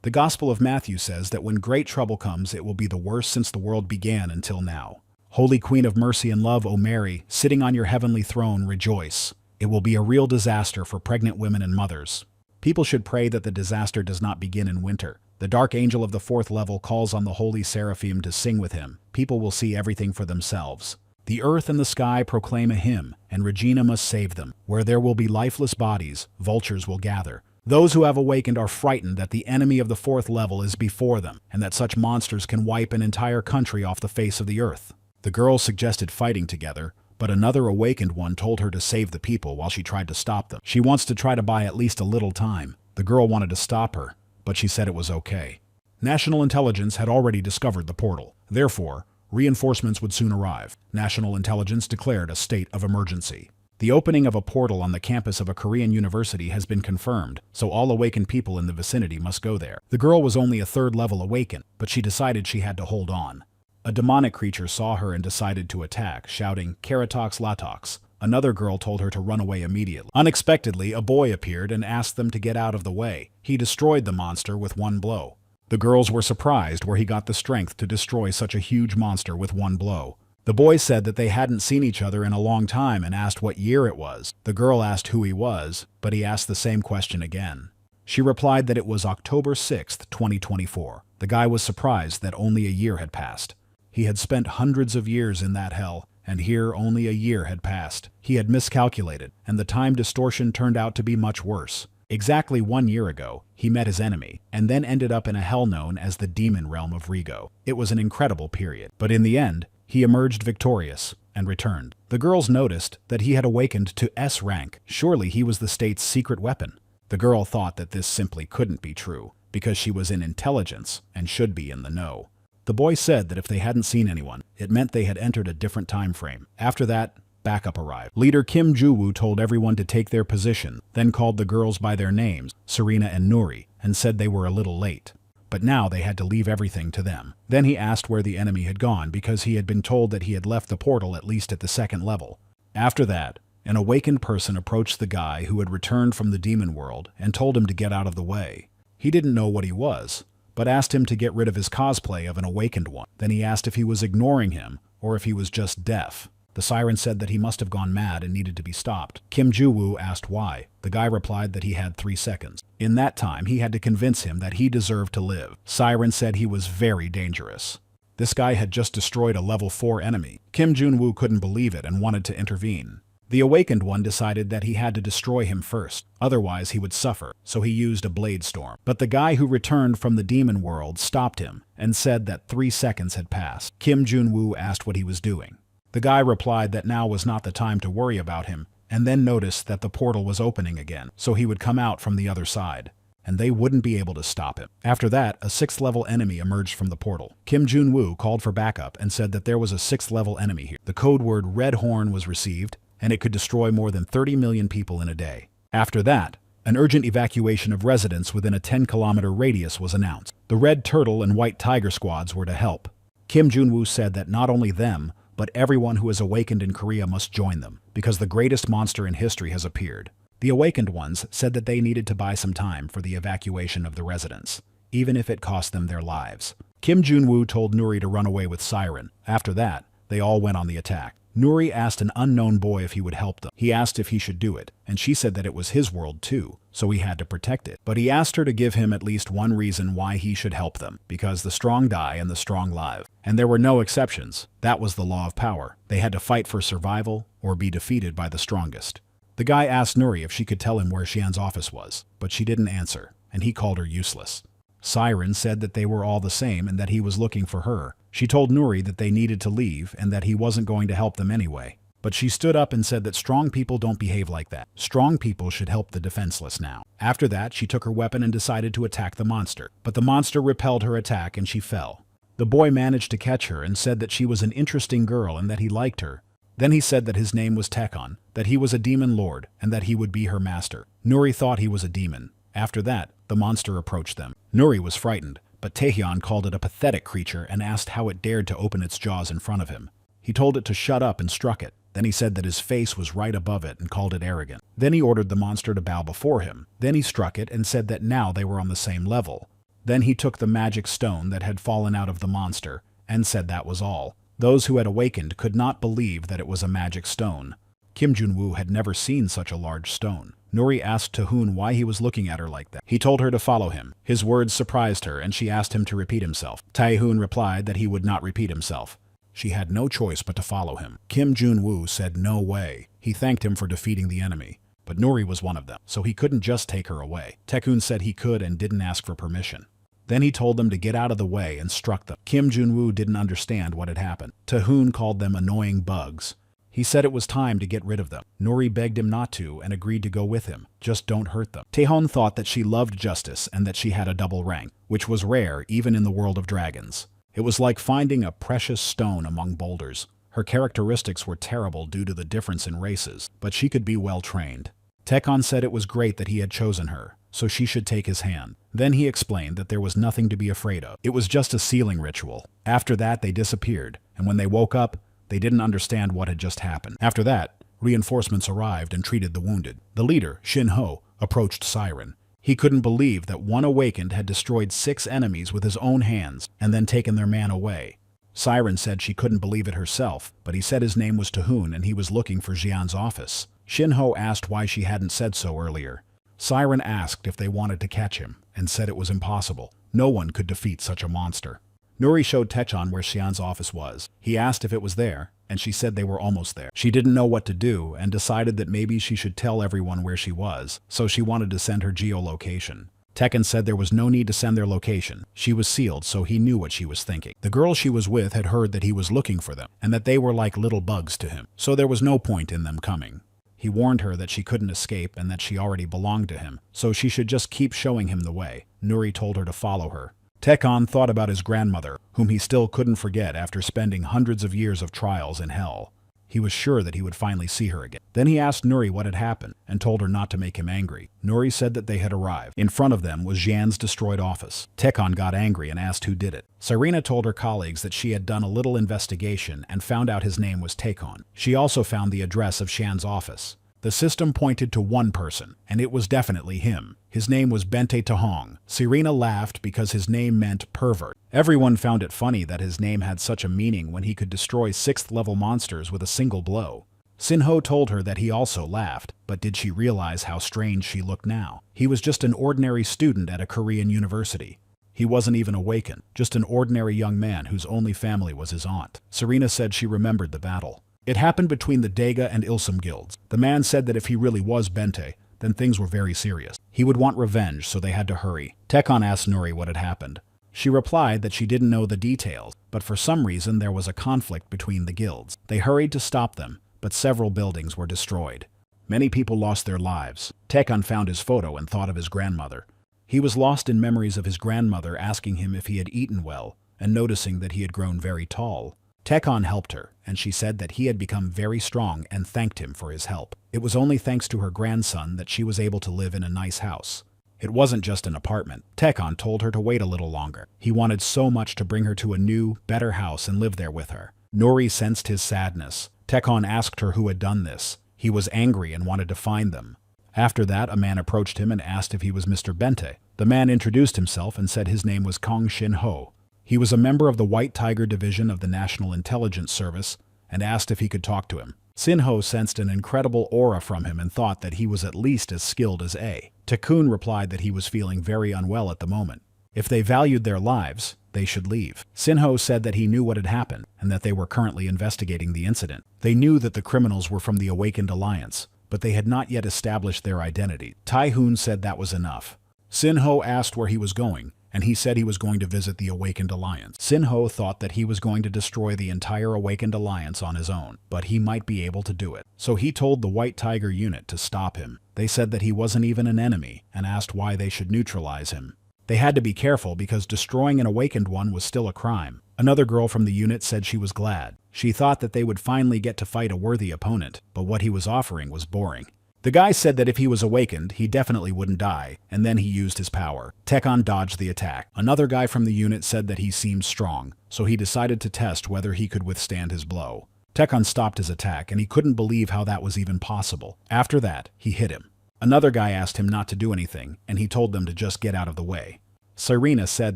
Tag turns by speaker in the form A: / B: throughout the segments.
A: The Gospel of Matthew says that when great trouble comes, it will be the worst since the world began until now. Holy Queen of Mercy and Love, O Mary, sitting on your heavenly throne, rejoice. It will be a real disaster for pregnant women and mothers. People should pray that the disaster does not begin in winter. The dark angel of the 4th level calls on the holy seraphim to sing with him. People will see everything for themselves. The earth and the sky proclaim a hymn, and Regina must save them. Where there will be lifeless bodies, vultures will gather. Those who have awakened are frightened that the enemy of the 4th level is before them, and that such monsters can wipe an entire country off the face of the earth. The girls suggested fighting together, but another awakened one told her to save the people while she tried to stop them. She wants to try to buy at least a little time. The girl wanted to stop her, but she said it was okay. National intelligence had already discovered the portal. Therefore, reinforcements would soon arrive. National intelligence declared a state of emergency. The opening of a portal on the campus of a Korean university has been confirmed, so all awakened people in the vicinity must go there. The girl was only a 3rd level awakened, but she decided she had to hold on. A demonic creature saw her and decided to attack, shouting, "Keratox Latox." Another girl told her to run away immediately. Unexpectedly, a boy appeared and asked them to get out of the way. He destroyed the monster with one blow. The girls were surprised where he got the strength to destroy such a huge monster with one blow. The boy said that they hadn't seen each other in a long time and asked what year it was. The girl asked who he was, but he asked the same question again. She replied that it was October 6th, 2024. The guy was surprised that only a year had passed. He had spent hundreds of years in that hell, and here only a year had passed. He had miscalculated, and the time distortion turned out to be much worse. Exactly 1 year ago, he met his enemy, and then ended up in a hell known as the demon realm of Rigo. It was an incredible period, but in the end, he emerged victorious and returned. The girls noticed that he had awakened to S rank. Surely he was the state's secret weapon. The girl thought that this simply couldn't be true, because she was in intelligence and should be in the know. The boy said that if they hadn't seen anyone, it meant they had entered a different time frame. After that, backup arrived. Leader Kim Joo-woo told everyone to take their position, then called the girls by their names, Serena and Nuri, and said they were a little late. But now they had to leave everything to them. Then he asked where the enemy had gone because he had been told that he had left the portal at least at the 2nd level. After that, an awakened person approached the guy who had returned from the demon world and told him to get out of the way. He didn't know what he was, but asked him to get rid of his cosplay of an awakened one. Then he asked if he was ignoring him or if he was just deaf. The siren said that he must have gone mad and needed to be stopped. Kim Joo-woo asked why. The guy replied that he had 3 seconds. In that time, he had to convince him that he deserved to live. Siren said he was very dangerous. This guy had just destroyed a level 4 enemy. Kim Joo-woo couldn't believe it and wanted to intervene. The awakened one decided that he had to destroy him first, otherwise he would suffer, so he used a blade storm. But the guy who returned from the demon world stopped him and said that 3 seconds had passed. Kim Joo-woo asked what he was doing. The guy replied that now was not the time to worry about him, and then noticed that the portal was opening again, so he would come out from the other side, and they wouldn't be able to stop him. After that, a 6th level enemy emerged from the portal. Kim Joo-woo called for backup and said that there was a 6th level enemy here. The code word Red Horn was received, and it could destroy more than 30 million people in a day. After that, an urgent evacuation of residents within a 10-kilometer radius was announced. The Red Turtle and White Tiger squads were to help. Kim Joo-woo said that not only them, but everyone who is awakened in Korea must join them, because the greatest monster in history has appeared. The awakened ones said that they needed to buy some time for the evacuation of the residents, even if it cost them their lives. Kim Joo-woo told Nuri to run away with Siren. After that, they all went on the attack. Nuri asked an unknown boy if he would help them. He asked if he should do it, and she said that it was his world too, so he had to protect it. But he asked her to give him at least one reason why he should help them, because the strong die and the strong live. And there were no exceptions. That was the law of power. They had to fight for survival or be defeated by the strongest. The guy asked Nuri if she could tell him where Xian's office was, but she didn't answer, and he called her useless. Siren said that they were all the same and that he was looking for her. She told Nuri that they needed to leave and that he wasn't going to help them anyway. But she stood up and said that strong people don't behave like that. Strong people should help the defenseless now. After that, she took her weapon and decided to attack the monster. But the monster repelled her attack and she fell. The boy managed to catch her and said that she was an interesting girl and that he liked her. Then he said that his name was Tekon, that he was a demon lord, and that he would be her master. Nuri thought he was a demon. After that, the monster approached them. Nuri was frightened, but Taehyun called it a pathetic creature and asked how it dared to open its jaws in front of him. He told it to shut up and struck it. Then he said that his face was right above it and called it arrogant. Then he ordered the monster to bow before him. Then he struck it and said that now they were on the same level. Then he took the magic stone that had fallen out of the monster, and said that was all. Those who had awakened could not believe that it was a magic stone. Kim Jun-woo had never seen such a large stone. Nuri asked Taehoon why he was looking at her like that. He told her to follow him. His words surprised her, and she asked him to repeat himself. Taehoon replied that he would not repeat himself. She had no choice but to follow him. Kim Jun-woo said no way. He thanked him for defeating the enemy. But Nuri was one of them, so he couldn't just take her away. Taehoon said he could and didn't ask for permission. Then he told them to get out of the way and struck them. Kim Jun-woo didn't understand what had happened. Taehoon called them annoying bugs. He said it was time to get rid of them. Nuri begged him not to and agreed to go with him. Just don't hurt them. Taehoon thought that she loved justice and that she had a double rank, which was rare even in the world of dragons. It was like finding a precious stone among boulders. Her characteristics were terrible due to the difference in races, but she could be well trained. Taehoon said it was great that he had chosen her, so she should take his hand. Then he explained that there was nothing to be afraid of. It was just a sealing ritual. After that, they disappeared, and when they woke up, they didn't understand what had just happened. After that, reinforcements arrived and treated the wounded. The leader, Shin-ho, approached Siren. He couldn't believe that one awakened had destroyed 6 enemies with his own hands and then taken their man away. Siren said she couldn't believe it herself, but he said his name was Taehoon and he was looking for Jian's office. Shin-ho asked why she hadn't said so earlier. Siren asked if they wanted to catch him and said it was impossible. No one could defeat such a monster. Nuri showed Taehoon where Xian's office was. He asked if it was there, and she said they were almost there. She didn't know what to do and decided that maybe she should tell everyone where she was, so she wanted to send her geolocation. Taehoon said there was no need to send their location. She was sealed, so he knew what she was thinking. The girl she was with had heard that he was looking for them, and that they were like little bugs to him, so there was no point in them coming. He warned her that she couldn't escape and that she already belonged to him, so she should just keep showing him the way. Nuri told her to follow her. Taehoon thought about his grandmother, whom he still couldn't forget after spending hundreds of years of trials in hell. He was sure that he would finally see her again. Then he asked Nuri what had happened and told her not to make him angry. Nuri said that they had arrived. In front of them was Jian's destroyed office. Taehoon got angry and asked who did it. Serena told her colleagues that she had done a little investigation and found out his name was Taehoon. She also found the address of Xian's office. The system pointed to one person, and it was definitely him. His name was Bente Tahong. Serena laughed because his name meant pervert. Everyone found it funny that his name had such a meaning when he could destroy 6th-level monsters with a single blow. Sin-ho told her that he also laughed, but did she realize how strange she looked now? He was just an ordinary student at a Korean university. He wasn't even awakened, just an ordinary young man whose only family was his aunt. Serena said she remembered the battle. It happened between the Daega and Ilsum guilds. The man said that if he really was Bente, then things were very serious. He would want revenge, so they had to hurry. Taehoon asked Nuri what had happened. She replied that she didn't know the details, but for some reason there was a conflict between the guilds. They hurried to stop them, but several buildings were destroyed. Many people lost their lives. Taehoon found his photo and thought of his grandmother. He was lost in memories of his grandmother asking him if he had eaten well, and noticing that he had grown very tall. Taehoon helped her, and she said that he had become very strong and thanked him for his help. It was only thanks to her grandson that she was able to live in a nice house. It wasn't just an apartment. Taehoon told her to wait a little longer. He wanted so much to bring her to a new, better house and live there with her. Nuri sensed his sadness. Taehoon asked her who had done this. He was angry and wanted to find them. After that, a man approached him and asked if he was Mr. Bente. The man introduced himself and said his name was Kong Shin-ho. He was a member of the White Tiger Division of the National Intelligence Service and asked if he could talk to him. Sin-ho sensed an incredible aura from him and thought that he was at least as skilled as A. Taehoon replied that he was feeling very unwell at the moment. If they valued their lives, they should leave. Sin-ho said that he knew what had happened and that they were currently investigating the incident. They knew that the criminals were from the Awakened Alliance, but they had not yet established their identity. Taehoon said that was enough. Sin-ho asked where he was going, and he said he was going to visit the Awakened Alliance. Sin-ho thought that he was going to destroy the entire Awakened Alliance on his own, but he might be able to do it. So he told the White Tiger unit to stop him. They said that he wasn't even an enemy, and asked why they should neutralize him. They had to be careful because destroying an awakened one was still a crime. Another girl from the unit said she was glad. She thought that they would finally get to fight a worthy opponent, but what he was offering was boring. The guy said that if he was awakened, he definitely wouldn't die, and then he used his power. Taehoon dodged the attack. Another guy from the unit said that he seemed strong, so he decided to test whether he could withstand his blow. Taehoon stopped his attack, and he couldn't believe how that was even possible. After that, he hit him. Another guy asked him not to do anything, and he told them to just get out of the way. Serena said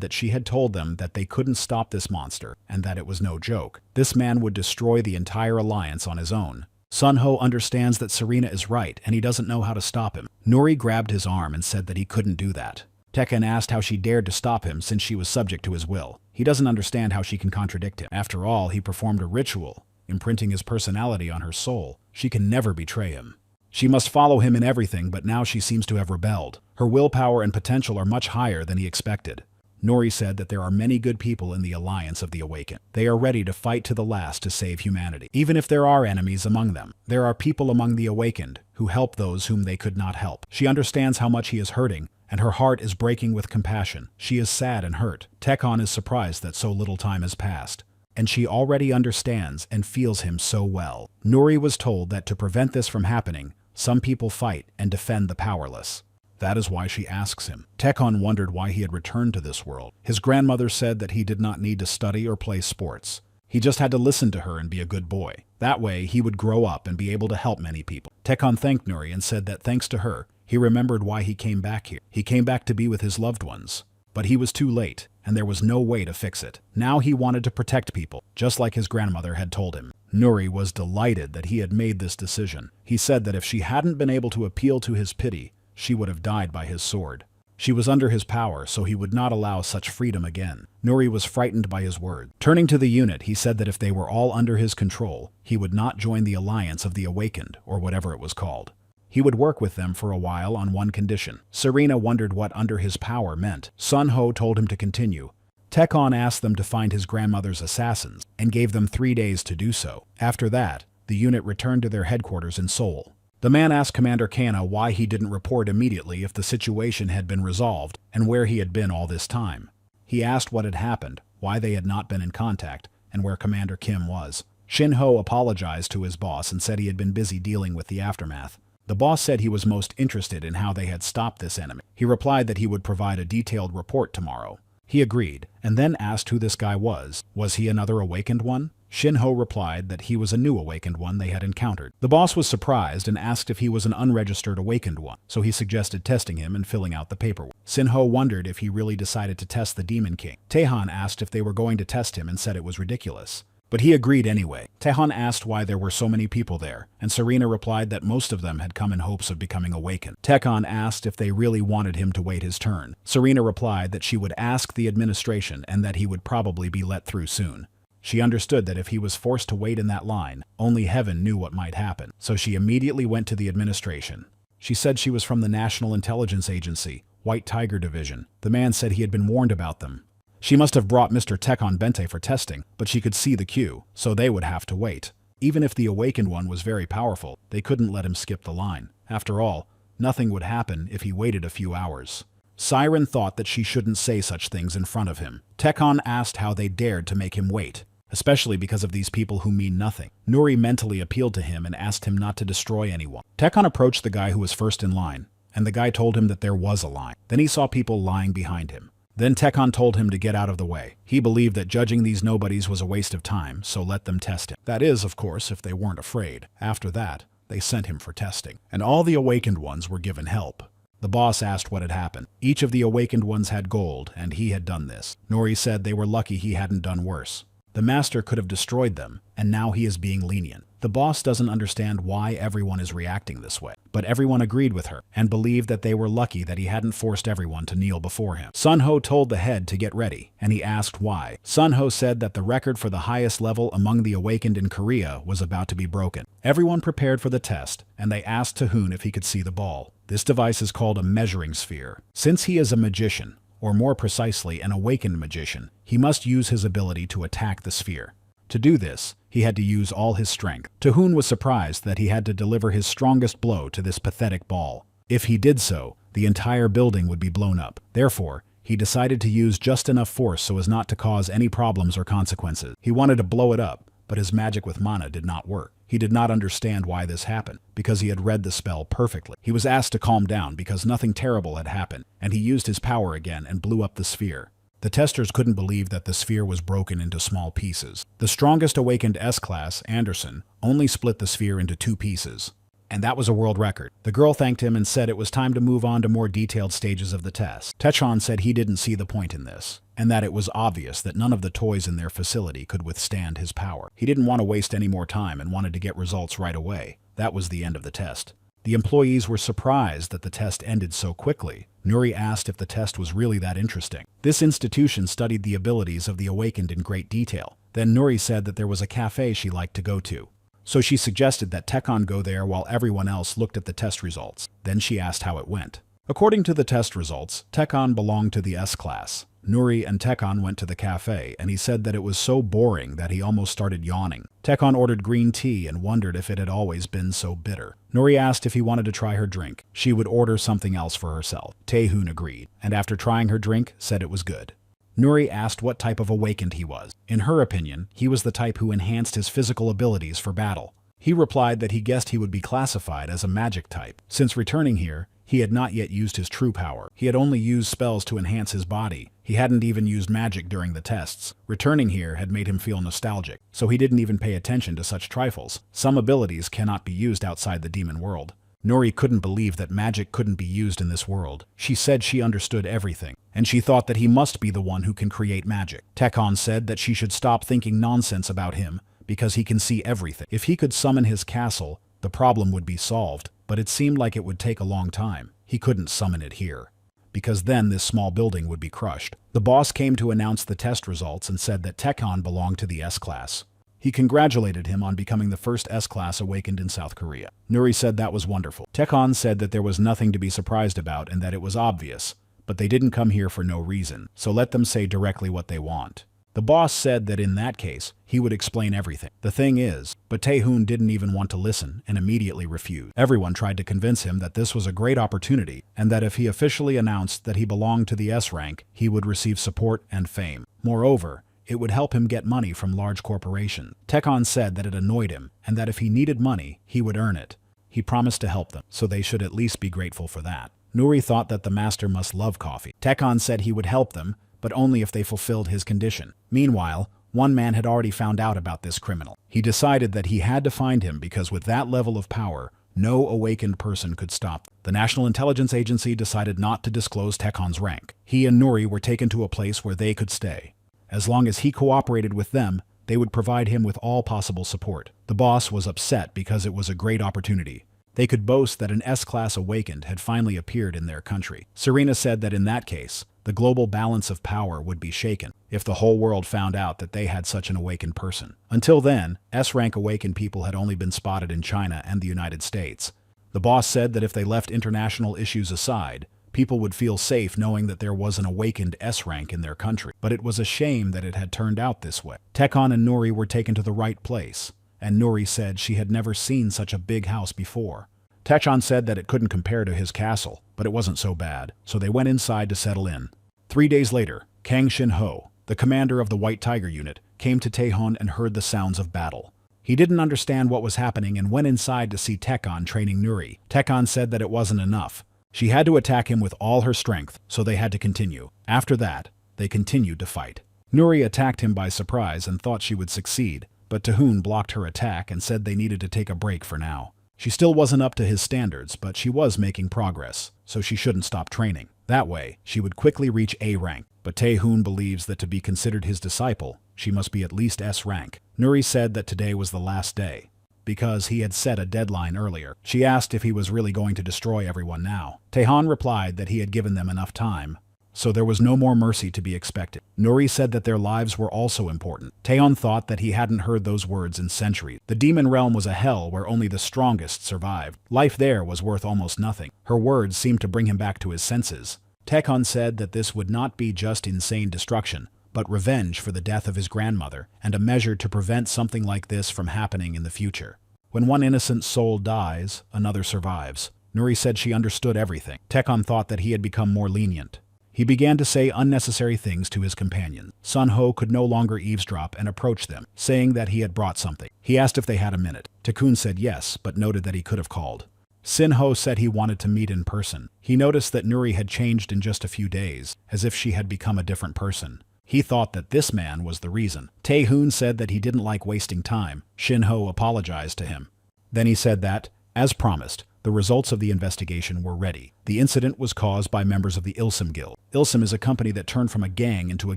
A: that she had told them that they couldn't stop this monster, and that it was no joke. This man would destroy the entire alliance on his own. Sunho understands that Serena is right, and he doesn't know how to stop him. Nori grabbed his arm and said that he couldn't do that. Tekken asked how she dared to stop him since she was subject to his will. He doesn't understand how she can contradict him. After all, he performed a ritual, imprinting his personality on her soul. She can never betray him. She must follow him in everything, but now she seems to have rebelled. Her willpower and potential are much higher than he expected. Nori said that there are many good people in the Alliance of the Awakened. They are ready to fight to the last to save humanity. Even if there are enemies among them, there are people among the Awakened who help those whom they could not help. She understands how much he is hurting, and her heart is breaking with compassion. She is sad and hurt. Tekken is surprised that so little time has passed, and she already understands and feels him so well. Nori was told that to prevent this from happening, some people fight and defend the powerless. That is why she asks him. Tekken wondered why he had returned to this world. His grandmother said that he did not need to study or play sports. He just had to listen to her and be a good boy. That way, he would grow up and be able to help many people. Tekken thanked Nori and said that thanks to her, he remembered why he came back here. He came back to be with his loved ones. But he was too late, and there was no way to fix it. Now he wanted to protect people, just like his grandmother had told him. Nori was delighted that he had made this decision. He said that if she hadn't been able to appeal to his pity, she would have died by his sword. She was under his power, so he would not allow such freedom again. Nori was frightened by his word. Turning to the unit, he said that if they were all under his control, he would not join the Alliance of the Awakened, or whatever it was called. He would work with them for a while on one condition. Serena wondered what under his power meant. Sunho told him to continue. Tekken asked them to find his grandmother's assassins, and gave them 3 days to do so. After that, the unit returned to their headquarters in Seoul. The man asked Commander Kana why he didn't report immediately if the situation had been resolved, and where he had been all this time. He asked what had happened, why they had not been in contact, and where Commander Kim was. Shinho apologized to his boss and said he had been busy dealing with the aftermath. The boss said he was most interested in how they had stopped this enemy. He replied that he would provide a detailed report tomorrow. He agreed, and then asked who this guy was. Was he another awakened one? Shinho replied that he was a new awakened one they had encountered. The boss was surprised and asked if he was an unregistered awakened one, so he suggested testing him and filling out the paperwork. Shinho wondered if he really decided to test the Demon King. Taehan asked if they were going to test him and said it was ridiculous. But he agreed anyway. Taehan asked why there were so many people there, and Serena replied that most of them had come in hopes of becoming awakened. Tekken asked if they really wanted him to wait his turn. Serena replied that she would ask the administration and that he would probably be let through soon. She understood that if he was forced to wait in that line, only heaven knew what might happen, so she immediately went to the administration. She said she was from the National Intelligence Agency, White Tiger Division. The man said he had been warned about them. She must have brought Mr. Tekken Bente for testing, but she could see the queue, so they would have to wait. Even if the awakened one was very powerful, they couldn't let him skip the line. After all, nothing would happen if he waited a few hours. Siren thought that she shouldn't say such things in front of him. Tekken asked how they dared to make him wait, especially because of these people who mean nothing. Nori mentally appealed to him and asked him not to destroy anyone. Tekken approached the guy who was first in line, and the guy told him that there was a line. Then he saw people lying behind him. Then Tekken told him to get out of the way. He believed that judging these nobodies was a waste of time, so let them test him. That is, of course, if they weren't afraid. After that, they sent him for testing. And all the awakened ones were given help. The boss asked what had happened. Each of the awakened ones had gold, and he had done this. Nori said they were lucky he hadn't done worse. The master could have destroyed them, and now he is being lenient. The boss doesn't understand why everyone is reacting this way, but everyone agreed with her and believed that they were lucky that he hadn't forced everyone to kneel before him. Sunho told the head to get ready, and he asked why. Sunho said that the record for the highest level among the awakened in Korea was about to be broken. Everyone prepared for the test, and they asked Tahoon if he could see the ball. This device is called a measuring sphere. Since he is a magician, or more precisely an awakened magician, he must use his ability to attack the sphere. To do this, he had to use all his strength. Tahoon was surprised that he had to deliver his strongest blow to this pathetic ball. If he did so, the entire building would be blown up. Therefore, he decided to use just enough force so as not to cause any problems or consequences. He wanted to blow it up, but his magic with mana did not work. He did not understand why this happened, because he had read the spell perfectly. He was asked to calm down because nothing terrible had happened, and he used his power again and blew up the sphere. The testers couldn't believe that the sphere was broken into small pieces. The strongest awakened S-Class, Anderson, only split the sphere into 2 pieces. and that was a world record. The girl thanked him and said it was time to move on to more detailed stages of the test. Techon said he didn't see the point in this, and that it was obvious that none of the toys in their facility could withstand his power. He didn't want to waste any more time and wanted to get results right away. That was the end of the test. The employees were surprised that the test ended so quickly. Nuri asked if the test was really that interesting. This institution studied the abilities of the awakened in great detail. Then Nuri said that there was a cafe she liked to go to. So she suggested that Techon go there while everyone else looked at the test results. Then she asked how it went. According to the test results, Techon belonged to the S-Class. Nuri and Techon went to the cafe, and he said that it was so boring that he almost started yawning. Techon ordered green tea and wondered if it had always been so bitter. Nuri asked if he wanted to try her drink. She would order something else for herself. Taehoon agreed, and after trying her drink, said it was good. Nuri asked what type of awakened he was. In her opinion, he was the type who enhanced his physical abilities for battle. He replied that he guessed he would be classified as a magic type. Since returning here, he had not yet used his true power. He had only used spells to enhance his body. He hadn't even used magic during the tests. Returning here had made him feel nostalgic, so he didn't even pay attention to such trifles. Some abilities cannot be used outside the demon world. Nuri couldn't believe that magic couldn't be used in this world. She said she understood everything, and she thought that he must be the one who can create magic. Techon said that she should stop thinking nonsense about him, because he can see everything. If he could summon his castle, the problem would be solved, but it seemed like it would take a long time. He couldn't summon it here, because then this small building would be crushed. The boss came to announce the test results and said that Techon belonged to the S-Class. He congratulated him on becoming the first S-Class awakened in South Korea. Nuri said that was wonderful. Techon said that there was nothing to be surprised about and that it was obvious, but they didn't come here for no reason, so let them say directly what they want. The boss said that in that case, he would explain everything. The thing is, but Taehoon didn't even want to listen and immediately refused. Everyone tried to convince him that this was a great opportunity and that if he officially announced that he belonged to the S rank, he would receive support and fame. Moreover, it would help him get money from large corporations. Techon said that it annoyed him and that if he needed money, he would earn it. He promised to help them, so they should at least be grateful for that. Nuri thought that the master must love coffee. Techon said he would help them, but only if they fulfilled his condition. Meanwhile, one man had already found out about this criminal. He decided that he had to find him because with that level of power, no awakened person could stop. The National Intelligence Agency decided not to disclose Tekon's rank. He and Nuri were taken to a place where they could stay. As long as he cooperated with them, they would provide him with all possible support. The boss was upset because it was a great opportunity. They could boast that an S-Class awakened had finally appeared in their country. Serena said that in that case, the global balance of power would be shaken if the whole world found out that they had such an awakened person. Until then, S-rank awakened people had only been spotted in China and the United States. The boss said that if they left international issues aside, people would feel safe knowing that there was an awakened S-rank in their country. But it was a shame that it had turned out this way. Techon and Nuri were taken to the right place, and Nuri said she had never seen such a big house before. Techon said that it couldn't compare to his castle, but it wasn't so bad, so they went inside to settle in. 3 days later, Kang Shin-ho, the commander of the White Tiger unit, came to Taehoon and heard the sounds of battle. He didn't understand what was happening and went inside to see Techon training Nuri. Techon said that it wasn't enough. She had to attack him with all her strength, so they had to continue. After that, they continued to fight. Nuri attacked him by surprise and thought she would succeed, but Taehoon blocked her attack and said they needed to take a break for now. She still wasn't up to his standards, but she was making progress, so she shouldn't stop training. That way, she would quickly reach A rank. But Taehoon believes that to be considered his disciple, she must be at least S rank. Nuri said that today was the last day, because he had set a deadline earlier. She asked if he was really going to destroy everyone now. Taehoon replied that he had given them enough time, so there was no more mercy to be expected. Nuri said that their lives were also important. Taehoon thought that he hadn't heard those words in centuries. The demon realm was a hell where only the strongest survived. Life there was worth almost nothing. Her words seemed to bring him back to his senses. Taehoon said that this would not be just insane destruction, but revenge for the death of his grandmother, and a measure to prevent something like this from happening in the future. When one innocent soul dies, another survives. Nuri said she understood everything. Taehoon thought that he had become more lenient. He began to say unnecessary things to his companion. Sun-ho could no longer eavesdrop and approached them, saying that he had brought something. He asked if they had a minute. Taehoon said yes, but noted that he could have called. Sin-ho said he wanted to meet in person. He noticed that Nuri had changed in just a few days, as if she had become a different person. He thought that this man was the reason. Taehoon said that he didn't like wasting time. Shin-ho apologized to him. Then he said that, As promised, the results of the investigation were ready. The incident was caused by members of the Ilsum Guild. Ilsum is a company that turned from a gang into a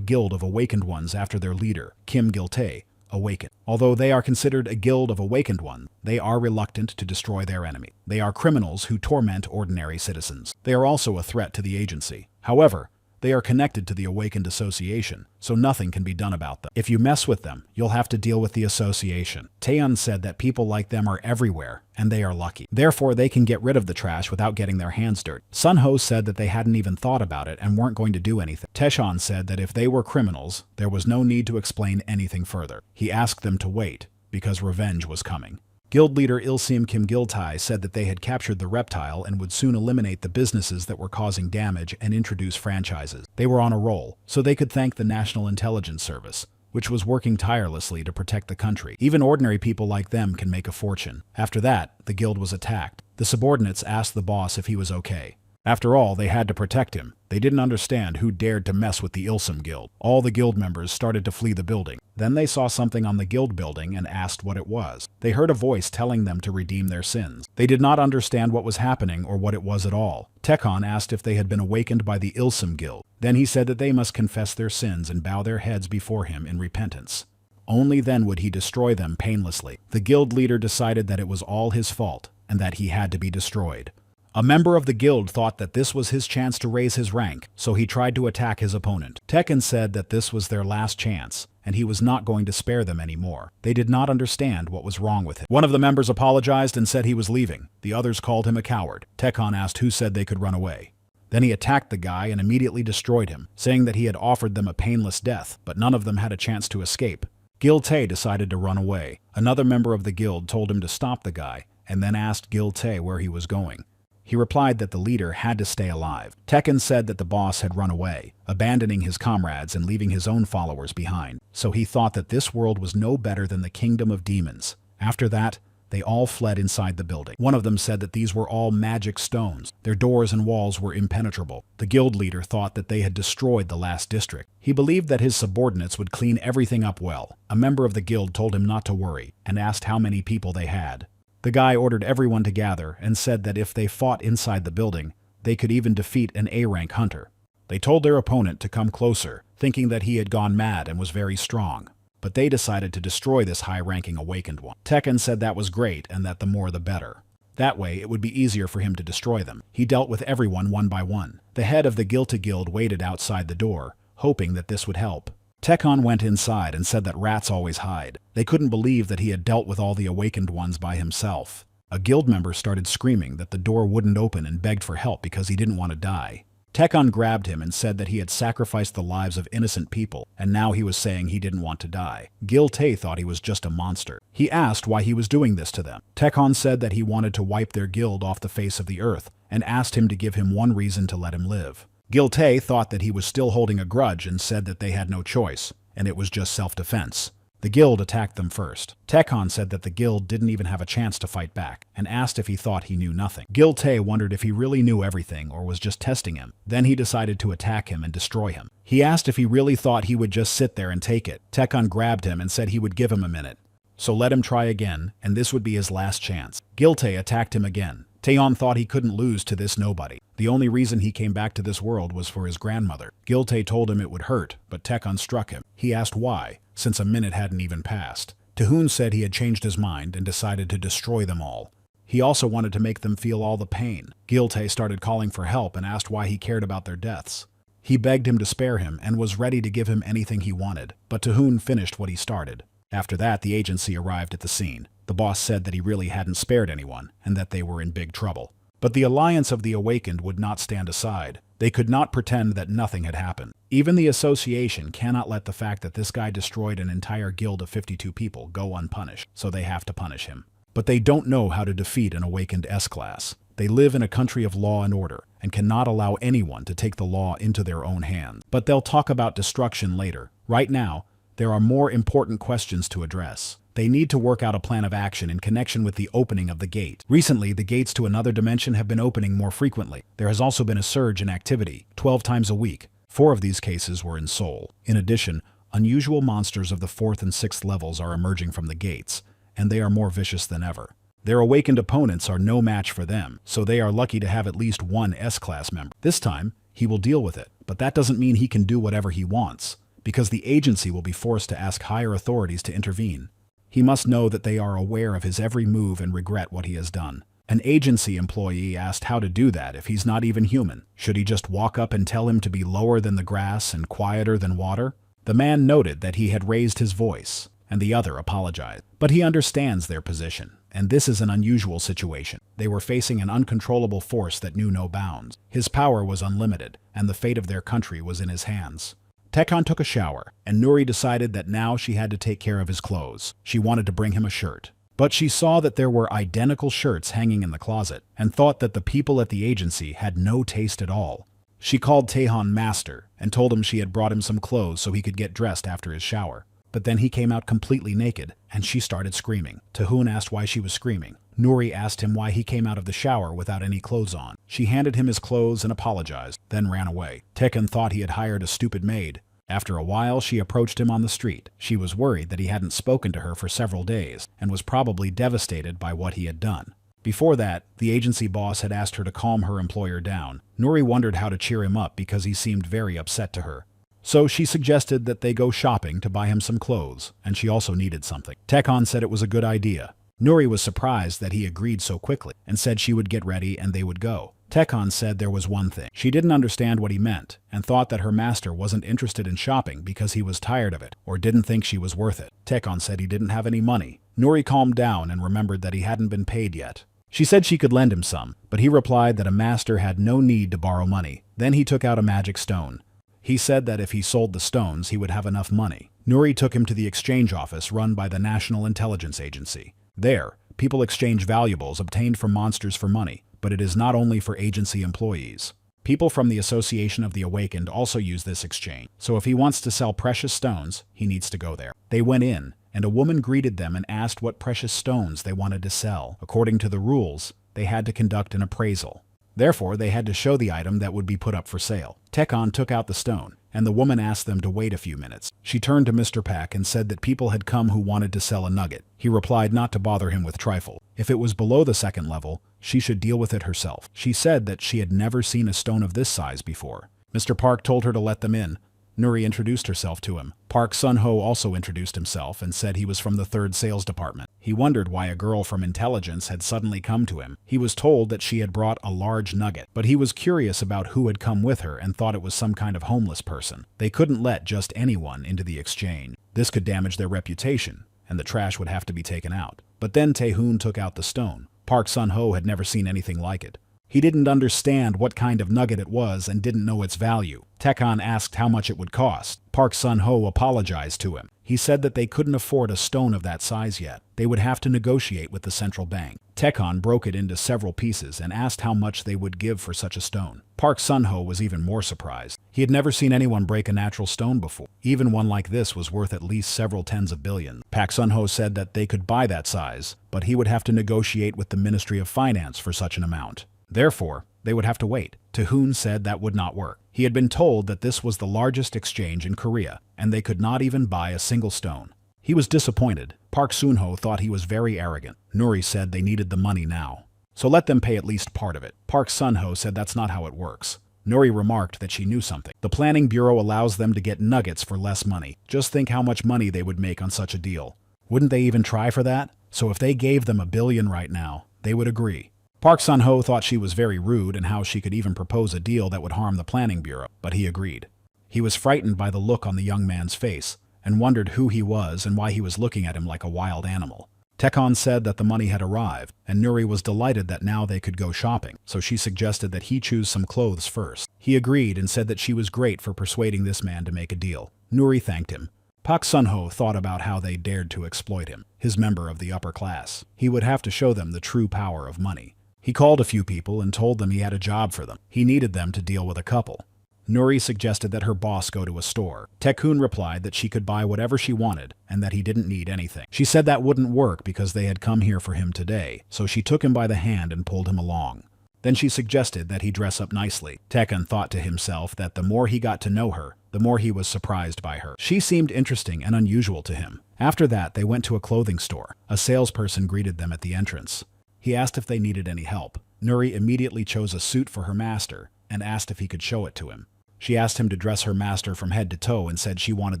A: guild of awakened ones after their leader, Kim Gil-tae, awakened. Although they are considered a guild of awakened ones, they are reluctant to destroy their enemy. They are criminals who torment ordinary citizens. They are also a threat to the agency. However, they are connected to the Awakened Association, so nothing can be done about them. If you mess with them, you'll have to deal with the association. Taeyeon said that people like them are everywhere, and they are lucky. Therefore, they can get rid of the trash without getting their hands dirty. Sunho said that they hadn't even thought about it and weren't going to do anything. Taeshan said that if they were criminals, there was no need to explain anything further. He asked them to wait, because revenge was coming. Guild leader Ilsim Kim Gil-tae said that they had captured the reptile and would soon eliminate the businesses that were causing damage and introduce franchises. They were on a roll, so they could thank the National Intelligence Service, which was working tirelessly to protect the country. Even ordinary people like them can make a fortune. After that, the guild was attacked. The subordinates asked the boss if he was okay. After all, they had to protect him. They didn't understand who dared to mess with the Ilsum Guild. All the guild members started to flee the building. Then they saw something on the guild building and asked what it was. They heard a voice telling them to redeem their sins. They did not understand what was happening or what it was at all. Tekon asked if they had been awakened by the Ilsum Guild. Then he said that they must confess their sins and bow their heads before him in repentance. Only then would he destroy them painlessly. The guild leader decided that it was all his fault and that he had to be destroyed. A member of the guild thought that this was his chance to raise his rank, so he tried to attack his opponent. Tekken said that this was their last chance, and he was not going to spare them anymore. They did not understand what was wrong with him. One of the members apologized and said he was leaving. The others called him a coward. Tekken asked who said they could run away. Then he attacked the guy and immediately destroyed him, saying that he had offered them a painless death, but none of them had a chance to escape. Gil-tae decided to run away. Another member of the guild told him to stop the guy, and then asked Gil-tae where he was going. He replied that the leader had to stay alive. Tekken said that the boss had run away, abandoning his comrades and leaving his own followers behind, so he thought that this world was no better than the kingdom of demons. After that, they all fled inside the building. One of them said that these were all magic stones. Their doors and walls were impenetrable. The guild leader thought that they had destroyed the last district. He believed that his subordinates would clean everything up well. A member of the guild told him not to worry and asked how many people they had. The guy ordered everyone to gather and said that if they fought inside the building, they could even defeat an A-rank hunter. They told their opponent to come closer, thinking that he had gone mad and was very strong. But they decided to destroy this high-ranking awakened one. Tekken said that was great and that the more the better. That way, it would be easier for him to destroy them. He dealt with everyone one by one. The head of the Guilty Guild waited outside the door, hoping that this would help. Tekken went inside and said that rats always hide. They couldn't believe that he had dealt with all the awakened ones by himself. A guild member started screaming that the door wouldn't open and begged for help because he didn't want to die. Tekken grabbed him and said that he had sacrificed the lives of innocent people, and now he was saying he didn't want to die. Gil-tae thought he was just a monster. He asked why he was doing this to them. Tekken said that he wanted to wipe their guild off the face of the earth, and asked him to give him one reason to let him live. Gil-tae thought that he was still holding a grudge and said that they had no choice, and it was just self-defense. The guild attacked them first. Tekken said that the guild didn't even have a chance to fight back, and asked if he thought he knew nothing. Gil-tae wondered if he really knew everything or was just testing him. Then he decided to attack him and destroy him. He asked if he really thought he would just sit there and take it. Tekken grabbed him and said he would give him a minute. So let him try again, and this would be his last chance. Gil-tae attacked him again. Taeyeon thought he couldn't lose to this nobody. The only reason he came back to this world was for his grandmother. Gil-tae told him it would hurt, but Tekken struck him. He asked why, since a minute hadn't even passed. Taehoon said he had changed his mind and decided to destroy them all. He also wanted to make them feel all the pain. Gil-tae started calling for help and asked why he cared about their deaths. He begged him to spare him and was ready to give him anything he wanted, but Taehoon finished what he started. After that, the agency arrived at the scene. The boss said that he really hadn't spared anyone, and that they were in big trouble. But the Alliance of the Awakened would not stand aside. They could not pretend that nothing had happened. Even the association cannot let the fact that this guy destroyed an entire guild of 52 people go unpunished, so they have to punish him. But they don't know how to defeat an awakened S-Class. They live in a country of law and order, and cannot allow anyone to take the law into their own hands. But they'll talk about destruction later. Right now, there are more important questions to address. They need to work out a plan of action in connection with the opening of the gate. Recently, the gates to another dimension have been opening more frequently. There has also been a surge in activity, 12 times a week. 4 of these cases were in Seoul. In addition, unusual monsters of the 4th and 6th levels are emerging from the gates, and they are more vicious than ever. Their awakened opponents are no match for them, so they are lucky to have at least one S-Class member. This time, he will deal with it, but that doesn't mean he can do whatever he wants, because the agency will be forced to ask higher authorities to intervene. He must know that they are aware of his every move and regret what he has done. An agency employee asked how to do that if he's not even human. Should he just walk up and tell him to be lower than the grass and quieter than water? The man noted that he had raised his voice, and the other apologized. But he understands their position, and this is an unusual situation. They were facing an uncontrollable force that knew no bounds. His power was unlimited, and the fate of their country was in his hands. Tekon took a shower, and Nuri decided that now she had to take care of his clothes. She wanted to bring him a shirt. But she saw that there were identical shirts hanging in the closet, and thought that the people at the agency had no taste at all. She called Taehan master, and told him she had brought him some clothes so he could get dressed after his shower. But then he came out completely naked, and she started screaming. Taehoon asked why she was screaming. Nuri asked him why he came out of the shower without any clothes on. She handed him his clothes and apologized, then ran away. Tekon thought he had hired a stupid maid. After a while, she approached him on the street. She was worried that he hadn't spoken to her for several days, and was probably devastated by what he had done. Before that, the agency boss had asked her to calm her employer down. Nuri wondered how to cheer him up because he seemed very upset to her. So she suggested that they go shopping to buy him some clothes, and she also needed something. Tekon said it was a good idea. Nuri was surprised that he agreed so quickly, and said she would get ready and they would go. Tekon said there was one thing. She didn't understand what he meant, and thought that her master wasn't interested in shopping because he was tired of it, or didn't think she was worth it. Tekon said he didn't have any money. Nuri calmed down and remembered that he hadn't been paid yet. She said she could lend him some, but he replied that a master had no need to borrow money. Then he took out a magic stone. He said that if he sold the stones, he would have enough money. Nuri took him to the exchange office run by the National Intelligence Agency. There, people exchange valuables obtained from monsters for money, but it is not only for agency employees. People from the Association of the Awakened also use this exchange, so if he wants to sell precious stones, he needs to go there. They went in, and a woman greeted them and asked what precious stones they wanted to sell. According to the rules, they had to conduct an appraisal. Therefore, they had to show the item that would be put up for sale. Tekon took out the stone, and the woman asked them to wait a few minutes. She turned to Mr. Pak and said that people had come who wanted to sell a nugget. He replied not to bother him with trifle. If it was below the second level, she should deal with it herself. She said that she had never seen a stone of this size before. Mr. Park told her to let them in. Nuri introduced herself to him. Park Sun-ho also introduced himself and said he was from the 3rd Sales Department. He wondered why a girl from intelligence had suddenly come to him. He was told that she had brought a large nugget, but he was curious about who had come with her and thought it was some kind of homeless person. They couldn't let just anyone into the exchange. This could damage their reputation, and the trash would have to be taken out. But then Taehoon took out the stone. Park Sun-ho had never seen anything like it. He didn't understand what kind of nugget it was and didn't know its value. Tekon asked how much it would cost. Park Sun-ho apologized to him. He said that they couldn't afford a stone of that size yet. They would have to negotiate with the central bank. Tekon broke it into several pieces and asked how much they would give for such a stone. Park Sun-ho was even more surprised. He had never seen anyone break a natural stone before. Even one like this was worth at least several tens of billions. Park Sun-ho said that they could buy that size, but he would have to negotiate with the Ministry of Finance for such an amount. Therefore, they would have to wait. Taehoon said that would not work. He had been told that this was the largest exchange in Korea, and they could not even buy a single stone. He was disappointed. Park Sun-ho thought he was very arrogant. Nuri said they needed the money now, so let them pay at least part of it. Park Sun-ho said that's not how it works. Nuri remarked that she knew something. The planning bureau allows them to get nuggets for less money. Just think how much money they would make on such a deal. Wouldn't they even try for that? So if they gave them $1 billion right now, they would agree. Park Sun-ho thought she was very rude and how she could even propose a deal that would harm the planning bureau, but he agreed. He was frightened by the look on the young man's face, and wondered who he was and why he was looking at him like a wild animal. Tekon said that the money had arrived, and Nuri was delighted that now they could go shopping, so she suggested that he choose some clothes first. He agreed and said that she was great for persuading this man to make a deal. Nuri thanked him. Park Sun-ho thought about how they dared to exploit him, his member of the upper class. He would have to show them the true power of money. He called a few people and told them he had a job for them. He needed them to deal with a couple. Nuri suggested that her boss go to a store. Taehoon replied that she could buy whatever she wanted and that he didn't need anything. She said that wouldn't work because they had come here for him today, so she took him by the hand and pulled him along. Then she suggested that he dress up nicely. Taehoon thought to himself that the more he got to know her, the more he was surprised by her. She seemed interesting and unusual to him. After that, they went to a clothing store. A salesperson greeted them at the entrance. He asked if they needed any help. Nuri immediately chose a suit for her master and asked if he could show it to him. She asked him to dress her master from head to toe and said she wanted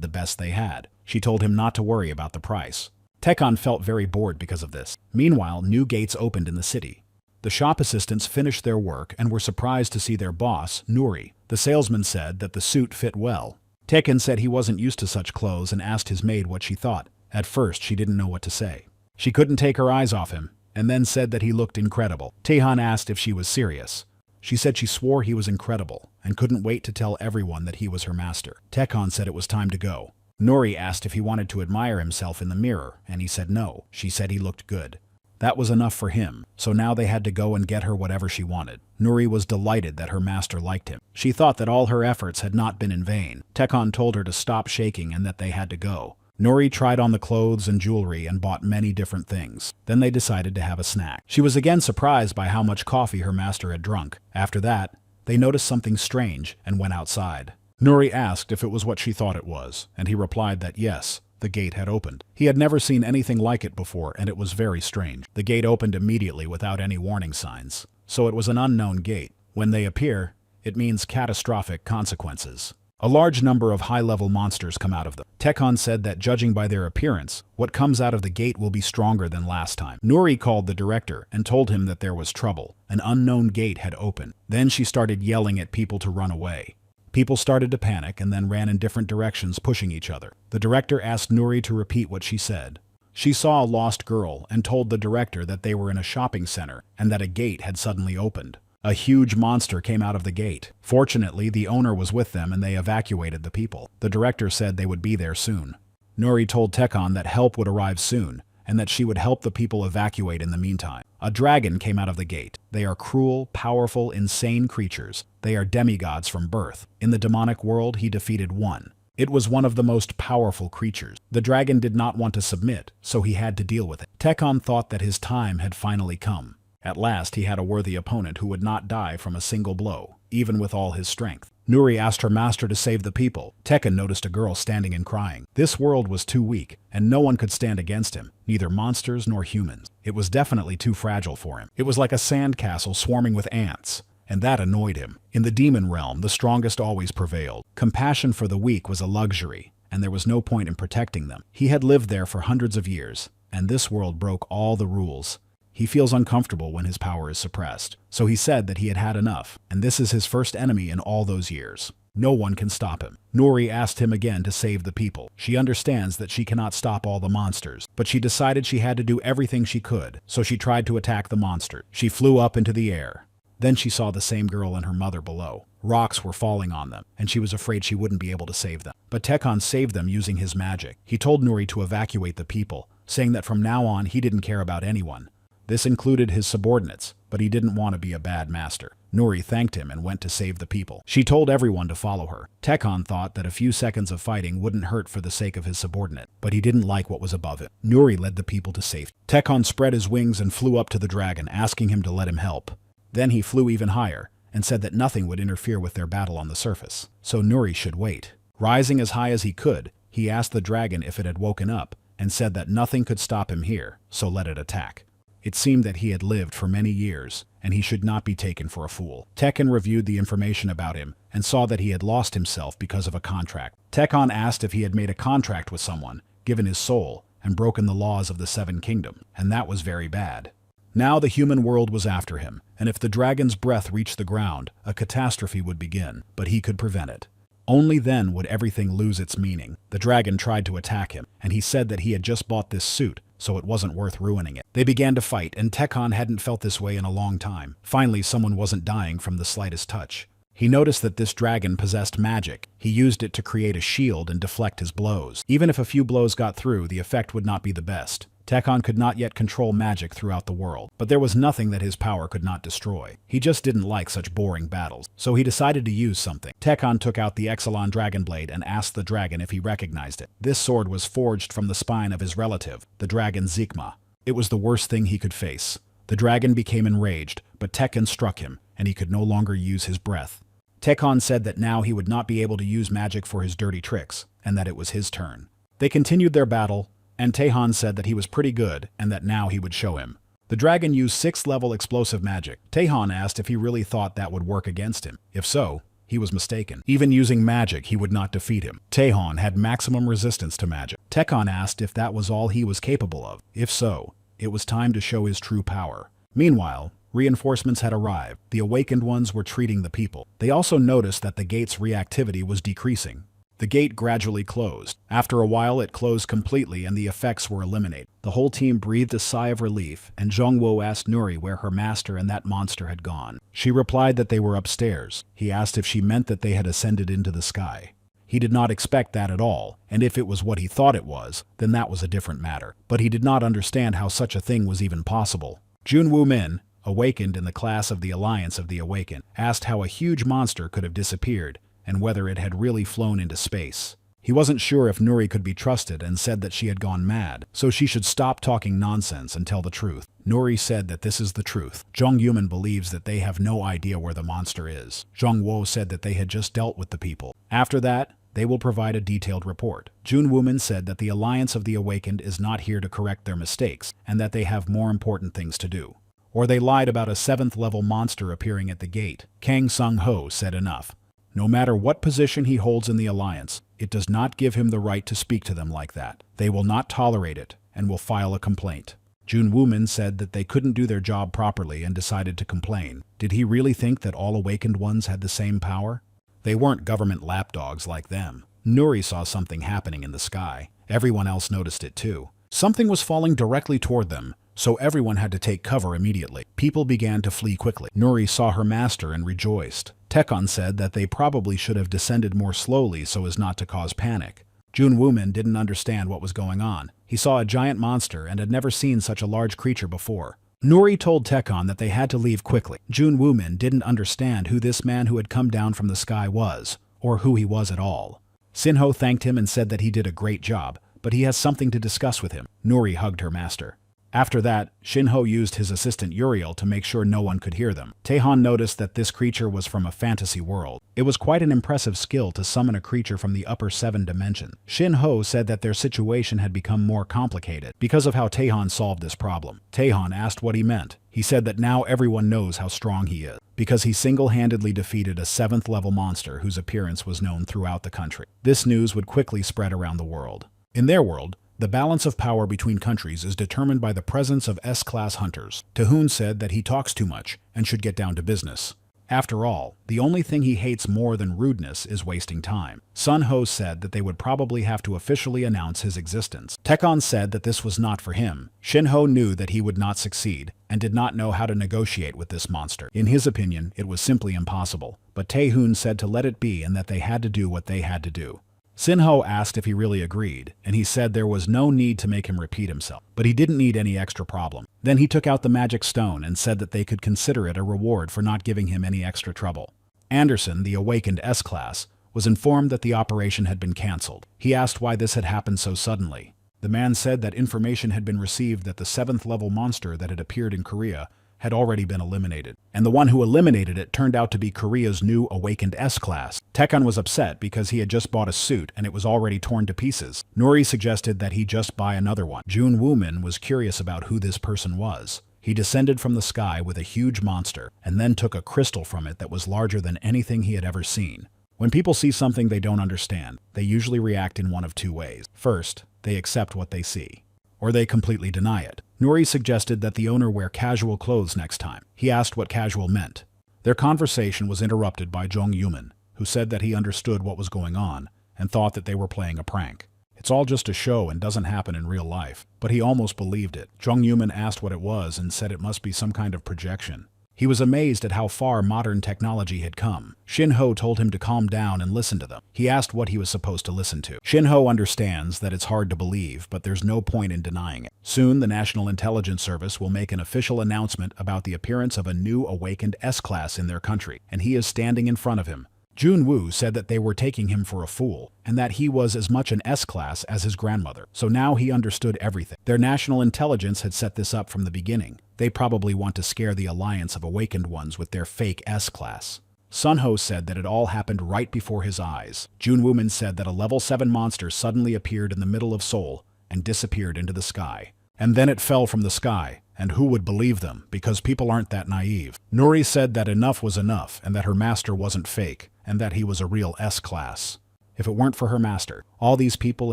A: the best they had. She told him not to worry about the price. Tekon felt very bored because of this. Meanwhile, new gates opened in the city. The shop assistants finished their work and were surprised to see their boss, Nuri. The salesman said that the suit fit well. Tekon said he wasn't used to such clothes and asked his maid what she thought. At first, she didn't know what to say. She couldn't take her eyes off him, and then said that he looked incredible. Taehan asked if she was serious. She said she swore he was incredible and couldn't wait to tell everyone that he was her master. Tekon said it was time to go. Nuri asked if he wanted to admire himself in the mirror, and he said no. She said he looked good. That was enough for him, so now they had to go and get her whatever she wanted. Nuri was delighted that her master liked him. She thought that all her efforts had not been in vain. Tekon told her to stop shaking and that they had to go. Nuri tried on the clothes and jewelry and bought many different things. Then they decided to have a snack. She was again surprised by how much coffee her master had drunk. After that, they noticed something strange and went outside. Nuri asked if it was what she thought it was, and he replied that yes, the gate had opened. He had never seen anything like it before, and it was very strange. The gate opened immediately without any warning signs, so it was an unknown gate. When they appear, it means catastrophic consequences. A large number of high-level monsters come out of them. Tekon said that judging by their appearance, what comes out of the gate will be stronger than last time. Nuri called the director and told him that there was trouble. An unknown gate had opened. Then she started yelling at people to run away. People started to panic and then ran in different directions, pushing each other. The director asked Nuri to repeat what she said. She saw a lost girl and told the director that they were in a shopping center and that a gate had suddenly opened. A huge monster came out of the gate. Fortunately, the owner was with them and they evacuated the people. The director said they would be there soon. Nuri told Tekon that help would arrive soon and that she would help the people evacuate in the meantime. A dragon came out of the gate. They are cruel, powerful, insane creatures. They are demigods from birth. In the demonic world, he defeated one. It was one of the most powerful creatures. The dragon did not want to submit, so he had to deal with it. Tekon thought that his time had finally come. At last, he had a worthy opponent who would not die from a single blow, even with all his strength. Nuri asked her master to save the people. Tekon noticed a girl standing and crying. This world was too weak, and no one could stand against him, neither monsters nor humans. It was definitely too fragile for him. It was like a sandcastle swarming with ants, and that annoyed him. In the demon realm, the strongest always prevailed. Compassion for the weak was a luxury, and there was no point in protecting them. He had lived there for hundreds of years, and this world broke all the rules. He feels uncomfortable when his power is suppressed, so he said that he had had enough, and this is his first enemy in all those years. No one can stop him. Nuri asked him again to save the people. She understands that she cannot stop all the monsters, but she decided she had to do everything she could, so she tried to attack the monster. She flew up into the air. Then she saw the same girl and her mother below. Rocks were falling on them, and she was afraid she wouldn't be able to save them. But Tekon saved them using his magic. He told Nuri to evacuate the people, saying that from now on he didn't care about anyone. This included his subordinates, but he didn't want to be a bad master. Nuri thanked him and went to save the people. She told everyone to follow her. Tekon thought that a few seconds of fighting wouldn't hurt for the sake of his subordinate, but he didn't like what was above him. Nuri led the people to safety. Tekon spread his wings and flew up to the dragon, asking him to let him help. Then he flew even higher and said that nothing would interfere with their battle on the surface, so Nuri should wait. Rising as high as he could, he asked the dragon if it had woken up and said that nothing could stop him here, so let it attack. It seemed that he had lived for many years, and he should not be taken for a fool. Tekon reviewed the information about him and saw that he had lost himself because of a contract. Tekon asked if he had made a contract with someone, given his soul, and broken the laws of the Seven Kingdoms, and that was very bad. Now the human world was after him, and if the dragon's breath reached the ground, a catastrophe would begin, but he could prevent it. Only then would everything lose its meaning. The dragon tried to attack him, and he said that he had just bought this suit, so it wasn't worth ruining it. They began to fight, and Tekon hadn't felt this way in a long time. Finally, someone wasn't dying from the slightest touch. He noticed that this dragon possessed magic. He used it to create a shield and deflect his blows. Even if a few blows got through, the effect would not be the best. Tekon could not yet control magic throughout the world, but there was nothing that his power could not destroy. He just didn't like such boring battles, so he decided to use something. Tekon took out the Exelon Dragon Blade and asked the dragon if he recognized it. This sword was forged from the spine of his relative, the dragon Zikma. It was the worst thing he could face. The dragon became enraged, but Tekon struck him, and he could no longer use his breath. Tekon said that now he would not be able to use magic for his dirty tricks, and that it was his turn. They continued their battle, and Taehan said that he was pretty good and that now he would show him. The dragon used 6th level explosive magic. Taehan asked if he really thought that would work against him. If so, he was mistaken. Even using magic, he would not defeat him. Taehan had maximum resistance to magic. Taehan asked if that was all he was capable of. If so, it was time to show his true power. Meanwhile, reinforcements had arrived. The awakened ones were treating the people. They also noticed that the gate's reactivity was decreasing. The gate gradually closed. After a while, it closed completely and the effects were eliminated. The whole team breathed a sigh of relief, and Jongwo asked Nuri where her master and that monster had gone. She replied that they were upstairs. He asked if she meant that they had ascended into the sky. He did not expect that at all, and if it was what he thought it was, then that was a different matter. But he did not understand how such a thing was even possible. Jun Woo Min, awakened in the class of the Alliance of the Awakened, asked how a huge monster could have disappeared, and whether it had really flown into space. He wasn't sure if Nuri could be trusted and said that she had gone mad, so she should stop talking nonsense and tell the truth. Nuri said that this is the truth. Jong Yuman believes that they have no idea where the monster is. Jong Wo said that they had just dealt with the people. After that, they will provide a detailed report. Jun Wooman said that the Alliance of the Awakened is not here to correct their mistakes, and that they have more important things to do. Or they lied about a 7th level monster appearing at the gate. Kang Sung-ho said enough. No matter what position he holds in the Alliance, it does not give him the right to speak to them like that. They will not tolerate it, and will file a complaint. Jun Wooman said that they couldn't do their job properly and decided to complain. Did he really think that all awakened ones had the same power? They weren't government lapdogs like them. Nuri saw something happening in the sky. Everyone else noticed it too. Something was falling directly toward them, so everyone had to take cover immediately. People began to flee quickly. Nuri saw her master and rejoiced. Tekon said that they probably should have descended more slowly so as not to cause panic. Jun Wooman didn't understand what was going on. He saw a giant monster and had never seen such a large creature before. Nuri told Tekon that they had to leave quickly. Jun Wooman didn't understand who this man who had come down from the sky was, or who he was at all. Sinho thanked him and said that he did a great job, but he has something to discuss with him. Nuri hugged her master. After that, Shinho used his assistant Uriel to make sure no one could hear them. Taehan noticed that this creature was from a fantasy world. It was quite an impressive skill to summon a creature from the upper 7 dimensions. Shinho said that their situation had become more complicated because of how Taehan solved this problem. Taehan asked what he meant. He said that now everyone knows how strong he is, because he single-handedly defeated a 7th level monster whose appearance was known throughout the country. This news would quickly spread around the world. In their world, the balance of power between countries is determined by the presence of S-Class hunters. Taehoon said that he talks too much and should get down to business. After all, the only thing he hates more than rudeness is wasting time. Sun Ho said that they would probably have to officially announce his existence. Tekon said that this was not for him. Shinho knew that he would not succeed and did not know how to negotiate with this monster. In his opinion, it was simply impossible. But Taehoon said to let it be and that they had to do what they had to do. Sinho asked if he really agreed, and he said there was no need to make him repeat himself, but he didn't need any extra problem. Then he took out the magic stone and said that they could consider it a reward for not giving him any extra trouble. Anderson, the awakened S-Class, was informed that the operation had been cancelled. He asked why this had happened so suddenly. The man said that information had been received that the 7th level monster that had appeared in Korea had already been eliminated, and the one who eliminated it turned out to be Korea's new awakened S-Class. Tekon was upset because he had just bought a suit and it was already torn to pieces. Nuri suggested that he just buy another one. Jun Wooman was curious about who this person was. He descended from the sky with a huge monster and then took a crystal from it that was larger than anything he had ever seen. When people see something they don't understand, they usually react in one of two ways. First, they accept what they see, or they completely deny it. Nuri suggested that the owner wear casual clothes next time. He asked what casual meant. Their conversation was interrupted by Jong Yuman, who said that he understood what was going on and thought that they were playing a prank. It's all just a show and doesn't happen in real life, but he almost believed it. Jong Yuman asked what it was and said it must be some kind of projection. He was amazed at how far modern technology had come. Shinho told him to calm down and listen to them. He asked what he was supposed to listen to. Shinho understands that it's hard to believe, but there's no point in denying it. Soon, the National Intelligence Service will make an official announcement about the appearance of a new awakened S-Class in their country, and he is standing in front of him. Jun Woo said that they were taking him for a fool, and that he was as much an S-Class as his grandmother. So now he understood everything. Their national intelligence had set this up from the beginning. They probably want to scare the alliance of awakened ones with their fake S-Class. Sunho said that it all happened right before his eyes. Jun Wooman said that a level 7 monster suddenly appeared in the middle of Seoul and disappeared into the sky. And then it fell from the sky, And who would believe them, because people aren't that naive. Nuri said that enough was enough, and that her master wasn't fake, and that he was a real S-Class. If it weren't for her master, all these people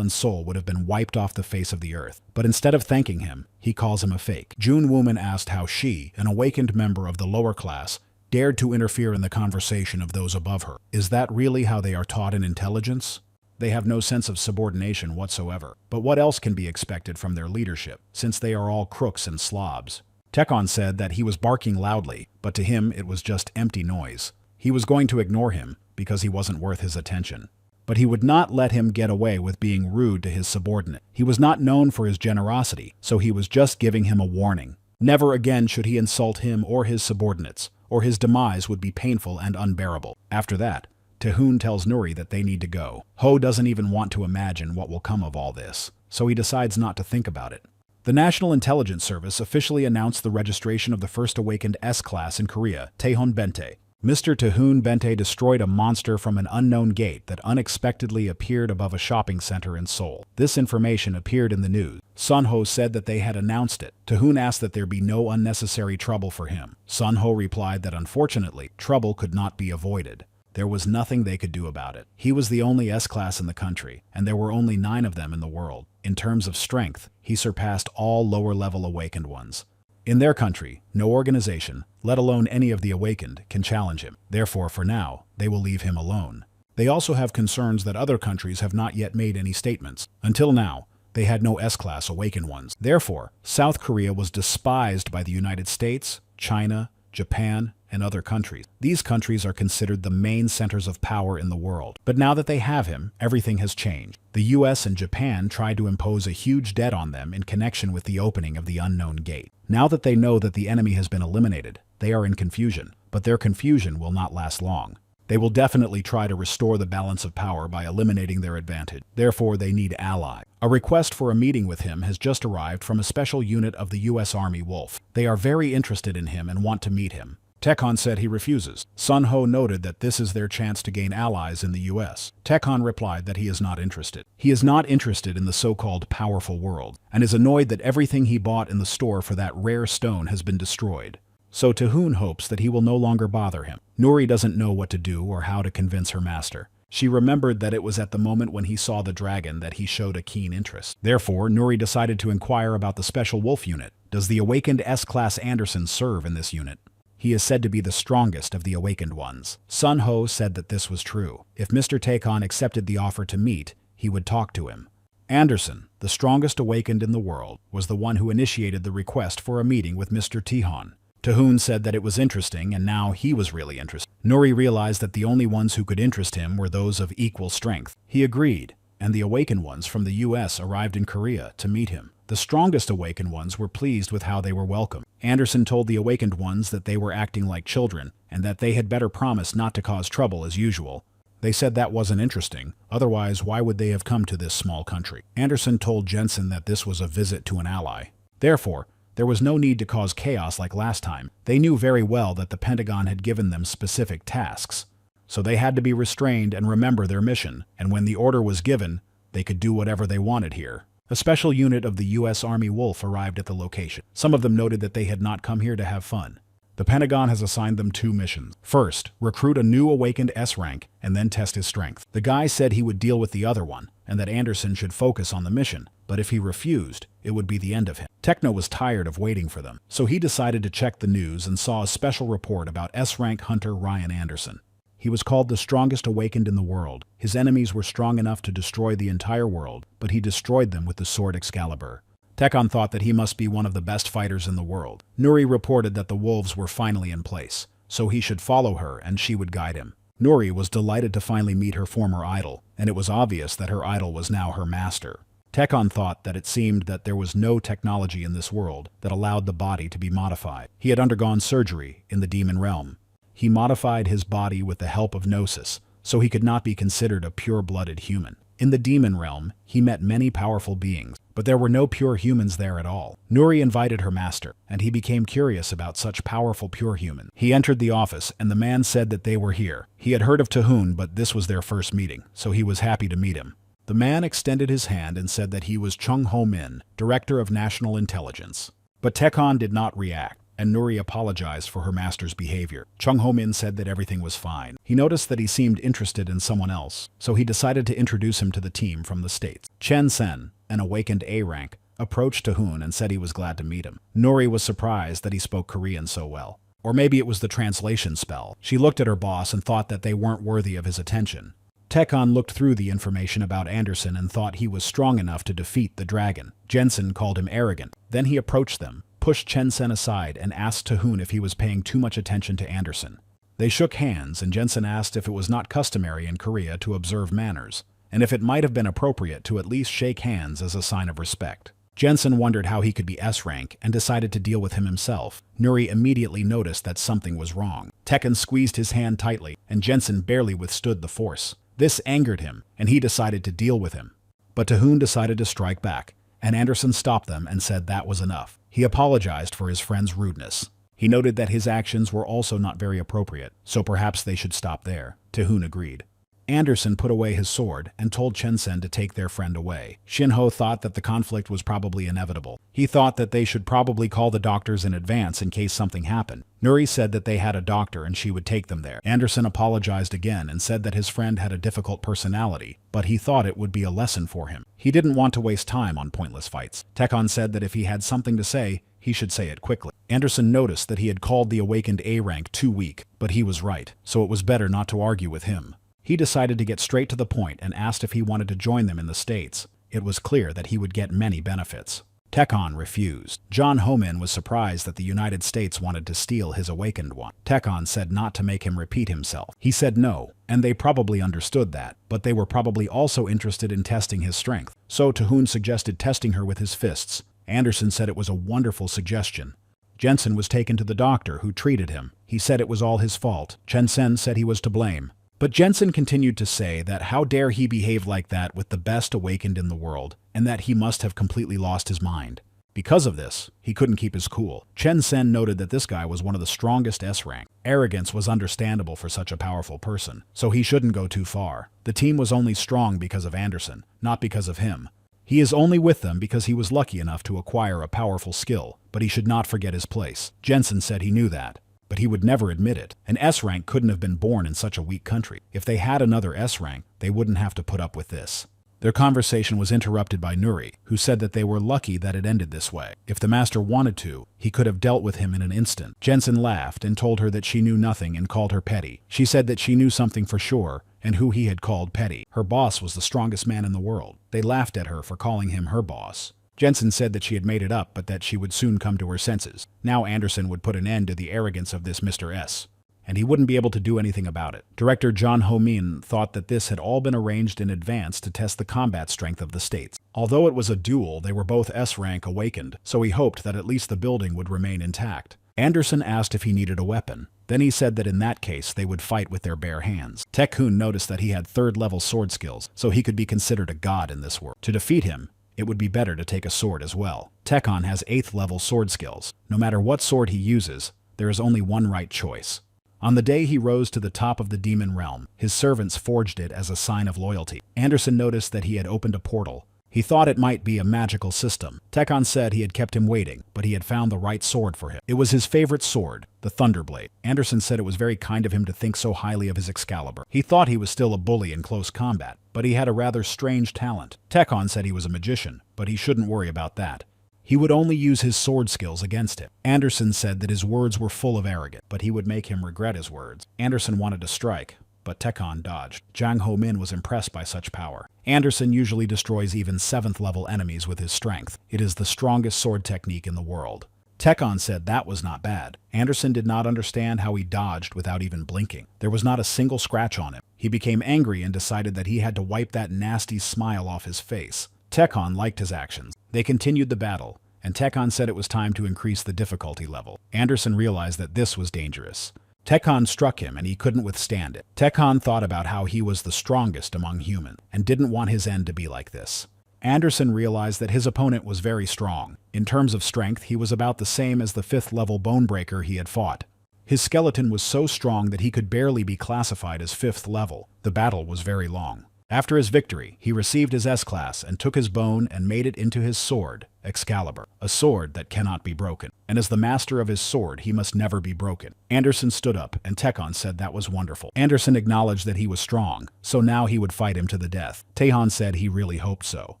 A: and Seoul would have been wiped off the face of the earth. But instead of thanking him, he calls him a fake. June Wooman asked how she, an awakened member of the lower class, dared to interfere in the conversation of those above her. Is that really how they are taught in intelligence? They have no sense of subordination whatsoever. But what else can be expected from their leadership, since they are all crooks and slobs? Tekon said that he was barking loudly, but to him it was just empty noise. He was going to ignore him, because he wasn't worth his attention. But he would not let him get away with being rude to his subordinate. He was not known for his generosity, so he was just giving him a warning. Never again should he insult him or his subordinates, or his demise would be painful and unbearable. After that, Taehoon tells Nuri that they need to go. Ho doesn't even want to imagine what will come of all this, so he decides not to think about it. The National Intelligence Service officially announced the registration of the first awakened S-Class in Korea, Taehoon Bente. Mr. Taehoon Bente destroyed a monster from an unknown gate that unexpectedly appeared above a shopping center in Seoul. This information appeared in the news. Sunho said that they had announced it. Taehoon asked that there be no unnecessary trouble for him. Sunho replied that unfortunately, trouble could not be avoided. There was nothing they could do about it. He was the only S-Class in the country, and there were only 9 of them in the world. In terms of strength, he surpassed all lower-level awakened ones. In their country, no organization, let alone any of the awakened, can challenge him. Therefore, for now, they will leave him alone. They also have concerns that other countries have not yet made any statements. Until now, they had no S-Class awakened ones. Therefore, South Korea was despised by the United States, China, Japan, and other countries. These countries are considered the main centers of power in the world. But now that they have him, everything has changed. The US and Japan tried to impose a huge debt on them in connection with the opening of the unknown gate. Now that they know that the enemy has been eliminated, they are in confusion. But their confusion will not last long. They will definitely try to restore the balance of power by eliminating their advantage. Therefore, they need allies. A request for a meeting with him has just arrived from a special unit of the US Army Wolf. They are very interested in him and want to meet him. Tekon said he refuses. Sunho noted that this is their chance to gain allies in the US. Tekon replied that he is not interested. He is not interested in the so-called powerful world, and is annoyed that everything he bought in the store for that rare stone has been destroyed. So Taehoon hopes that he will no longer bother him. Nuri doesn't know what to do or how to convince her master. She remembered that it was at the moment when he saw the dragon that he showed a keen interest. Therefore, Nuri decided to inquire about the Special Wolf Unit. Does the awakened S-Class Anderson serve in this unit? He is said to be the strongest of the awakened ones. Sunho said that this was true. If Mr. Taekon accepted the offer to meet, he would talk to him. Anderson, the strongest awakened in the world, was the one who initiated the request for a meeting with Mr. Taehoon. Taehoon said that it was interesting, and now he was really interested. Nuri realized that the only ones who could interest him were those of equal strength. He agreed, and the awakened ones from the US arrived in Korea to meet him. The strongest awakened ones were pleased with how they were welcomed. Anderson told the awakened ones that they were acting like children, and that they had better promise not to cause trouble as usual. They said that wasn't interesting, otherwise why would they have come to this small country? Anderson told Jensen that this was a visit to an ally. Therefore, there was no need to cause chaos like last time. They knew very well that the Pentagon had given them specific tasks. So they had to be restrained and remember their mission, and when the order was given, they could do whatever they wanted here. A special unit of the US Army Wolf arrived at the location. Some of them noted that they had not come here to have fun. The Pentagon has assigned them 2 missions. First, recruit a new awakened S rank, and then test his strength. The guy said he would deal with the other one, and that Anderson should focus on the mission, but if he refused, it would be the end of him. Techno was tired of waiting for them, so he decided to check the news and saw a special report about S-rank hunter Ryan Anderson. He was called the strongest awakened in the world. His enemies were strong enough to destroy the entire world, but he destroyed them with the sword Excalibur. Tekon thought that he must be one of the best fighters in the world. Nuri reported that the wolves were finally in place, so he should follow her and she would guide him. Nuri was delighted to finally meet her former idol, and it was obvious that her idol was now her master. Tekon thought that it seemed that there was no technology in this world that allowed the body to be modified. He had undergone surgery in the demon realm. He modified his body with the help of Gnosis, so he could not be considered a pure-blooded human. In the demon realm, he met many powerful beings, but there were no pure humans there at all. Nuri invited her master, and he became curious about such powerful pure humans. He entered the office, and the man said that they were here. He had heard of Taehoon, but this was their first meeting, so he was happy to meet him. The man extended his hand and said that he was Chung Ho Min, Director of National Intelligence. But Tekon did not react, and Nuri apologized for her master's behavior. Chung Ho-min said that everything was fine. He noticed that he seemed interested in someone else, so he decided to introduce him to the team from the States. Chen Sen, an awakened A rank, approached Tahoon and said he was glad to meet him. Nuri was surprised that he spoke Korean so well. Or maybe it was the translation spell. She looked at her boss and thought that they weren't worthy of his attention. Tekon looked through the information about Anderson and thought he was strong enough to defeat the dragon. Jensen called him arrogant. Then he approached them, pushed Chen Sen aside, and asked Tahoon if he was paying too much attention to Anderson. They shook hands, and Jensen asked if it was not customary in Korea to observe manners, and if it might have been appropriate to at least shake hands as a sign of respect. Jensen wondered how he could be S-rank and decided to deal with him himself. Nuri immediately noticed that something was wrong. Tekon squeezed his hand tightly, and Jensen barely withstood the force. This angered him, and he decided to deal with him. But Tahoon decided to strike back, and Anderson stopped them and said that was enough. He apologized for his friend's rudeness. He noted that his actions were also not very appropriate, so perhaps they should stop there. Tahoon agreed. Anderson put away his sword and told Chen Sen to take their friend away. Shin-ho thought that the conflict was probably inevitable. He thought that they should probably call the doctors in advance in case something happened. Nuri said that they had a doctor and she would take them there. Anderson apologized again and said that his friend had a difficult personality, but he thought it would be a lesson for him. He didn't want to waste time on pointless fights. Tekon said that if he had something to say, he should say it quickly. Anderson noticed that he had called the awakened A rank too weak, but he was right, so it was better not to argue with him. He decided to get straight to the point and asked if he wanted to join them in the States. It was clear that he would get many benefits. Tekon refused. John Ho-min was surprised that the United States wanted to steal his awakened one. Tekon said not to make him repeat himself. He said no, and they probably understood that, but they were probably also interested in testing his strength. So Tahoon suggested testing her with his fists. Anderson said it was a wonderful suggestion. Jensen was taken to the doctor, who treated him. He said it was all his fault. Chen Sen said he was to blame. But Jensen continued to say that how dare he behave like that with the best awakened in the world, and that he must have completely lost his mind. Because of this, he couldn't keep his cool. Chen Sen noted that this guy was one of the strongest S-rank. Arrogance was understandable for such a powerful person, so he shouldn't go too far. The team was only strong because of Anderson, not because of him. He is only with them because he was lucky enough to acquire a powerful skill, but he should not forget his place. Jensen said he knew that, but he would never admit it. An S-rank couldn't have been born in such a weak country. If they had another S-rank, they wouldn't have to put up with this. Their conversation was interrupted by Nuri, who said that they were lucky that it ended this way. If the master wanted to, he could have dealt with him in an instant. Jensen laughed and told her that she knew nothing and called her petty. She said that she knew something for sure, and who he had called petty. Her boss was the strongest man in the world. They laughed at her for calling him her boss. Jensen said that she had made it up, but that she would soon come to her senses. Now Anderson would put an end to the arrogance of this Mr. S, and he wouldn't be able to do anything about it. Director John Ho-min thought that this had all been arranged in advance to test the combat strength of the States. Although it was a duel, they were both S-rank awakened, so he hoped that at least the building would remain intact. Anderson asked if he needed a weapon. Then he said that in that case they would fight with their bare hands. Tekun noticed that he had third-level sword skills, so he could be considered a god in this world. To defeat him, it would be better to take a sword as well. Tekon has 8th-level sword skills. No matter what sword he uses, there is only one right choice. On the day he rose to the top of the demon realm, his servants forged it as a sign of loyalty. Anderson noticed that he had opened a portal. He thought it might be a magical system. Tekon said he had kept him waiting, but he had found the right sword for him. It was his favorite sword, the Thunderblade. Anderson said it was very kind of him to think so highly of his Excalibur. He thought he was still a bully in close combat, but he had a rather strange talent. Tekon said he was a magician, but he shouldn't worry about that. He would only use his sword skills against him. Anderson said that his words were full of arrogance, but he would make him regret his words. Anderson wanted to strike, but Tekon dodged. Jang Ho-min was impressed by such power. Anderson usually destroys even 7th-level enemies with his strength. It is the strongest sword technique in the world. Tekon said that was not bad. Anderson did not understand how he dodged without even blinking. There was not a single scratch on him. He became angry and decided that he had to wipe that nasty smile off his face. Tekon liked his actions. They continued the battle, and Tekon said it was time to increase the difficulty level. Anderson realized that this was dangerous. Tekon struck him and he couldn't withstand it. Tekon thought about how he was the strongest among humans and didn't want his end to be like this. Anderson realized that his opponent was very strong. In terms of strength, he was about the same as the 5th-level Bonebreaker he had fought. His skeleton was so strong that he could barely be classified as 5th level. The battle was very long. After his victory, he received his S-Class and took his bone and made it into his sword, Excalibur, a sword that cannot be broken. And as the master of his sword, he must never be broken. Anderson stood up, and Tekon said that was wonderful. Anderson acknowledged that he was strong, so now he would fight him to the death. Taehan said he really hoped so.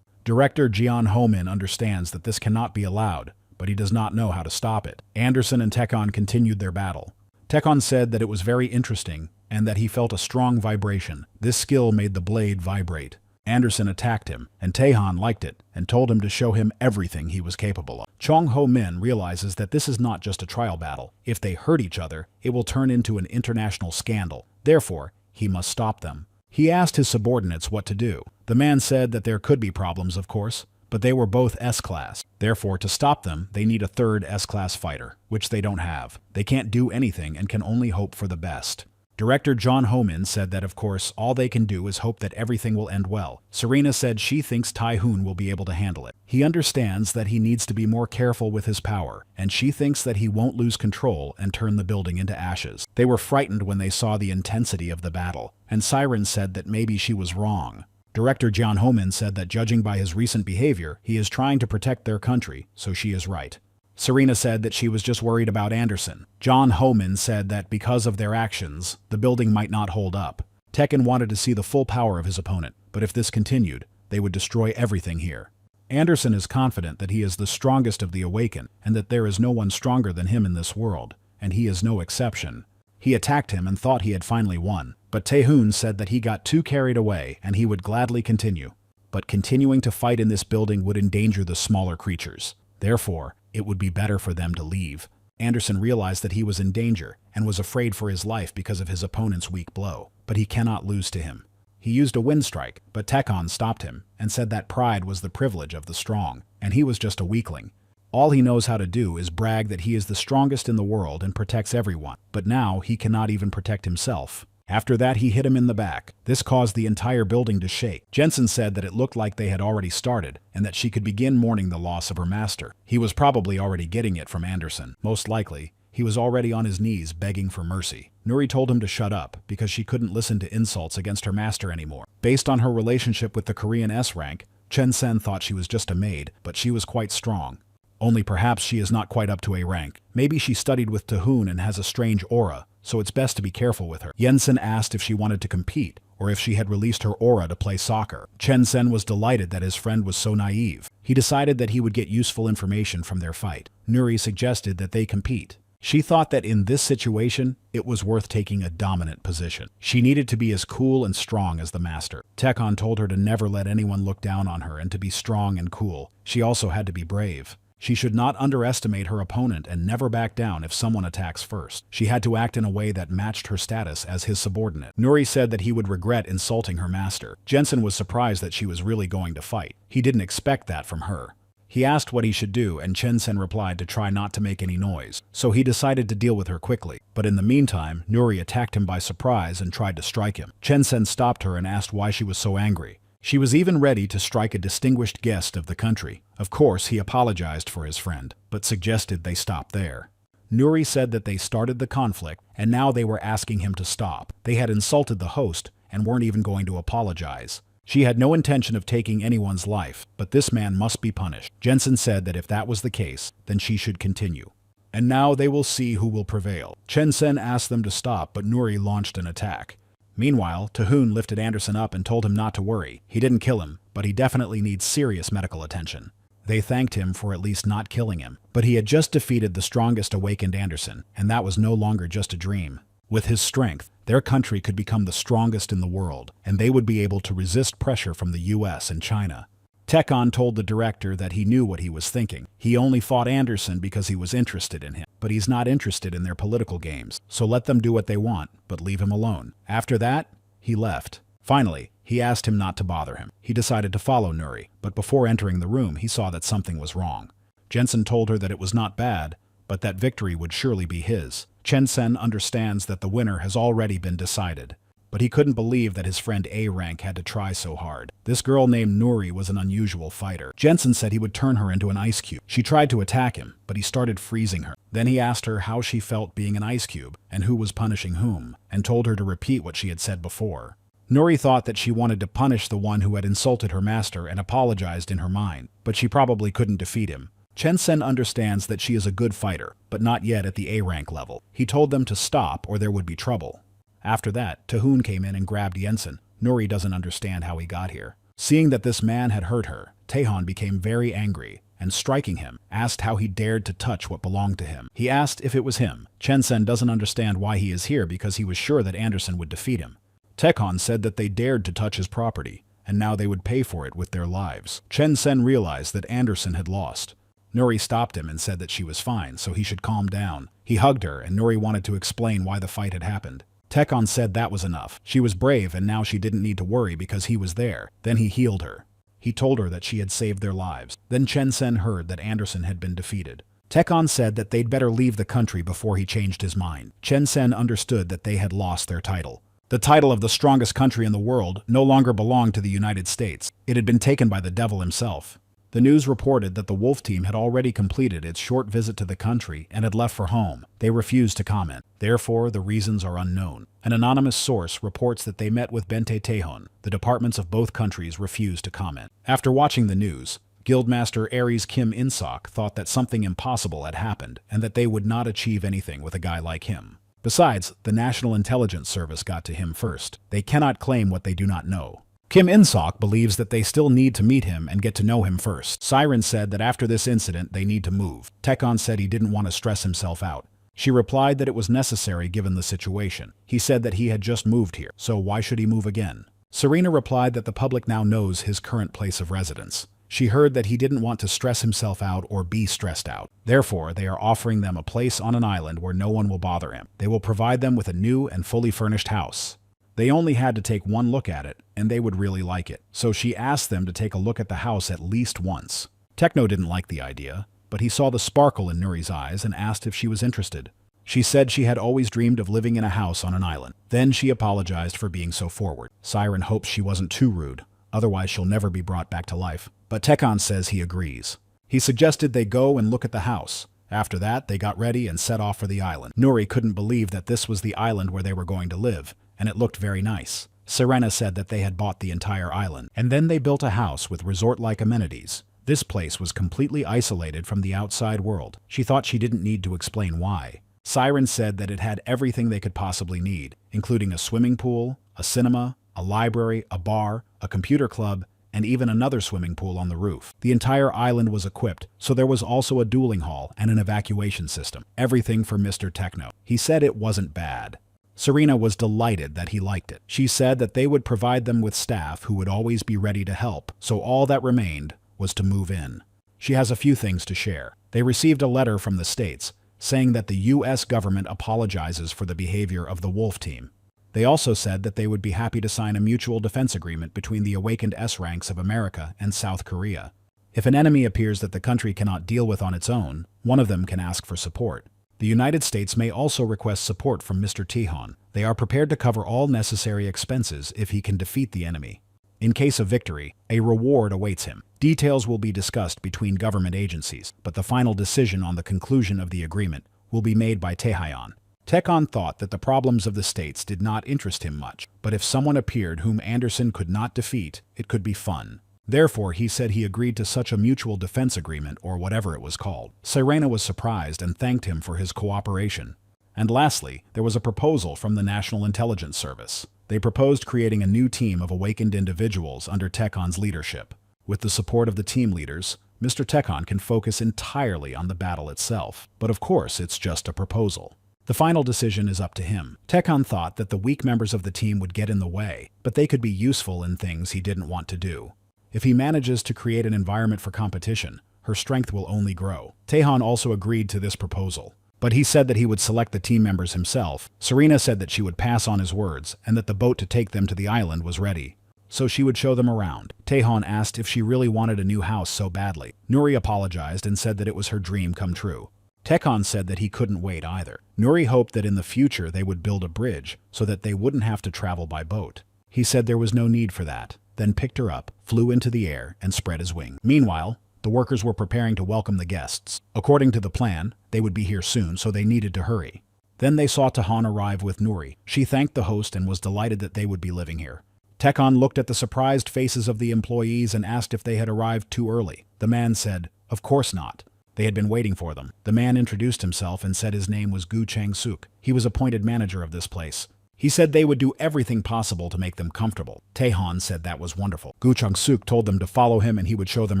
A: Director Jeon Ho-min understands that this cannot be allowed, but he does not know how to stop it. Anderson and Tekon continued their battle. Tekon said that it was very interesting and that he felt a strong vibration. This skill made the blade vibrate. Anderson attacked him, and Taehan liked it and told him to show him everything he was capable of. Chong Ho-min realizes that this is not just a trial battle. If they hurt each other, it will turn into an international scandal. Therefore, he must stop them. He asked his subordinates what to do. The man said that there could be problems, of course, but they were both S-Class. Therefore, to stop them, they need a third S-Class fighter, which they don't have. They can't do anything and can only hope for the best. Director John Ho-min said that, of course, all they can do is hope that everything will end well. Serena said she thinks Tai-hoon will be able to handle it. He understands that he needs to be more careful with his power, and she thinks that he won't lose control and turn the building into ashes. They were frightened when they saw the intensity of the battle, and Siren said that maybe she was wrong. Director John Ho-min said that judging by his recent behavior, he is trying to protect their country, so she is right. Serena said that she was just worried about Anderson. John Ho-min said that because of their actions, the building might not hold up. Tekken wanted to see the full power of his opponent, but if this continued, they would destroy everything here. Anderson is confident that he is the strongest of the Awakened, and that there is no one stronger than him in this world, and he is no exception. He attacked him and thought he had finally won, but Tae-hoon said that he got too carried away and he would gladly continue. But continuing to fight in this building would endanger the smaller creatures. Therefore, it would be better for them to leave. Anderson realized that he was in danger and was afraid for his life because of his opponent's weak blow, but he cannot lose to him. He used a wind strike, but Tekon stopped him and said that pride was the privilege of the strong, and he was just a weakling. All he knows how to do is brag that he is the strongest in the world and protects everyone, but now he cannot even protect himself. After that, he hit him in the back. This caused the entire building to shake. Jensen said that it looked like they had already started, and that she could begin mourning the loss of her master. He was probably already getting it from Anderson. Most likely, he was already on his knees begging for mercy. Nuri told him to shut up, because she couldn't listen to insults against her master anymore. Based on her relationship with the Korean S rank, Chen Sen thought she was just a maid, but she was quite strong. Only perhaps she is not quite up to A rank. Maybe she studied with Tae-hoon and has a strange aura, so it's best to be careful with her. Jensen asked if she wanted to compete, or if she had released her aura to play soccer. Chen Sen was delighted that his friend was so naive. He decided that he would get useful information from their fight. Nuri suggested that they compete. She thought that in this situation, it was worth taking a dominant position. She needed to be as cool and strong as the master. Tekon told her to never let anyone look down on her and to be strong and cool. She also had to be brave. She should not underestimate her opponent and never back down if someone attacks first. She had to act in a way that matched her status as his subordinate. Nuri said that he would regret insulting her master. Jensen was surprised that she was really going to fight. He didn't expect that from her. He asked what he should do, and Chen Sen replied to try not to make any noise, so he decided to deal with her quickly. But in the meantime, Nuri attacked him by surprise and tried to strike him. Chen Sen stopped her and asked why she was so angry. She was even ready to strike a distinguished guest of the country. Of course, he apologized for his friend, but suggested they stop there. Nuri said that they started the conflict, and now they were asking him to stop. They had insulted the host and weren't even going to apologize. She had no intention of taking anyone's life, but this man must be punished. Jensen said that if that was the case, then she should continue. And now they will see who will prevail. Chen Sen asked them to stop, but Nuri launched an attack. Meanwhile, Tae-hoon lifted Anderson up and told him not to worry. He didn't kill him, but he definitely needs serious medical attention. They thanked him for at least not killing him, but he had just defeated the strongest awakened Anderson, and that was no longer just a dream. With his strength, their country could become the strongest in the world, and they would be able to resist pressure from the US and China. Tekon told the director that he knew what he was thinking. He only fought Anderson because he was interested in him, but he's not interested in their political games, so let them do what they want, but leave him alone. After that, he left. Finally, he asked him not to bother him. He decided to follow Nuri, but before entering the room, he saw that something was wrong. Jensen told her that it was not bad, but that victory would surely be his. Chen Sen understands that the winner has already been decided, but he couldn't believe that his friend A rank had to try so hard. This girl named Nuri was an unusual fighter. Jensen said he would turn her into an ice cube. She tried to attack him, but he started freezing her. Then he asked her how she felt being an ice cube and who was punishing whom, and told her to repeat what she had said before. Nuri thought that she wanted to punish the one who had insulted her master and apologized in her mind, but she probably couldn't defeat him. Chen Sen understands that she is a good fighter, but not yet at the A rank level. He told them to stop or there would be trouble. After that, Tahoon came in and grabbed Yensen. Nuri doesn't understand how he got here. Seeing that this man had hurt her, Taehan became very angry and, striking him, asked how he dared to touch what belonged to him. He asked if it was him. Chen Sen doesn't understand why he is here because he was sure that Anderson would defeat him. Taehan said that they dared to touch his property, and now they would pay for it with their lives. Chen Sen realized that Anderson had lost. Nuri stopped him and said that she was fine, so he should calm down. He hugged her, and Nuri wanted to explain why the fight had happened. Taehan said that was enough. She was brave, and now she didn't need to worry because he was there. Then he healed her. He told her that she had saved their lives. Then Chen Sen heard that Anderson had been defeated. Taehan said that they'd better leave the country before he changed his mind. Chen Sen understood that they had lost their title. The title of the strongest country in the world no longer belonged to the United States. It had been taken by the devil himself. The news reported that the Wolf team had already completed its short visit to the country and had left for home. They refused to comment. Therefore, the reasons are unknown. An anonymous source reports that they met with Bente Taehoon. The departments of both countries refused to comment. After watching the news, Guildmaster Aries Kim In-sok thought that something impossible had happened and that they would not achieve anything with a guy like him. Besides, the National Intelligence Service got to him first. They cannot claim what they do not know. Kim In-sok believes that they still need to meet him and get to know him first. Siren said that after this incident they need to move. Taehan said he didn't want to stress himself out. She replied that it was necessary given the situation. He said that he had just moved here, so why should he move again? Serena replied that the public now knows his current place of residence. She heard that he didn't want to stress himself out or be stressed out. Therefore, they are offering them a place on an island where no one will bother him. They will provide them with a new and fully furnished house. They only had to take one look at it, and they would really like it. So she asked them to take a look at the house at least once. Techno didn't like the idea, but he saw the sparkle in Nuri's eyes and asked if she was interested. She said she had always dreamed of living in a house on an island. Then she apologized for being so forward. Siren hopes she wasn't too rude, otherwise she'll never be brought back to life. But Taehan says he agrees. He suggested they go and look at the house. After that, they got ready and set off for the island. Nuri couldn't believe that this was the island where they were going to live, and it looked very nice. Serena said that they had bought the entire island, and then they built a house with resort-like amenities. This place was completely isolated from the outside world. She thought she didn't need to explain why. Siren said that it had everything they could possibly need, including a swimming pool, a cinema, a library, a bar, a computer club, and even another swimming pool on the roof. The entire island was equipped, so there was also a dueling hall and an evacuation system. Everything for Mr. Techno. He said it wasn't bad. Serena was delighted that he liked it. She said that they would provide them with staff who would always be ready to help, so all that remained was to move in. She has a few things to share. They received a letter from the States saying that the U.S. government apologizes for the behavior of the Wolf team. They also said that they would be happy to sign a mutual defense agreement between the awakened S-ranks of America and South Korea. If an enemy appears that the country cannot deal with on its own, one of them can ask for support. The United States may also request support from Mr. Taehoon. They are prepared to cover all necessary expenses if he can defeat the enemy. In case of victory, a reward awaits him. Details will be discussed between government agencies, but the final decision on the conclusion of the agreement will be made by Taehyun. Taehan thought that the problems of the states did not interest him much, but if someone appeared whom Anderson could not defeat, it could be fun. Therefore, he said he agreed to such a mutual defense agreement or whatever it was called. Serena was surprised and thanked him for his cooperation. And lastly, there was a proposal from the National Intelligence Service. They proposed creating a new team of awakened individuals under Taehan's leadership. With the support of the team leaders, Mr. Taehan can focus entirely on the battle itself. But of course, it's just a proposal. The final decision is up to him. Taehan thought that the weak members of the team would get in the way, but they could be useful in things he didn't want to do. If he manages to create an environment for competition, her strength will only grow. Taehan also agreed to this proposal, but he said that he would select the team members himself. Serena said that she would pass on his words and that the boat to take them to the island was ready, so she would show them around. Taehan asked if she really wanted a new house so badly. Nuri apologized and said that it was her dream come true. Taehan said that he couldn't wait either. Nuri hoped that in the future they would build a bridge so that they wouldn't have to travel by boat. He said there was no need for that, then picked her up, flew into the air, and spread his wing. Meanwhile, the workers were preparing to welcome the guests. According to the plan, they would be here soon, so they needed to hurry. Then they saw Taehan arrive with Nuri. She thanked the host and was delighted that they would be living here. Taekwon looked at the surprised faces of the employees and asked if they had arrived too early. The man said, "Of course not. They had been waiting for them." The man introduced himself and said his name was Gu Chang-suk. He was appointed manager of this place. He said they would do everything possible to make them comfortable. Taekwon said that was wonderful. Gu Chang-suk told them to follow him and he would show them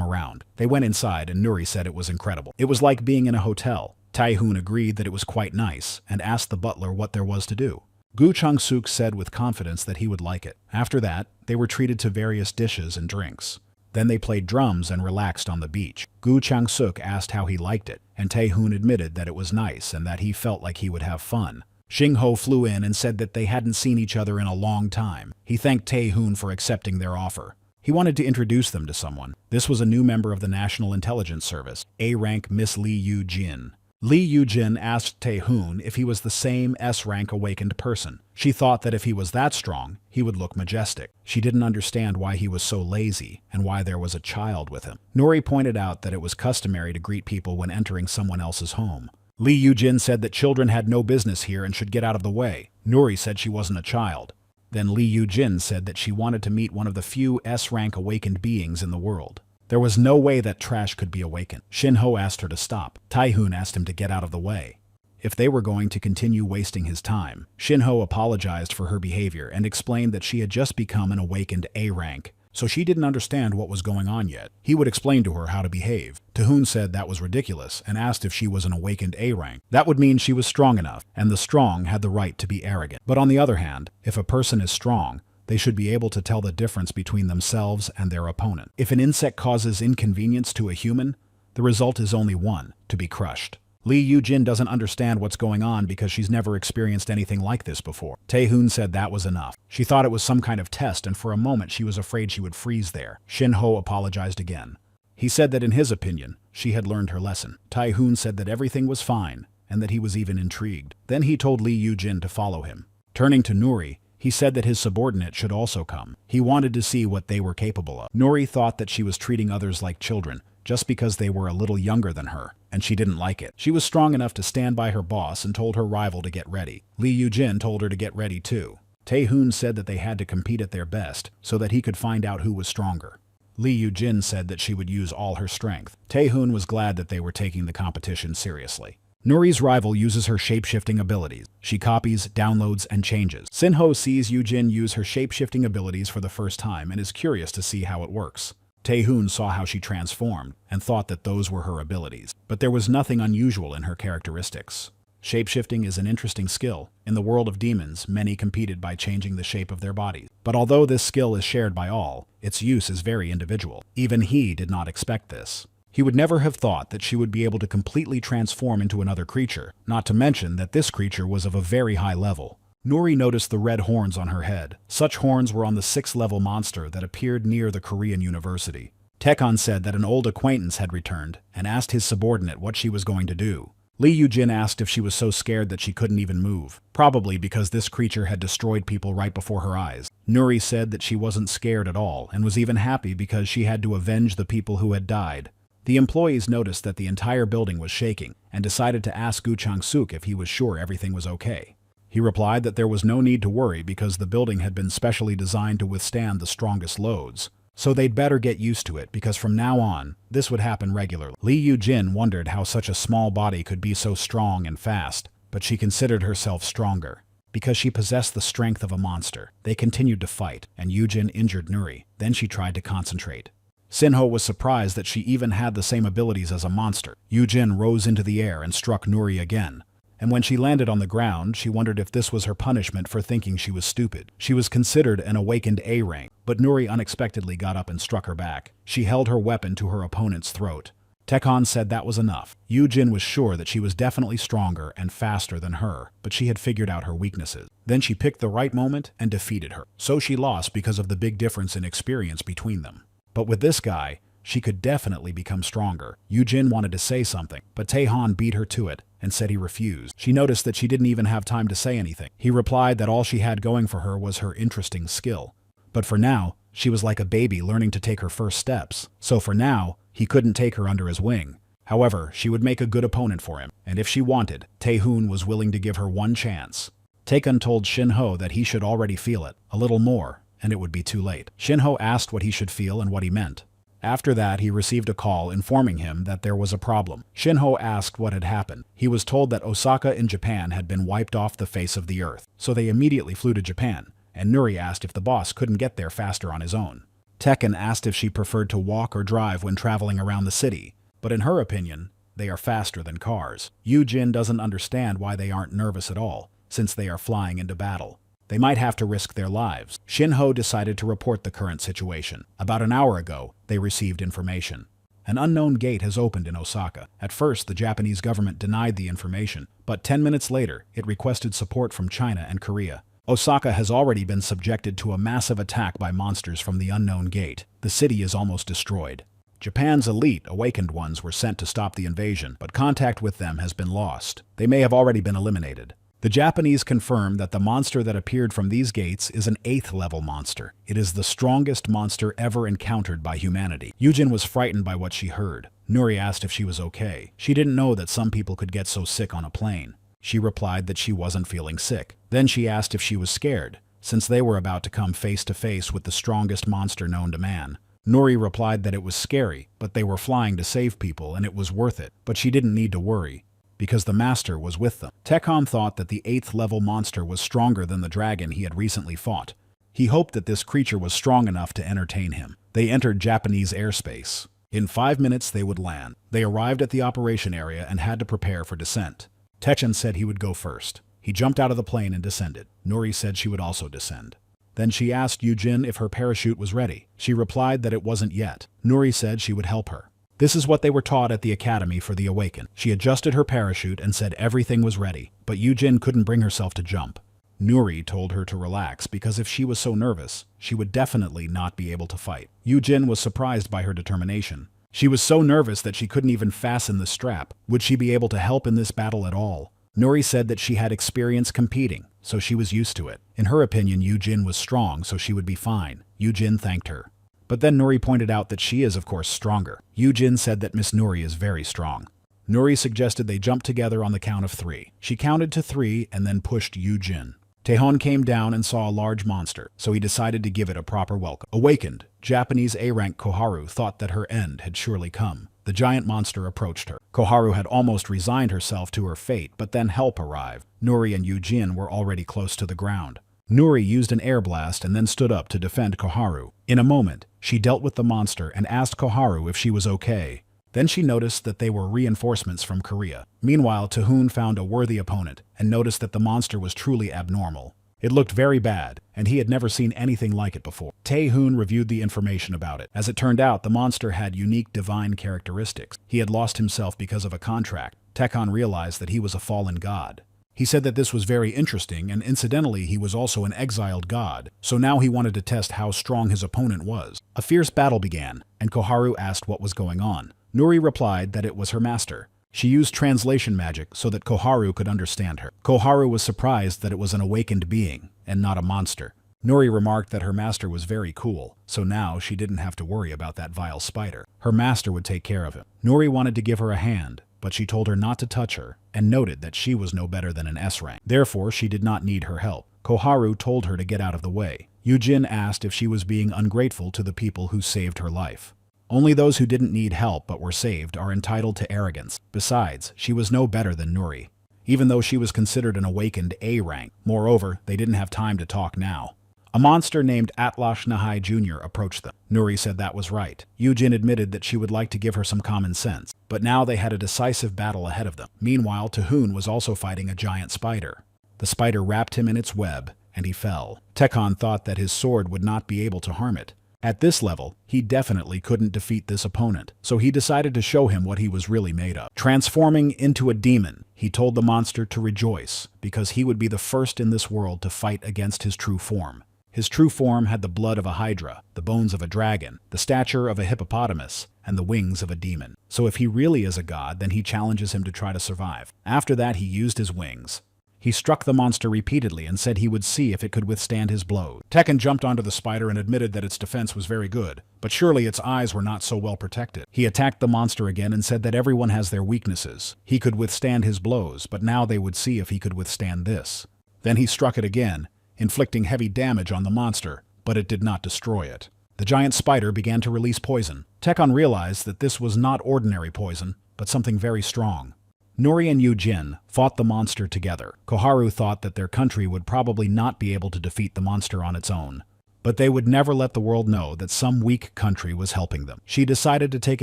A: around. They went inside and Nuri said it was incredible. It was like being in a hotel. Taekwon agreed that it was quite nice and asked the butler what there was to do. Gu Chang-suk said with confidence that he would like it. After that, they were treated to various dishes and drinks. Then they played drums and relaxed on the beach. Gu Chang-suk asked how he liked it, and Taekwon admitted that it was nice and that he felt like he would have fun. Xingho flew in and said that they hadn't seen each other in a long time. He thanked Taekwon for accepting their offer. He wanted to introduce them to someone. This was a new member of the National Intelligence Service, A-rank Miss Lee Yu-jin. Lee Yu-jin asked Taekwon if he was the same S-rank awakened person. She thought that if he was that strong, he would look majestic. She didn't understand why he was so lazy and why there was a child with him. Nuri pointed out that it was customary to greet people when entering someone else's home. Lee Yu-jin said that children had no business here and should get out of the way. Nuri said she wasn't a child. Then Lee Yu-jin said that she wanted to meet one of the few S-rank awakened beings in the world. There was no way that trash could be awakened. Xingho asked her to stop. Taekwon asked him to get out of the way. If they were going to continue wasting his time, Xingho apologized for her behavior and explained that she had just become an awakened A-rank, so she didn't understand what was going on yet. He would explain to her how to behave. Taekwon said that was ridiculous and asked if she was an awakened A-rank. That would mean she was strong enough, and the strong had the right to be arrogant. But on the other hand, if a person is strong, they should be able to tell the difference between themselves and their opponent. If an insect causes inconvenience to a human, the result is only one: to be crushed. Lee Yu-jin doesn't understand what's going on because she's never experienced anything like this before. Taekwon said that was enough. She thought it was some kind of test, and for a moment she was afraid she would freeze there. Xingho apologized again. He said that in his opinion, she had learned her lesson. Taekwon said that everything was fine, and that he was even intrigued. Then he told Lee Yu-jin to follow him. Turning to Nuri, he said that his subordinate should also come. He wanted to see what they were capable of. Nuri thought that she was treating others like children, just because they were a little younger than her, and she didn't like it. She was strong enough to stand by her boss and told her rival to get ready. Lee Yu-jin told her to get ready too. Taekwon said that they had to compete at their best so that he could find out who was stronger. Lee Yu-jin said that she would use all her strength. Taekwon was glad that they were taking the competition seriously. Nuri's rival uses her shape-shifting abilities. She copies, downloads, and changes. Xingho sees Yu-jin use her shape-shifting abilities for the first time and is curious to see how it works. Taekwon saw how she transformed and thought that those were her abilities. But there was nothing unusual in her characteristics. Shape-shifting is an interesting skill. In the world of demons, many competed by changing the shape of their bodies. But although this skill is shared by all, its use is very individual. Even he did not expect this. He would never have thought that she would be able to completely transform into another creature, not to mention that this creature was of a very high level. Nuri noticed the red horns on her head. Such horns were on the 6th-level monster that appeared near the Korean university. Taekwon said that an old acquaintance had returned and asked his subordinate what she was going to do. Lee Yu-jin asked if she was so scared that she couldn't even move, probably because this creature had destroyed people right before her eyes. Nuri said that she wasn't scared at all and was even happy because she had to avenge the people who had died. The employees noticed that the entire building was shaking and decided to ask Gu Chang-suk if he was sure everything was okay. He replied that there was no need to worry because the building had been specially designed to withstand the strongest loads, so they'd better get used to it because from now on, this would happen regularly. Lee Yu-jin wondered how such a small body could be so strong and fast, but she considered herself stronger because she possessed the strength of a monster. They continued to fight, and Yu-jin injured Nuri. Then she tried to concentrate. Xingho was surprised that she even had the same abilities as a monster. Yu-jin rose into the air and struck Nuri again. And when she landed on the ground, she wondered if this was her punishment for thinking she was stupid. She was considered an awakened A-rank, but Nuri unexpectedly got up and struck her back. She held her weapon to her opponent's throat. Taekwon said that was enough. Yu-jin was sure that she was definitely stronger and faster than her, but she had figured out her weaknesses. Then she picked the right moment and defeated her. So she lost because of the big difference in experience between them. But with this guy, she could definitely become stronger. Yu-jin wanted to say something, but Taekwon beat her to it and said he refused. She noticed that she didn't even have time to say anything. He replied that all she had going for her was her interesting skill. But for now, she was like a baby learning to take her first steps. So for now, he couldn't take her under his wing. However, she would make a good opponent for him, and if she wanted, Taekwon was willing to give her one chance. Taekwon told Xingho that he should already feel it, a little more, and it would be too late. Shinho asked what he should feel and what he meant. After that, he received a call informing him that there was a problem. Shinho asked what had happened. He was told that Osaka in Japan had been wiped off the face of the earth, so they immediately flew to Japan, and Nuri asked if the boss couldn't get there faster on his own. Tekken asked if she preferred to walk or drive when traveling around the city, but in her opinion, they are faster than cars. Yujin doesn't understand why they aren't nervous at all, since they are flying into battle. They might have to risk their lives. Shinho decided to report the current situation. About an hour ago, they received information. An unknown gate has opened in Osaka. At first, the Japanese government denied the information, but 10 minutes later, it requested support from China and Korea. Osaka has already been subjected to a massive attack by monsters from the unknown gate. The city is almost destroyed. Japan's elite, awakened ones, were sent to stop the invasion, but contact with them has been lost. They may have already been eliminated. The Japanese confirm that the monster that appeared from these gates is an 8th level monster. It is the strongest monster ever encountered by humanity. Yujin was frightened by what she heard. Nuri asked if she was okay. She didn't know that some people could get so sick on a plane. She replied that she wasn't feeling sick. Then she asked if she was scared, since they were about to come face to face with the strongest monster known to man. Nuri replied that it was scary, but they were flying to save people and it was worth it. But she didn't need to worry, because the master was with them. Tekken thought that the 8th level monster was stronger than the dragon he had recently fought. He hoped that this creature was strong enough to entertain him. They entered Japanese airspace. In 5 minutes they would land. They arrived at the operation area and had to prepare for descent. Tekken said he would go first. He jumped out of the plane and descended. Nuri said she would also descend. Then she asked Yujin if her parachute was ready. She replied that it wasn't yet. Nuri said she would help her. This is what they were taught at the Academy for the Awakened. She adjusted her parachute and said everything was ready, but Yujin couldn't bring herself to jump. Nuri told her to relax because if she was so nervous, she would definitely not be able to fight. Yujin was surprised by her determination. She was so nervous that she couldn't even fasten the strap. Would she be able to help in this battle at all? Nuri said that she had experience competing, so she was used to it. In her opinion, Yujin was strong, so she would be fine. Yujin thanked her. But then Nuri pointed out that she is, of course, stronger. Yujin said that Miss Nuri is very strong. Nuri suggested they jump together on the count of 3. She counted to 3 and then pushed Yujin. Tehon came down and saw a large monster, so he decided to give it a proper welcome. Awakened, Japanese A-rank Koharu thought that her end had surely come. The giant monster approached her. Koharu had almost resigned herself to her fate, but then help arrived. Nuri and Yujin were already close to the ground. Nuri used an air blast and then stood up to defend Koharu. In a moment, she dealt with the monster and asked Koharu if she was okay. Then she noticed that they were reinforcements from Korea. Meanwhile, Taehoon found a worthy opponent and noticed that the monster was truly abnormal. It looked very bad, and he had never seen anything like it before. Taehoon reviewed the information about it. As it turned out, the monster had unique divine characteristics. He had lost himself because of a contract. Tekken realized that he was a fallen god. He said that this was very interesting, and incidentally, he was also an exiled god, so now he wanted to test how strong his opponent was. A fierce battle began, and Koharu asked what was going on. Nuri replied that it was her master. She used translation magic so that Koharu could understand her. Koharu was surprised that it was an awakened being, and not a monster. Nuri remarked that her master was very cool, so now she didn't have to worry about that vile spider. Her master would take care of him. Nuri wanted to give her a hand, but she told her not to touch her, and noted that she was no better than an S-rank. Therefore, she did not need her help. Koharu told her to get out of the way. Yujin asked if she was being ungrateful to the people who saved her life. Only those who didn't need help but were saved are entitled to arrogance. Besides, she was no better than Nuri, even though she was considered an awakened A-rank. Moreover, they didn't have time to talk now. A monster named Atlash Nahai Jr. approached them. Nuri said that was right. Yujin admitted that she would like to give her some common sense, but now they had a decisive battle ahead of them. Meanwhile, Taehoon was also fighting a giant spider. The spider wrapped him in its web, and he fell. Tekken thought that his sword would not be able to harm it. At this level, he definitely couldn't defeat this opponent, so he decided to show him what he was really made of. Transforming into a demon, he told the monster to rejoice, because he would be the first in this world to fight against his true form. His true form had the blood of a hydra, the bones of a dragon, the stature of a hippopotamus, and the wings of a demon. So if he really is a god, then he challenges him to try to survive. After that, he used his wings. He struck the monster repeatedly and said he would see if it could withstand his blows. Tekken jumped onto the spider and admitted that its defense was very good, but surely its eyes were not so well protected. He attacked the monster again and said that everyone has their weaknesses. He could withstand his blows, but now they would see if he could withstand this. Then he struck it again, inflicting heavy damage on the monster, but it did not destroy it. The giant spider began to release poison. Tekon realized that this was not ordinary poison, but something very strong. Nuri and Yujin fought the monster together. Koharu thought that their country would probably not be able to defeat the monster on its own, but they would never let the world know that some weak country was helping them. She decided to take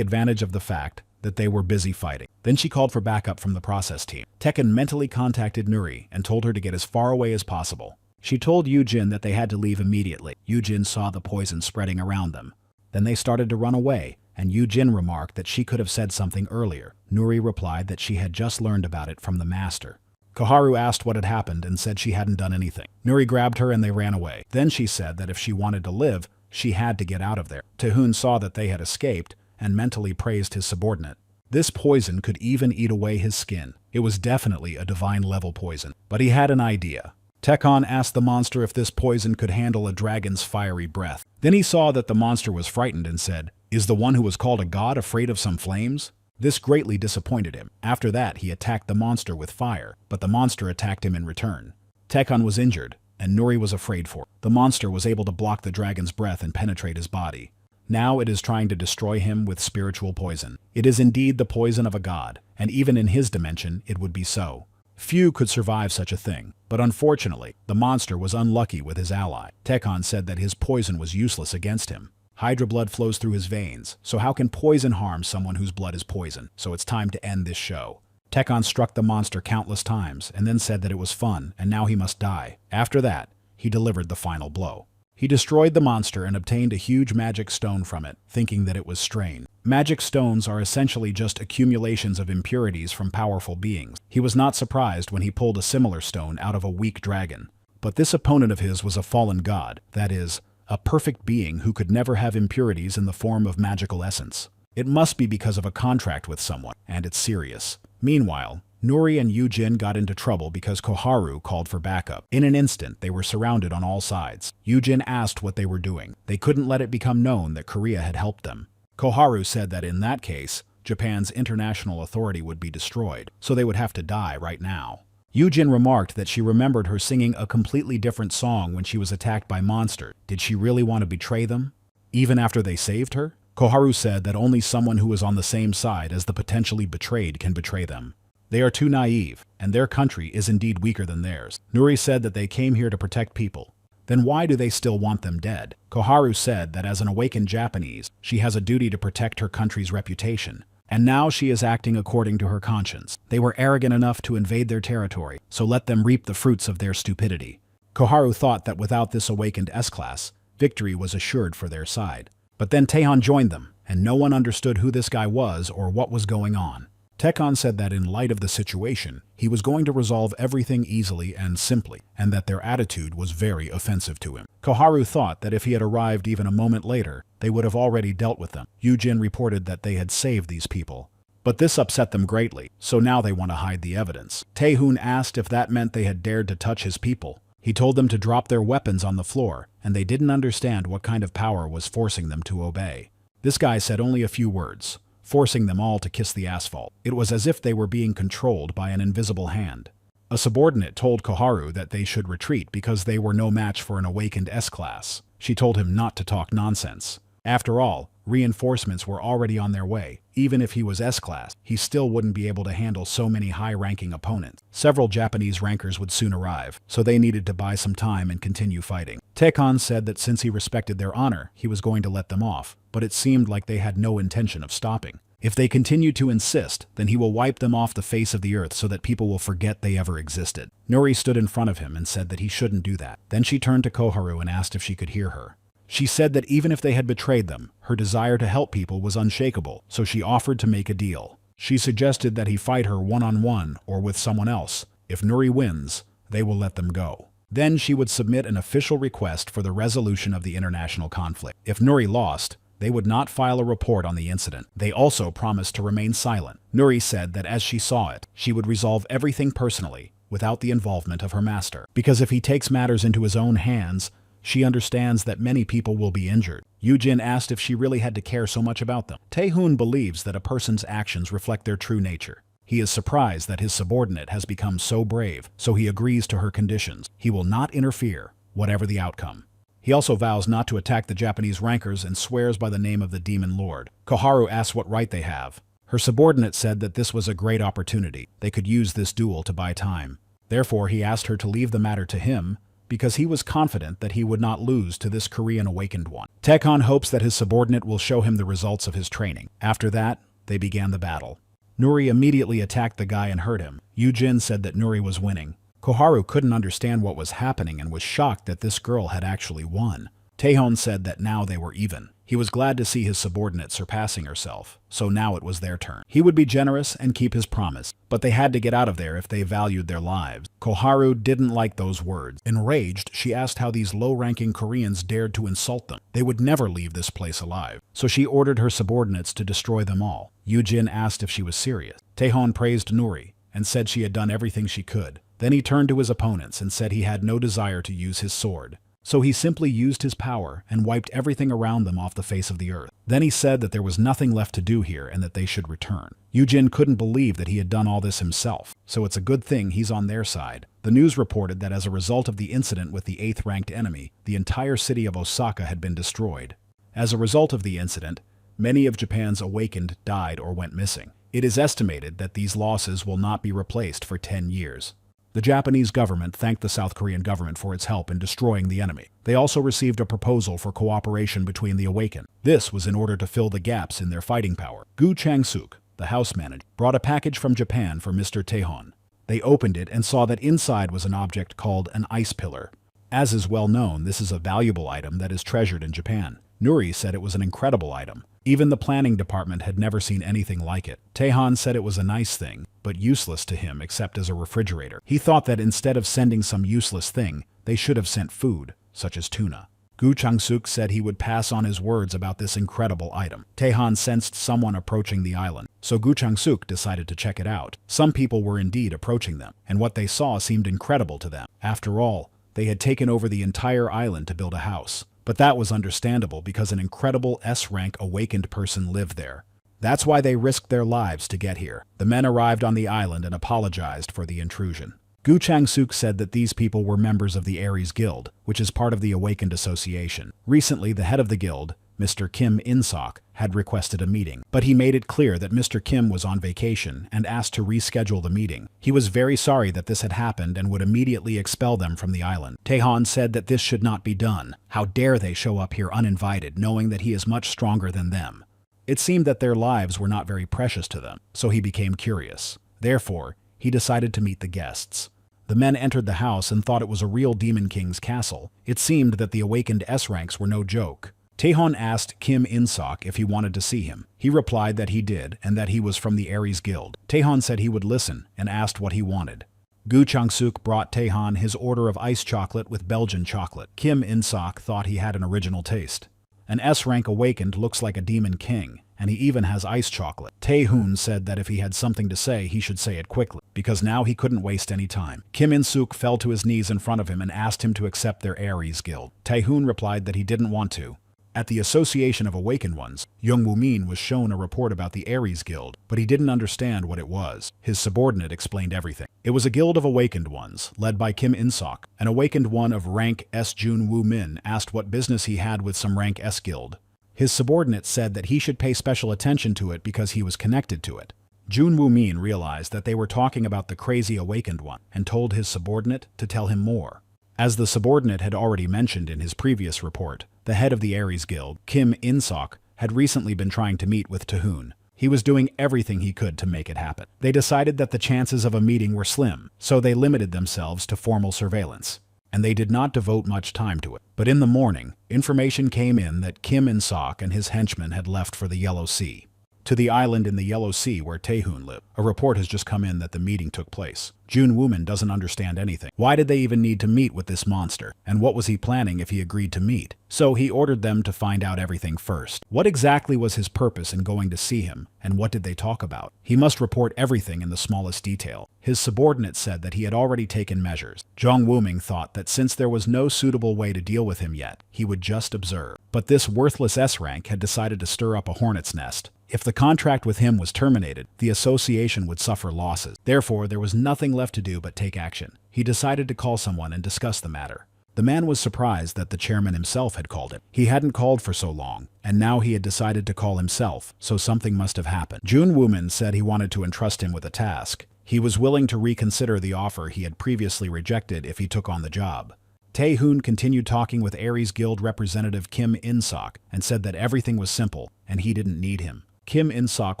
A: advantage of the fact that they were busy fighting. Then she called for backup from the process team. Tekken mentally contacted Nuri and told her to get as far away as possible. She told Yujin that they had to leave immediately. Yujin saw the poison spreading around them. Then they started to run away, and Yujin remarked that she could have said something earlier. Nuri replied that she had just learned about it from the master. Koharu asked what had happened and said she hadn't done anything. Nuri grabbed her and they ran away. Then she said that if she wanted to live, she had to get out of there. Taehoon saw that they had escaped and mentally praised his subordinate. This poison could even eat away his skin. It was definitely a divine-level poison. But he had an idea. Tekon asked the monster if this poison could handle a dragon's fiery breath. Then he saw that the monster was frightened and said, "Is the one who was called a god afraid of some flames?" This greatly disappointed him. After that, he attacked the monster with fire, but the monster attacked him in return. Tekon was injured, and Nuri was afraid for him. The monster was able to block the dragon's breath and penetrate his body. Now it is trying to destroy him with spiritual poison. It is indeed the poison of a god, and even in his dimension, it would be so. Few could survive such a thing, but unfortunately, the monster was unlucky with his ally. Tekon said that his poison was useless against him. Hydra blood flows through his veins, so how can poison harm someone whose blood is poison? So it's time to end this show. Tekon struck the monster countless times and then said that it was fun and now he must die. After that, he delivered the final blow. He destroyed the monster and obtained a huge magic stone from it, thinking that it was strain. Magic stones are essentially just accumulations of impurities from powerful beings. He was not surprised when he pulled a similar stone out of a weak dragon. But this opponent of his was a fallen god, that is, a perfect being who could never have impurities in the form of magical essence. It must be because of a contract with someone, and it's serious. Meanwhile, Nuri and Yujin got into trouble because Koharu called for backup. In an instant, they were surrounded on all sides. Yujin asked what they were doing. They couldn't let it become known that Korea had helped them. Koharu said that in that case, Japan's international authority would be destroyed, so they would have to die right now. Yujin remarked that she remembered her singing a completely different song when she was attacked by monsters. Did she really want to betray them, even after they saved her? Koharu said that only someone who is on the same side as the potentially betrayed can betray them. They are too naive, and their country is indeed weaker than theirs. Nuri said that they came here to protect people. Then why do they still want them dead? Koharu said that as an awakened Japanese, she has a duty to protect her country's reputation. And now she is acting according to her conscience. They were arrogant enough to invade their territory, so let them reap the fruits of their stupidity. Koharu thought that without this awakened S-Class, victory was assured for their side. But then Taehan joined them, and no one understood who this guy was or what was going on. Tekon said that in light of the situation, he was going to resolve everything easily and simply, and that their attitude was very offensive to him. Koharu thought that if he had arrived even a moment later, they would have already dealt with them. Yujin reported that they had saved these people. But this upset them greatly, so now they want to hide the evidence. Taehoon asked if that meant they had dared to touch his people. He told them to drop their weapons on the floor, and they didn't understand what kind of power was forcing them to obey. This guy said only a few words, forcing them all to kiss the asphalt. It was as if they were being controlled by an invisible hand. A subordinate told Koharu that they should retreat because they were no match for an awakened S-Class. She told him not to talk nonsense. After all, reinforcements were already on their way. Even if he was S-Class, he still wouldn't be able to handle so many high-ranking opponents. Several Japanese rankers would soon arrive, so they needed to buy some time and continue fighting. Tekon said that since he respected their honor, he was going to let them off, but it seemed like they had no intention of stopping. If they continue to insist, then he will wipe them off the face of the earth so that people will forget they ever existed. Nuri stood in front of him and said that he shouldn't do that. Then she turned to Koharu and asked if she could hear her. She said that even if they had betrayed them, her desire to help people was unshakable, so she offered to make a deal. She suggested that he fight her one-on-one or with someone else. If Nuri wins, they will let them go. Then she would submit an official request for the resolution of the international conflict. If Nuri lost, they would not file a report on the incident. They also promised to remain silent. Nuri said that as she saw it, she would resolve everything personally, without the involvement of her master. Because if he takes matters into his own hands, she understands that many people will be injured. Yujin asked if she really had to care so much about them. Taehoon believes that a person's actions reflect their true nature. He is surprised that his subordinate has become so brave, so he agrees to her conditions. He will not interfere, whatever the outcome. He also vows not to attack the Japanese rankers and swears by the name of the Demon Lord. Koharu asks what right they have. Her subordinate said that this was a great opportunity. They could use this duel to buy time. Therefore, he asked her to leave the matter to him, because he was confident that he would not lose to this Korean awakened one. Taekwon hopes that his subordinate will show him the results of his training. After that, they began the battle. Nuri immediately attacked the guy and hurt him. Yujin said that Nuri was winning. Koharu couldn't understand what was happening and was shocked that this girl had actually won. Taekwon said that now they were even. He was glad to see his subordinate surpassing herself, so now it was their turn. He would be generous and keep his promise, but they had to get out of there if they valued their lives. Koharu didn't like those words. Enraged, she asked how these low-ranking Koreans dared to insult them. They would never leave this place alive. So she ordered her subordinates to destroy them all. Yujin asked if she was serious. Taekwon praised Nuri and said she had done everything she could. Then he turned to his opponents and said he had no desire to use his sword. So he simply used his power and wiped everything around them off the face of the earth. Then he said that there was nothing left to do here and that they should return. Yujin couldn't believe that he had done all this himself, so it's a good thing he's on their side. The news reported that as a result of the incident with the 8th-ranked enemy, the entire city of Osaka had been destroyed. As a result of the incident, many of Japan's awakened died or went missing. It is estimated that these losses will not be replaced for 10 years. The Japanese government thanked the South Korean government for its help in destroying the enemy. They also received a proposal for cooperation between the awakened. This was in order to fill the gaps in their fighting power. Gu Chang-suk, the house manager, brought a package from Japan for Mr. Taekwon. They opened it and saw that inside was an object called an ice pillar. As is well known, this is a valuable item that is treasured in Japan. Nuri said it was an incredible item. Even the planning department had never seen anything like it. Taekwon said it was a nice thing, but useless to him except as a refrigerator. He thought that instead of sending some useless thing, they should have sent food, such as tuna. Gu Chang-suk said he would pass on his words about this incredible item. Taekwon sensed someone approaching the island, so Gu Chang-suk decided to check it out. Some people were indeed approaching them, and what they saw seemed incredible to them. After all, they had taken over the entire island to build a house. But that was understandable because an incredible S-rank awakened person lived there. That's why they risked their lives to get here. The men arrived on the island and apologized for the intrusion. Gu Chang-suk said that these people were members of the Aries Guild, which is part of the Awakened Association. Recently, the head of the guild, Mr. Kim In-sok, had requested a meeting, but he made it clear that Mr. Kim was on vacation and asked to reschedule the meeting. He was very sorry that this had happened and would immediately expel them from the island. Taekwon said that this should not be done. How dare they show up here uninvited, knowing that he is much stronger than them? It seemed that their lives were not very precious to them, so he became curious. Therefore, he decided to meet the guests. The men entered the house and thought it was a real Demon King's castle. It seemed that the awakened S-ranks were no joke. Taekwon asked Kim In-sok if he wanted to see him. He replied that he did and that he was from the Aries Guild. Taekwon said he would listen and asked what he wanted. Gu Chang-suk brought Taekwon his order of ice chocolate with Belgian chocolate. Kim In-sok thought he had an original taste. An S-rank awakened looks like a Demon King, and he even has ice chocolate. Taekwon said that if he had something to say, he should say it quickly, because now he couldn't waste any time. Kim In-suk fell to his knees in front of him and asked him to accept their Aries Guild. Taekwon replied that he didn't want to. At the Association of Awakened Ones, Young Woo-min was shown a report about the Aries Guild, but he didn't understand what it was. His subordinate explained everything. It was a guild of Awakened Ones, led by Kim In-sok. An Awakened One of rank S. Jun Woo-min asked what business he had with some rank S guild. His subordinate said that he should pay special attention to it because he was connected to it. Jun Woo-min realized that they were talking about the crazy Awakened One and told his subordinate to tell him more. As the subordinate had already mentioned in his previous report, the head of the Aries Guild, Kim In-sok, had recently been trying to meet with Taekwon. He was doing everything he could to make it happen. They decided that the chances of a meeting were slim, so they limited themselves to formal surveillance, and they did not devote much time to it. But in the morning, information came in that Kim In-sok and his henchmen had left for the Yellow Sea, to the island in the Yellow Sea where Taekwon lived. A report has just come in that the meeting took place. Jun Woo-min doesn't understand anything. Why did they even need to meet with this monster? And what was he planning if he agreed to meet? So he ordered them to find out everything first. What exactly was his purpose in going to see him, and what did they talk about? He must report everything in the smallest detail. His subordinate said that he had already taken measures. Jong Woo-min thought that since there was no suitable way to deal with him yet, he would just observe. But this worthless S-rank had decided to stir up a hornet's nest. If the contract with him was terminated, the association would suffer losses. Therefore, there was nothing left to do but take action. He decided to call someone and discuss the matter. The man was surprised that the chairman himself had called him. He hadn't called for so long, and now he had decided to call himself, so something must have happened. Jun Wooman said he wanted to entrust him with a task. He was willing to reconsider the offer he had previously rejected if he took on the job. Tae-hoon continued talking with Aries Guild representative Kim In-sok and said that everything was simple and he didn't need him. Kim In-sok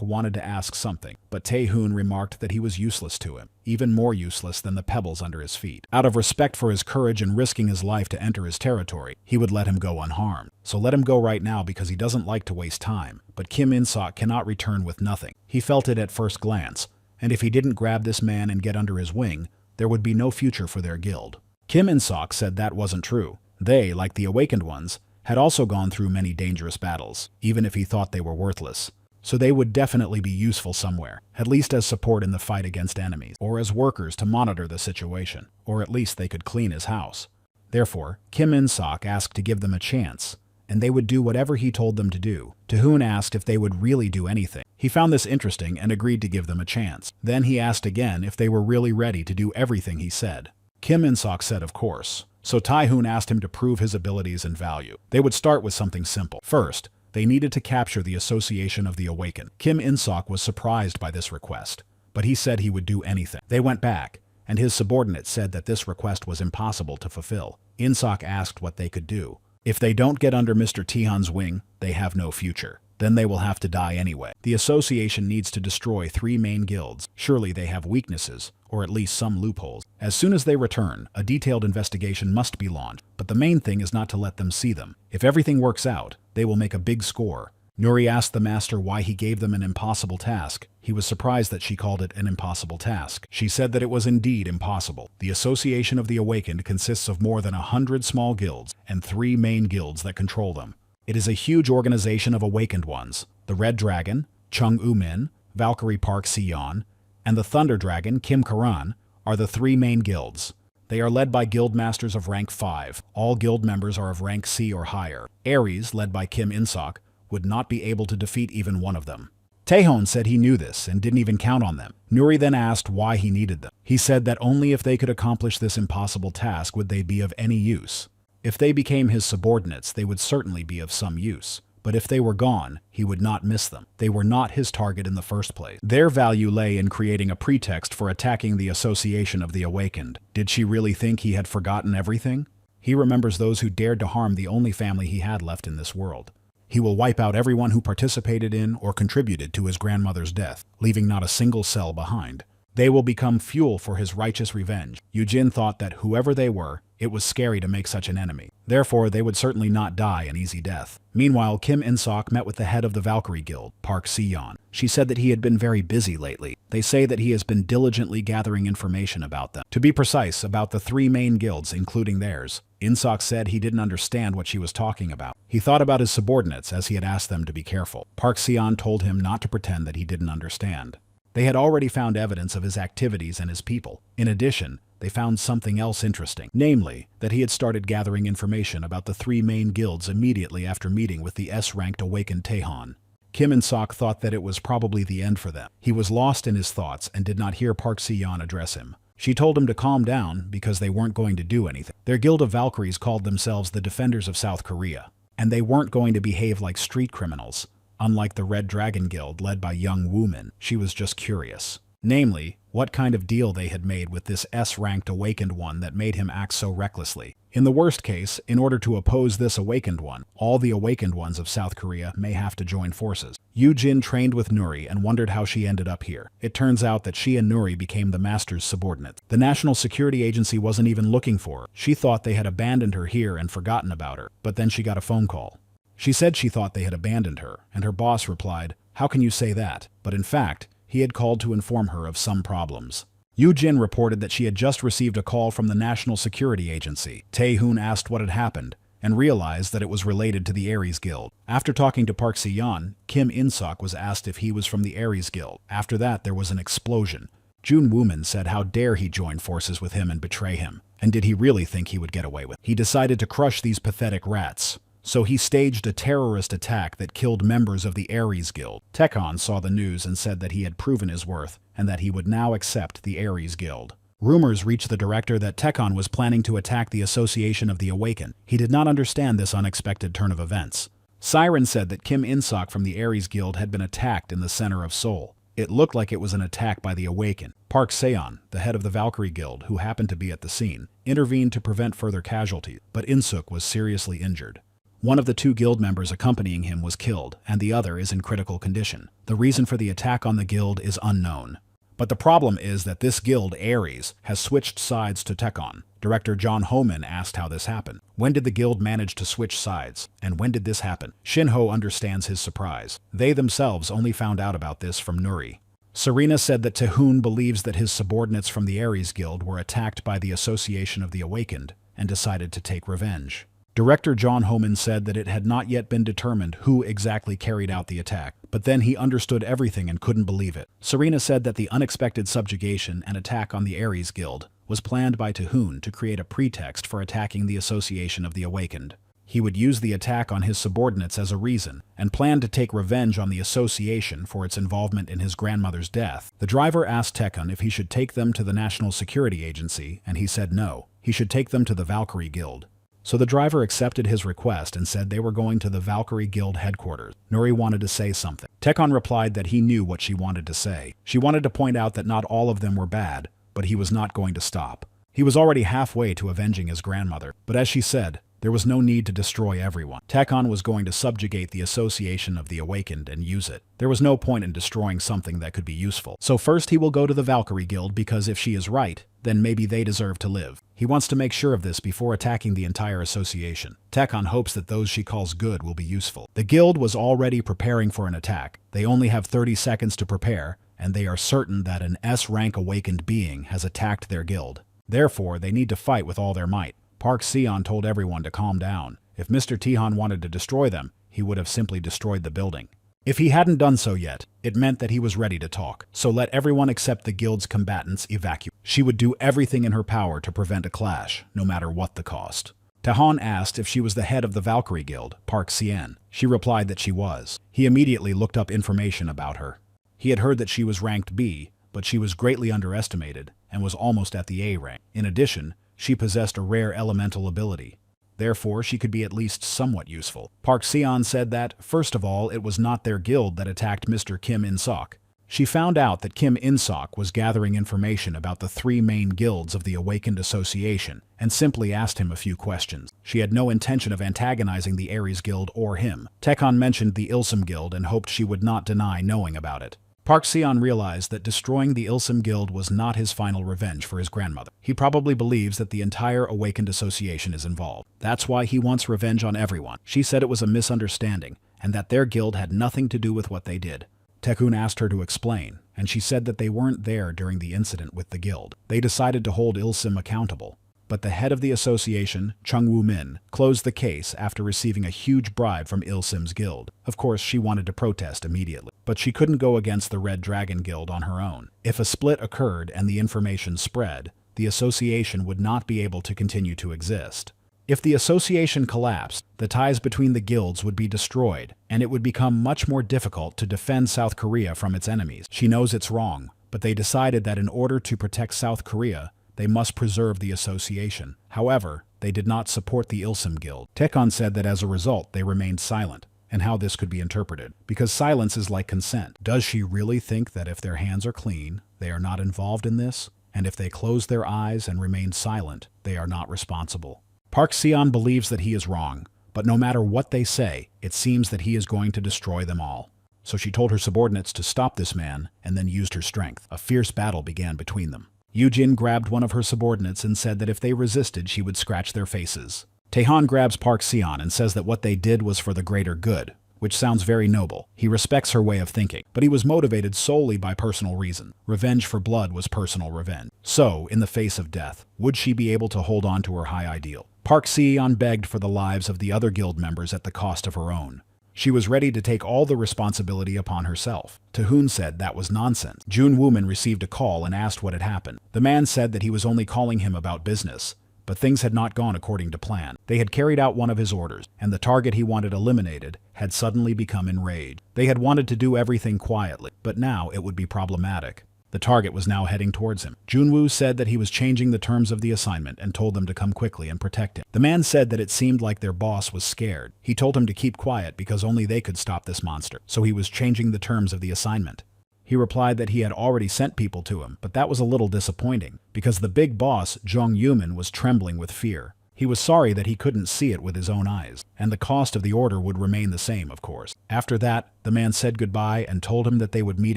A: wanted to ask something, but Tae-hoon remarked that he was useless to him, even more useless than the pebbles under his feet. Out of respect for his courage and risking his life to enter his territory, he would let him go unharmed. So let him go right now because he doesn't like to waste time. But Kim In-sok cannot return with nothing. He felt it at first glance, and if he didn't grab this man and get under his wing, there would be no future for their guild. Kim In-sok said that wasn't true. They, like the awakened ones, had also gone through many dangerous battles, even if he thought they were worthless. So they would definitely be useful somewhere, at least as support in the fight against enemies, or as workers to monitor the situation, or at least they could clean his house. Therefore, Kim In-sok asked to give them a chance, and they would do whatever he told them to do. Tae-hoon asked if they would really do anything. He found this interesting and agreed to give them a chance. Then he asked again if they were really ready to do everything he said. Kim In-sok said of course, so Tae-hoon asked him to prove his abilities and value. They would start with something simple. First, they needed to capture the Association of the Awakened. Kim In-sok was surprised by this request, but he said he would do anything. They went back, and his subordinate said that this request was impossible to fulfill. In-sok asked what they could do. If they don't get under Mr. Tae-hoon's wing, they have no future. Then they will have to die anyway. The association needs to destroy 3 main guilds. Surely they have weaknesses, or at least some loopholes. As soon as they return, a detailed investigation must be launched, but the main thing is not to let them see them. If everything works out, they will make a big score. Nuri asked the master why he gave them an impossible task. He was surprised that she called it an impossible task. She said that it was indeed impossible. The Association of the Awakened consists of more than 100 small guilds and 3 main guilds that control them. It is a huge organization of awakened ones. The Red Dragon, Chung Umin, Valkyrie Park Sion, and the Thunder Dragon, Kim Karan, are the 3 main guilds. They are led by guild masters of rank 5. All guild members are of rank C or higher. Aries, led by Kim In-sok, would not be able to defeat even one of them. Tae-hoon said he knew this and didn't even count on them. Nuri then asked why he needed them. He said that only if they could accomplish this impossible task would they be of any use. If they became his subordinates, they would certainly be of some use. But if they were gone, he would not miss them. They were not his target in the first place. Their value lay in creating a pretext for attacking the Association of the Awakened. Did she really think he had forgotten everything? He remembers those who dared to harm the only family he had left in this world. He will wipe out everyone who participated in or contributed to his grandmother's death, leaving not a single cell behind. They will become fuel for his righteous revenge. Yujin thought that whoever they were, it was scary to make such an enemy. Therefore, they would certainly not die an easy death. Meanwhile, Kim In-sok met with the head of the Valkyrie Guild, Park Sion. She said that he had been very busy lately. They say that he has been diligently gathering information about them. To be precise, about the 3 main guilds, including theirs. In-sok said he didn't understand what she was talking about. He thought about his subordinates as he had asked them to be careful. Park Sion told him not to pretend that he didn't understand. They had already found evidence of his activities and his people. In addition, they found something else interesting, namely, that he had started gathering information about the 3 main guilds immediately after meeting with the S-ranked awakened Tae-hoon. Kim In-sok thought that it was probably the end for them. He was lost in his thoughts and did not hear Park Sion address him. She told him to calm down because they weren't going to do anything. Their guild of Valkyries called themselves the Defenders of South Korea, and they weren't going to behave like street criminals. Unlike the Red Dragon Guild led by young Wooman, she was just curious. Namely, what kind of deal they had made with this S-ranked awakened one that made him act so recklessly. In the worst case, in order to oppose this awakened one, all the awakened ones of South Korea may have to join forces. Yujin trained with Nuri and wondered how she ended up here. It turns out that she and Nuri became the master's subordinates. The National Security Agency wasn't even looking for her. She thought they had abandoned her here and forgotten about her, but then she got a phone call. She said she thought they had abandoned her, and her boss replied, "How can you say that?" But in fact, he had called to inform her of some problems. Yujin reported that she had just received a call from the National Security Agency. Tae-hoon asked what had happened, and realized that it was related to the Aries Guild. After talking to Park Sion, Kim In-sok was asked if he was from the Aries Guild. After that, there was an explosion. Jun Wooman said how dare he join forces with him and betray him, and did he really think he would get away with it? He decided to crush these pathetic rats. So he staged a terrorist attack that killed members of the Aries Guild. Tae-hoon saw the news and said that he had proven his worth and that he would now accept the Aries Guild. Rumors reached the director that Tekon was planning to attack the Association of the Awakened. He did not understand this unexpected turn of events. Siren said that Kim In-sok from the Aries Guild had been attacked in the center of Seoul. It looked like it was an attack by the Awakened. Park Seon, the head of the Valkyrie Guild, who happened to be at the scene, intervened to prevent further casualties, but In-suk was seriously injured. One of the two guild members accompanying him was killed, and the other is in critical condition. The reason for the attack on the guild is unknown. But the problem is that this guild, Aries, has switched sides to Tekon. Director John Homan asked how this happened. When did the guild manage to switch sides? And when did this happen? Shinho understands his surprise. They themselves only found out about this from Nuri. Serena said that Taehoon believes that his subordinates from the Aries Guild were attacked by the Association of the Awakened and decided to take revenge. Director John Homan said that it had not yet been determined who exactly carried out the attack, but then he understood everything and couldn't believe it. Serena said that the unexpected subjugation and attack on the Aries Guild was planned by Taehoon to create a pretext for attacking the Association of the Awakened. He would use the attack on his subordinates as a reason, and planned to take revenge on the association for its involvement in his grandmother's death. The driver asked Tekon if he should take them to the National Security Agency, and he said no, he should take them to the Valkyrie Guild. So the driver accepted his request and said they were going to the Valkyrie Guild headquarters. Nuri wanted to say something. Tekon replied that he knew what she wanted to say. She wanted to point out that not all of them were bad, but he was not going to stop. He was already halfway to avenging his grandmother, but as she said, there was no need to destroy everyone. Tekon was going to subjugate the Association of the Awakened and use it. There was no point in destroying something that could be useful. So first he will go to the Valkyrie Guild because if she is right, then maybe they deserve to live. He wants to make sure of this before attacking the entire association. Tekon hopes that those she calls good will be useful. The guild was already preparing for an attack. They only have 30 seconds to prepare, and they are certain that an S-rank awakened being has attacked their guild. Therefore, they need to fight with all their might. Park Seon told everyone to calm down. If Mr. Taehoon wanted to destroy them, he would have simply destroyed the building. If he hadn't done so yet, it meant that he was ready to talk. So let everyone except the guild's combatants evacuate. She would do everything in her power to prevent a clash, no matter what the cost. Taehoon asked if she was the head of the Valkyrie Guild, Park Seon. She replied that she was. He immediately looked up information about her. He had heard that she was ranked B, but she was greatly underestimated and was almost at the A rank. In addition, she possessed a rare elemental ability. Therefore, she could be at least somewhat useful. Park Seon said that, first of all, it was not their guild that attacked Mr. Kim In-sok. She found out that Kim In-sok was gathering information about the three main guilds of the Awakened Association and simply asked him a few questions. She had no intention of antagonizing the Aries Guild or him. Tekon mentioned the Ilsum Guild and hoped she would not deny knowing about it. Park Seon realized that destroying the Ilsum Guild was not his final revenge for his grandmother. He probably believes that the entire Awakened Association is involved. That's why he wants revenge on everyone. She said it was a misunderstanding, and that their guild had nothing to do with what they did. Taehoon asked her to explain, and she said that they weren't there during the incident with the guild. They decided to hold Ilsum accountable. But the head of the association, Chung Woo-min, closed the case after receiving a huge bribe from Ilsum's guild. Of course, she wanted to protest immediately, but she couldn't go against the Red Dragon Guild on her own. If a split occurred and the information spread, the association would not be able to continue to exist. If the association collapsed, the ties between the guilds would be destroyed, and it would become much more difficult to defend South Korea from its enemies. She knows it's wrong, but they decided that in order to protect South Korea, they must preserve the association. However, they did not support the Ilsum Guild. Tekon said that as a result, they remained silent, and how this could be interpreted. Because silence is like consent. Does she really think that if their hands are clean, they are not involved in this? And if they close their eyes and remain silent, they are not responsible? Park Seon believes that he is wrong, but no matter what they say, it seems that he is going to destroy them all. So she told her subordinates to stop this man, and then used her strength. A fierce battle began between them. Yujin grabbed one of her subordinates and said that if they resisted, she would scratch their faces. Taehoon grabs Park Seon and says that what they did was for the greater good, which sounds very noble. He respects her way of thinking, but he was motivated solely by personal reason. Revenge for blood was personal revenge. So, in the face of death, would she be able to hold on to her high ideal? Park Seon begged for the lives of the other guild members at the cost of her own. She was ready to take all the responsibility upon herself. Taehoon said that was nonsense. Jun Wooman received a call and asked what had happened. The man said that he was only calling him about business, but things had not gone according to plan. They had carried out one of his orders, and the target he wanted eliminated had suddenly become enraged. They had wanted to do everything quietly, but now it would be problematic. The target was now heading towards him. Junwoo said that he was changing the terms of the assignment and told them to come quickly and protect him. The man said that it seemed like their boss was scared. He told him to keep quiet because only they could stop this monster, so he was changing the terms of the assignment. He replied that he had already sent people to him, but that was a little disappointing, because the big boss, Jong Yumin, was trembling with fear. He was sorry that he couldn't see it with his own eyes, and the cost of the order would remain the same, of course. After that, the man said goodbye and told him that they would meet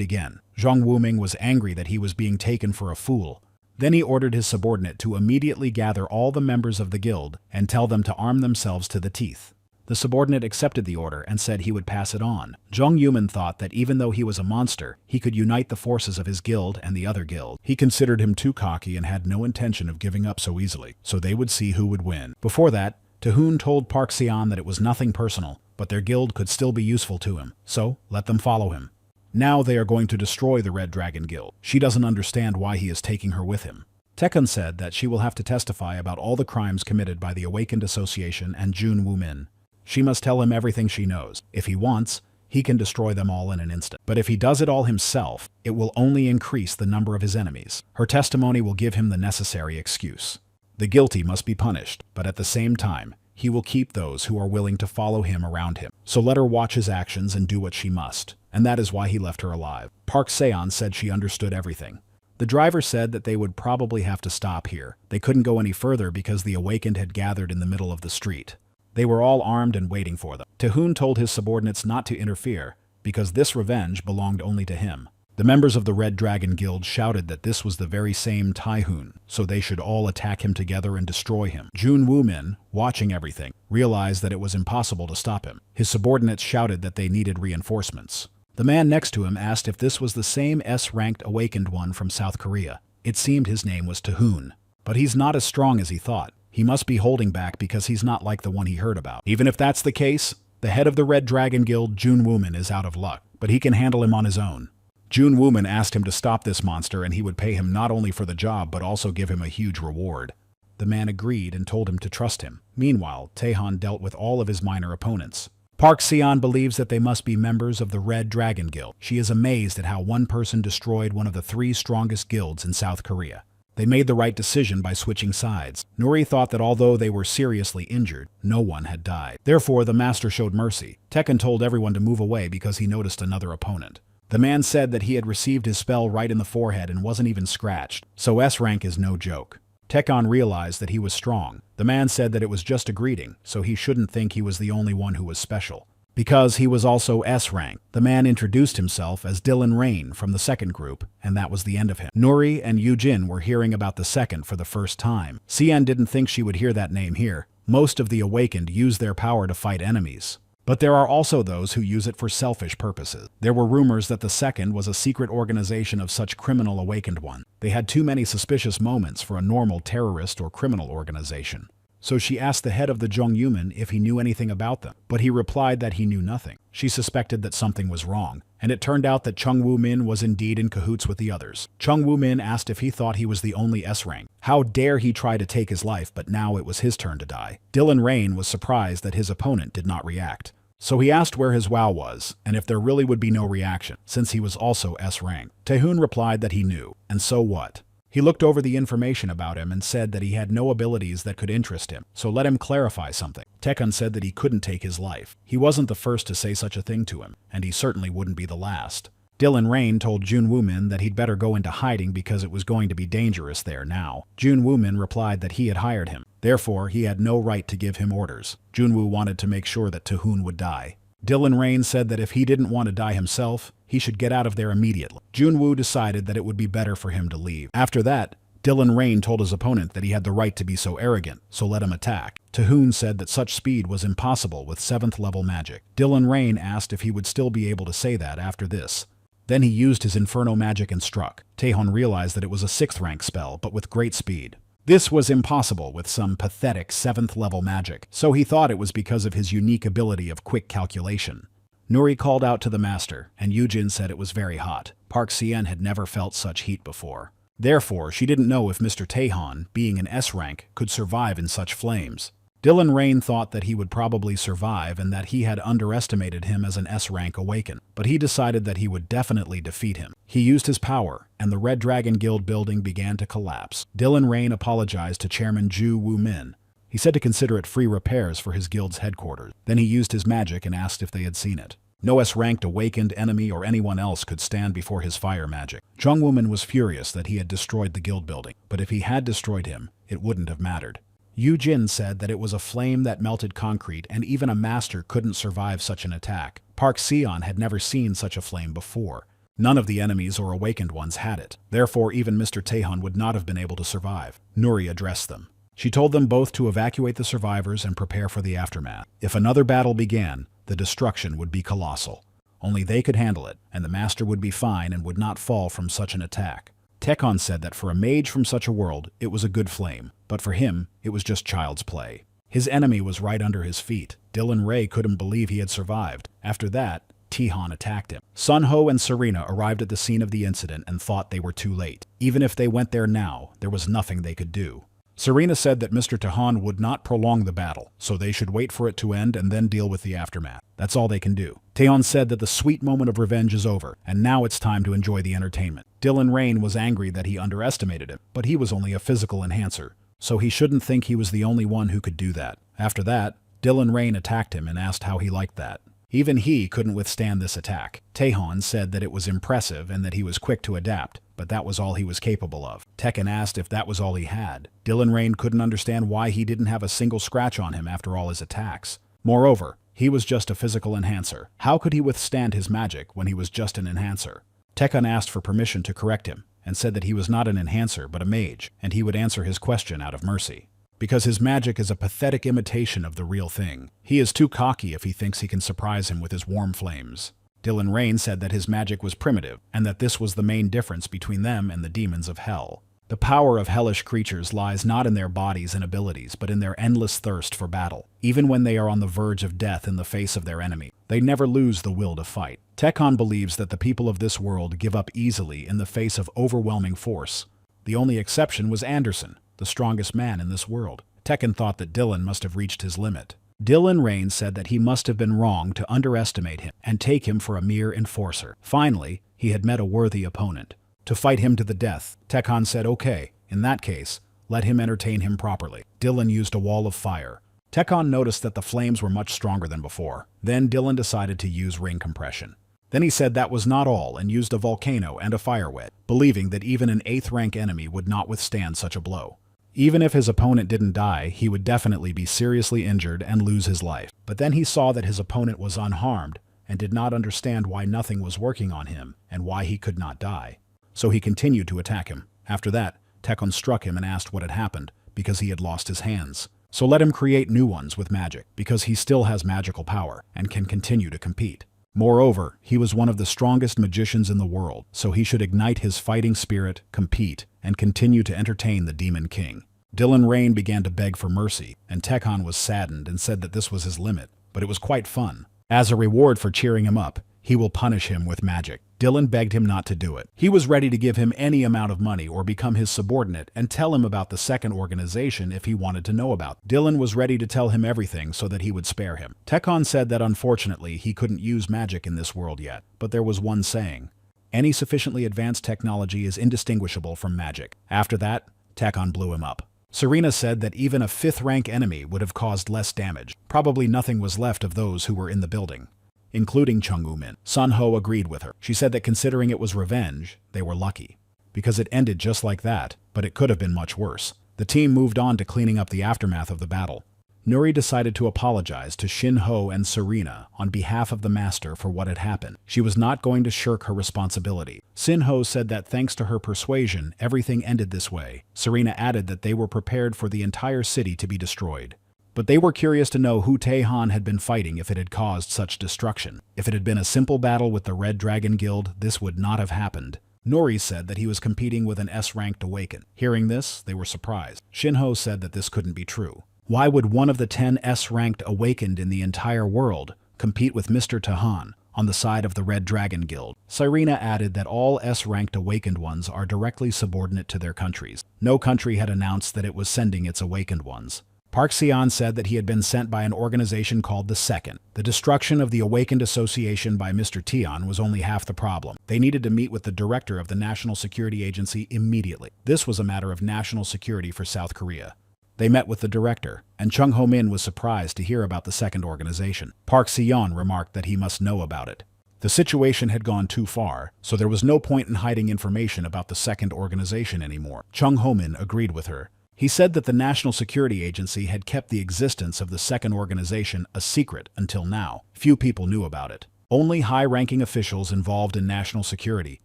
A: again. Zhang Wuming was angry that he was being taken for a fool. Then he ordered his subordinate to immediately gather all the members of the guild and tell them to arm themselves to the teeth. The subordinate accepted the order and said he would pass it on. Jong Yumin thought that even though he was a monster, he could unite the forces of his guild and the other guild. He considered him too cocky and had no intention of giving up so easily, so they would see who would win. Before that, Tahoon told Park Seon that it was nothing personal, but their guild could still be useful to him, so let them follow him. Now they are going to destroy the Red Dragon Guild. She doesn't understand why he is taking her with him. Taekun said that she will have to testify about all the crimes committed by the Awakened Association and Jun Woo-min. She must tell him everything she knows. If he wants, he can destroy them all in an instant. But if he does it all himself, it will only increase the number of his enemies. Her testimony will give him the necessary excuse. The guilty must be punished, but at the same time, he will keep those who are willing to follow him around him. So let her watch his actions and do what she must. And that is why he left her alive. Park Seon said she understood everything. The driver said that they would probably have to stop here. They couldn't go any further because the Awakened had gathered in the middle of the street. They were all armed and waiting for them. Tahoon told his subordinates not to interfere, because this revenge belonged only to him. The members of the Red Dragon Guild shouted that this was the very same Tahoon, so they should all attack him together and destroy him. Jun Woo-min, watching everything, realized that it was impossible to stop him. His subordinates shouted that they needed reinforcements. The man next to him asked if this was the same S-ranked awakened one from South Korea. It seemed his name was Tahoon. But he's not as strong as he thought. He must be holding back because he's not like the one he heard about. Even if that's the case, the head of the Red Dragon Guild, Jun Woo-min, is out of luck, but he can handle him on his own. Jun Woo-min asked him to stop this monster and he would pay him not only for the job but also give him a huge reward. The man agreed and told him to trust him. Meanwhile, Taehan dealt with all of his minor opponents. Park Seon believes that they must be members of the Red Dragon Guild. She is amazed at how one person destroyed one of the 3 strongest guilds in South Korea. They made the right decision by switching sides. Nuri thought that although they were seriously injured, no one had died. Therefore, the master showed mercy. Tekken told everyone to move away because he noticed another opponent. The man said that he had received his spell right in the forehead and wasn't even scratched, so S-rank is no joke. Tekken realized that he was strong. The man said that it was just a greeting, so he shouldn't think he was the only one who was special. Because he was also S-rank, the man introduced himself as Dylan Rain from the second group, and that was the end of him. Nuri and Yujin were hearing about the second for the first time. Sian didn't think she would hear that name here. Most of the Awakened use their power to fight enemies. But there are also those who use it for selfish purposes. There were rumors that the second was a secret organization of such criminal Awakened one. They had too many suspicious moments for a normal terrorist or criminal organization. So she asked the head of the Jong Yumin if he knew anything about them, but he replied that he knew nothing. She suspected that something was wrong, and it turned out that Chung Woo-min was indeed in cahoots with the others. Chung Woo-min asked if he thought he was the only S-rank. How dare he try to take his life, but now it was his turn to die. Dylan Rain was surprised that his opponent did not react. So he asked where his WoW was, and if there really would be no reaction, since he was also S-rank. Taehoon replied that he knew, and so what? He looked over the information about him and said that he had no abilities that could interest him, so let him clarify something. Tekken said that he couldn't take his life. He wasn't the first to say such a thing to him, and he certainly wouldn't be the last. Dylan Rain told Jun Woo-min that he'd better go into hiding because it was going to be dangerous there now. Jun Woo-min replied that he had hired him. Therefore, he had no right to give him orders. Junwoo wanted to make sure that Tahoon would die. Dylan Rain said that if he didn't want to die himself, he should get out of there immediately. Junwoo decided that it would be better for him to leave. After that, Dylan Rain told his opponent that he had the right to be so arrogant, so let him attack. Tahoon said that such speed was impossible with 7th level magic. Dylan Rain asked if he would still be able to say that after this. Then he used his Inferno magic and struck. Taehoon realized that it was a 6th rank spell, but with great speed. This was impossible with some pathetic 7th level magic, so he thought it was because of his unique ability of quick calculation. Nuri called out to the master, and Yujin said it was very hot. Park Seon had never felt such heat before. Therefore, she didn't know if Mr. Taehoon, being an S-rank, could survive in such flames. Dylan Rain thought that he would probably survive and that he had underestimated him as an S-rank Awaken, but he decided that he would definitely defeat him. He used his power, and the Red Dragon Guild building began to collapse. Dylan Rain apologized to Chairman Ju Woo-min. He said to consider it free repairs for his guild's headquarters. Then he used his magic and asked if they had seen it. No S-ranked awakened enemy or anyone else could stand before his fire magic. Jung Woo-min was furious that he had destroyed the guild building, but if he had destroyed him, it wouldn't have mattered. Yu Jin said that it was a flame that melted concrete and even a master couldn't survive such an attack. Park Seon had never seen such a flame before. None of the enemies or awakened ones had it. Therefore, even Mr. Taehan would not have been able to survive. Nuri addressed them. She told them both to evacuate the survivors and prepare for the aftermath. If another battle began, the destruction would be colossal. Only they could handle it, and the master would be fine and would not fall from such an attack. Tekon said that for a mage from such a world, it was a good flame, but for him, it was just child's play. His enemy was right under his feet. Dylan Ray couldn't believe he had survived. After that, Taehan attacked him. Sun Ho and Serena arrived at the scene of the incident and thought they were too late. Even if they went there now, there was nothing they could do. Serena said that Mr. Taehan would not prolong the battle, so they should wait for it to end and then deal with the aftermath. That's all they can do. Taehan said that the sweet moment of revenge is over, and now it's time to enjoy the entertainment. Dylan Rain was angry that he underestimated him, but he was only a physical enhancer, so he shouldn't think he was the only one who could do that. After that, Dylan Rain attacked him and asked how he liked that. Even he couldn't withstand this attack. Taehan said that it was impressive and that he was quick to adapt, but that was all he was capable of. Tekken asked if that was all he had. Dylan Rain couldn't understand why he didn't have a single scratch on him after all his attacks. Moreover, he was just a physical enhancer. How could he withstand his magic when he was just an enhancer? Tekken asked for permission to correct him, and said that he was not an enhancer but a mage, and he would answer his question out of mercy. Because his magic is a pathetic imitation of the real thing. He is too cocky if he thinks he can surprise him with his warm flames. Dylan Rain said that his magic was primitive, and that this was the main difference between them and the demons of hell. The power of hellish creatures lies not in their bodies and abilities, but in their endless thirst for battle. Even when they are on the verge of death in the face of their enemy, they never lose the will to fight. Tekon believes that the people of this world give up easily in the face of overwhelming force. The only exception was Anderson, the strongest man in this world. Tekken thought that Dylan must have reached his limit. Dylan Rain said that he must have been wrong to underestimate him and take him for a mere enforcer. Finally, he had met a worthy opponent. To fight him to the death, Tekon said, okay, in that case, let him entertain him properly. Dylan used a wall of fire. Tekon noticed that the flames were much stronger than before. Then Dylan decided to use ring compression. Then he said that was not all and used a volcano and a fire wet, believing that even an 8th rank enemy would not withstand such a blow. Even if his opponent didn't die, he would definitely be seriously injured and lose his life. But then he saw that his opponent was unharmed and did not understand why nothing was working on him and why he could not die. So he continued to attack him. After that, Tekon struck him and asked what had happened, because he had lost his hands. So let him create new ones with magic, because he still has magical power and can continue to compete. Moreover, he was one of the strongest magicians in the world, so he should ignite his fighting spirit, compete, and continue to entertain the Demon King. Dylan Rain began to beg for mercy, and Tekon was saddened and said that this was his limit, but it was quite fun. As a reward for cheering him up, he will punish him with magic. Dylan begged him not to do it. He was ready to give him any amount of money or become his subordinate and tell him about the second organization if he wanted to know about it. Dylan was ready to tell him everything so that he would spare him. Tekon said that unfortunately he couldn't use magic in this world yet, but there was one saying: any sufficiently advanced technology is indistinguishable from magic. After that, Tekon blew him up. Serena said that even a 5th rank enemy would have caused less damage. Probably nothing was left of those who were in the building, including Chung Woo-min. Sun Ho agreed with her. She said that considering it was revenge, they were lucky, because it ended just like that, but it could have been much worse. The team moved on to cleaning up the aftermath of the battle. Nuri decided to apologize to Shin Ho and Serena on behalf of the master for what had happened. She was not going to shirk her responsibility. Shin Ho said that thanks to her persuasion, everything ended this way. Serena added that they were prepared for the entire city to be destroyed. But they were curious to know who Taehan had been fighting if it had caused such destruction. If it had been a simple battle with the Red Dragon Guild, this would not have happened. Nori said that he was competing with an S-ranked Awaken. Hearing this, they were surprised. Shinho said that this couldn't be true. Why would one of the 10 S-ranked Awakened in the entire world compete with Mr. Taehan on the side of the Red Dragon Guild? Serena added that all S-ranked Awakened ones are directly subordinate to their countries. No country had announced that it was sending its Awakened ones. Park Seon said that he had been sent by an organization called the Second. The destruction of the Awakened Association by Mr. Tion was only half the problem. They needed to meet with the director of the National Security Agency immediately. This was a matter of national security for South Korea. They met with the director, and Chung Ho-min was surprised to hear about the second organization. Park Seon remarked that he must know about it. The situation had gone too far, so there was no point in hiding information about the second organization anymore. Chung Ho-min agreed with her. He said that the National Security Agency had kept the existence of the second organization a secret until now. Few people knew about it. Only high-ranking officials involved in national security,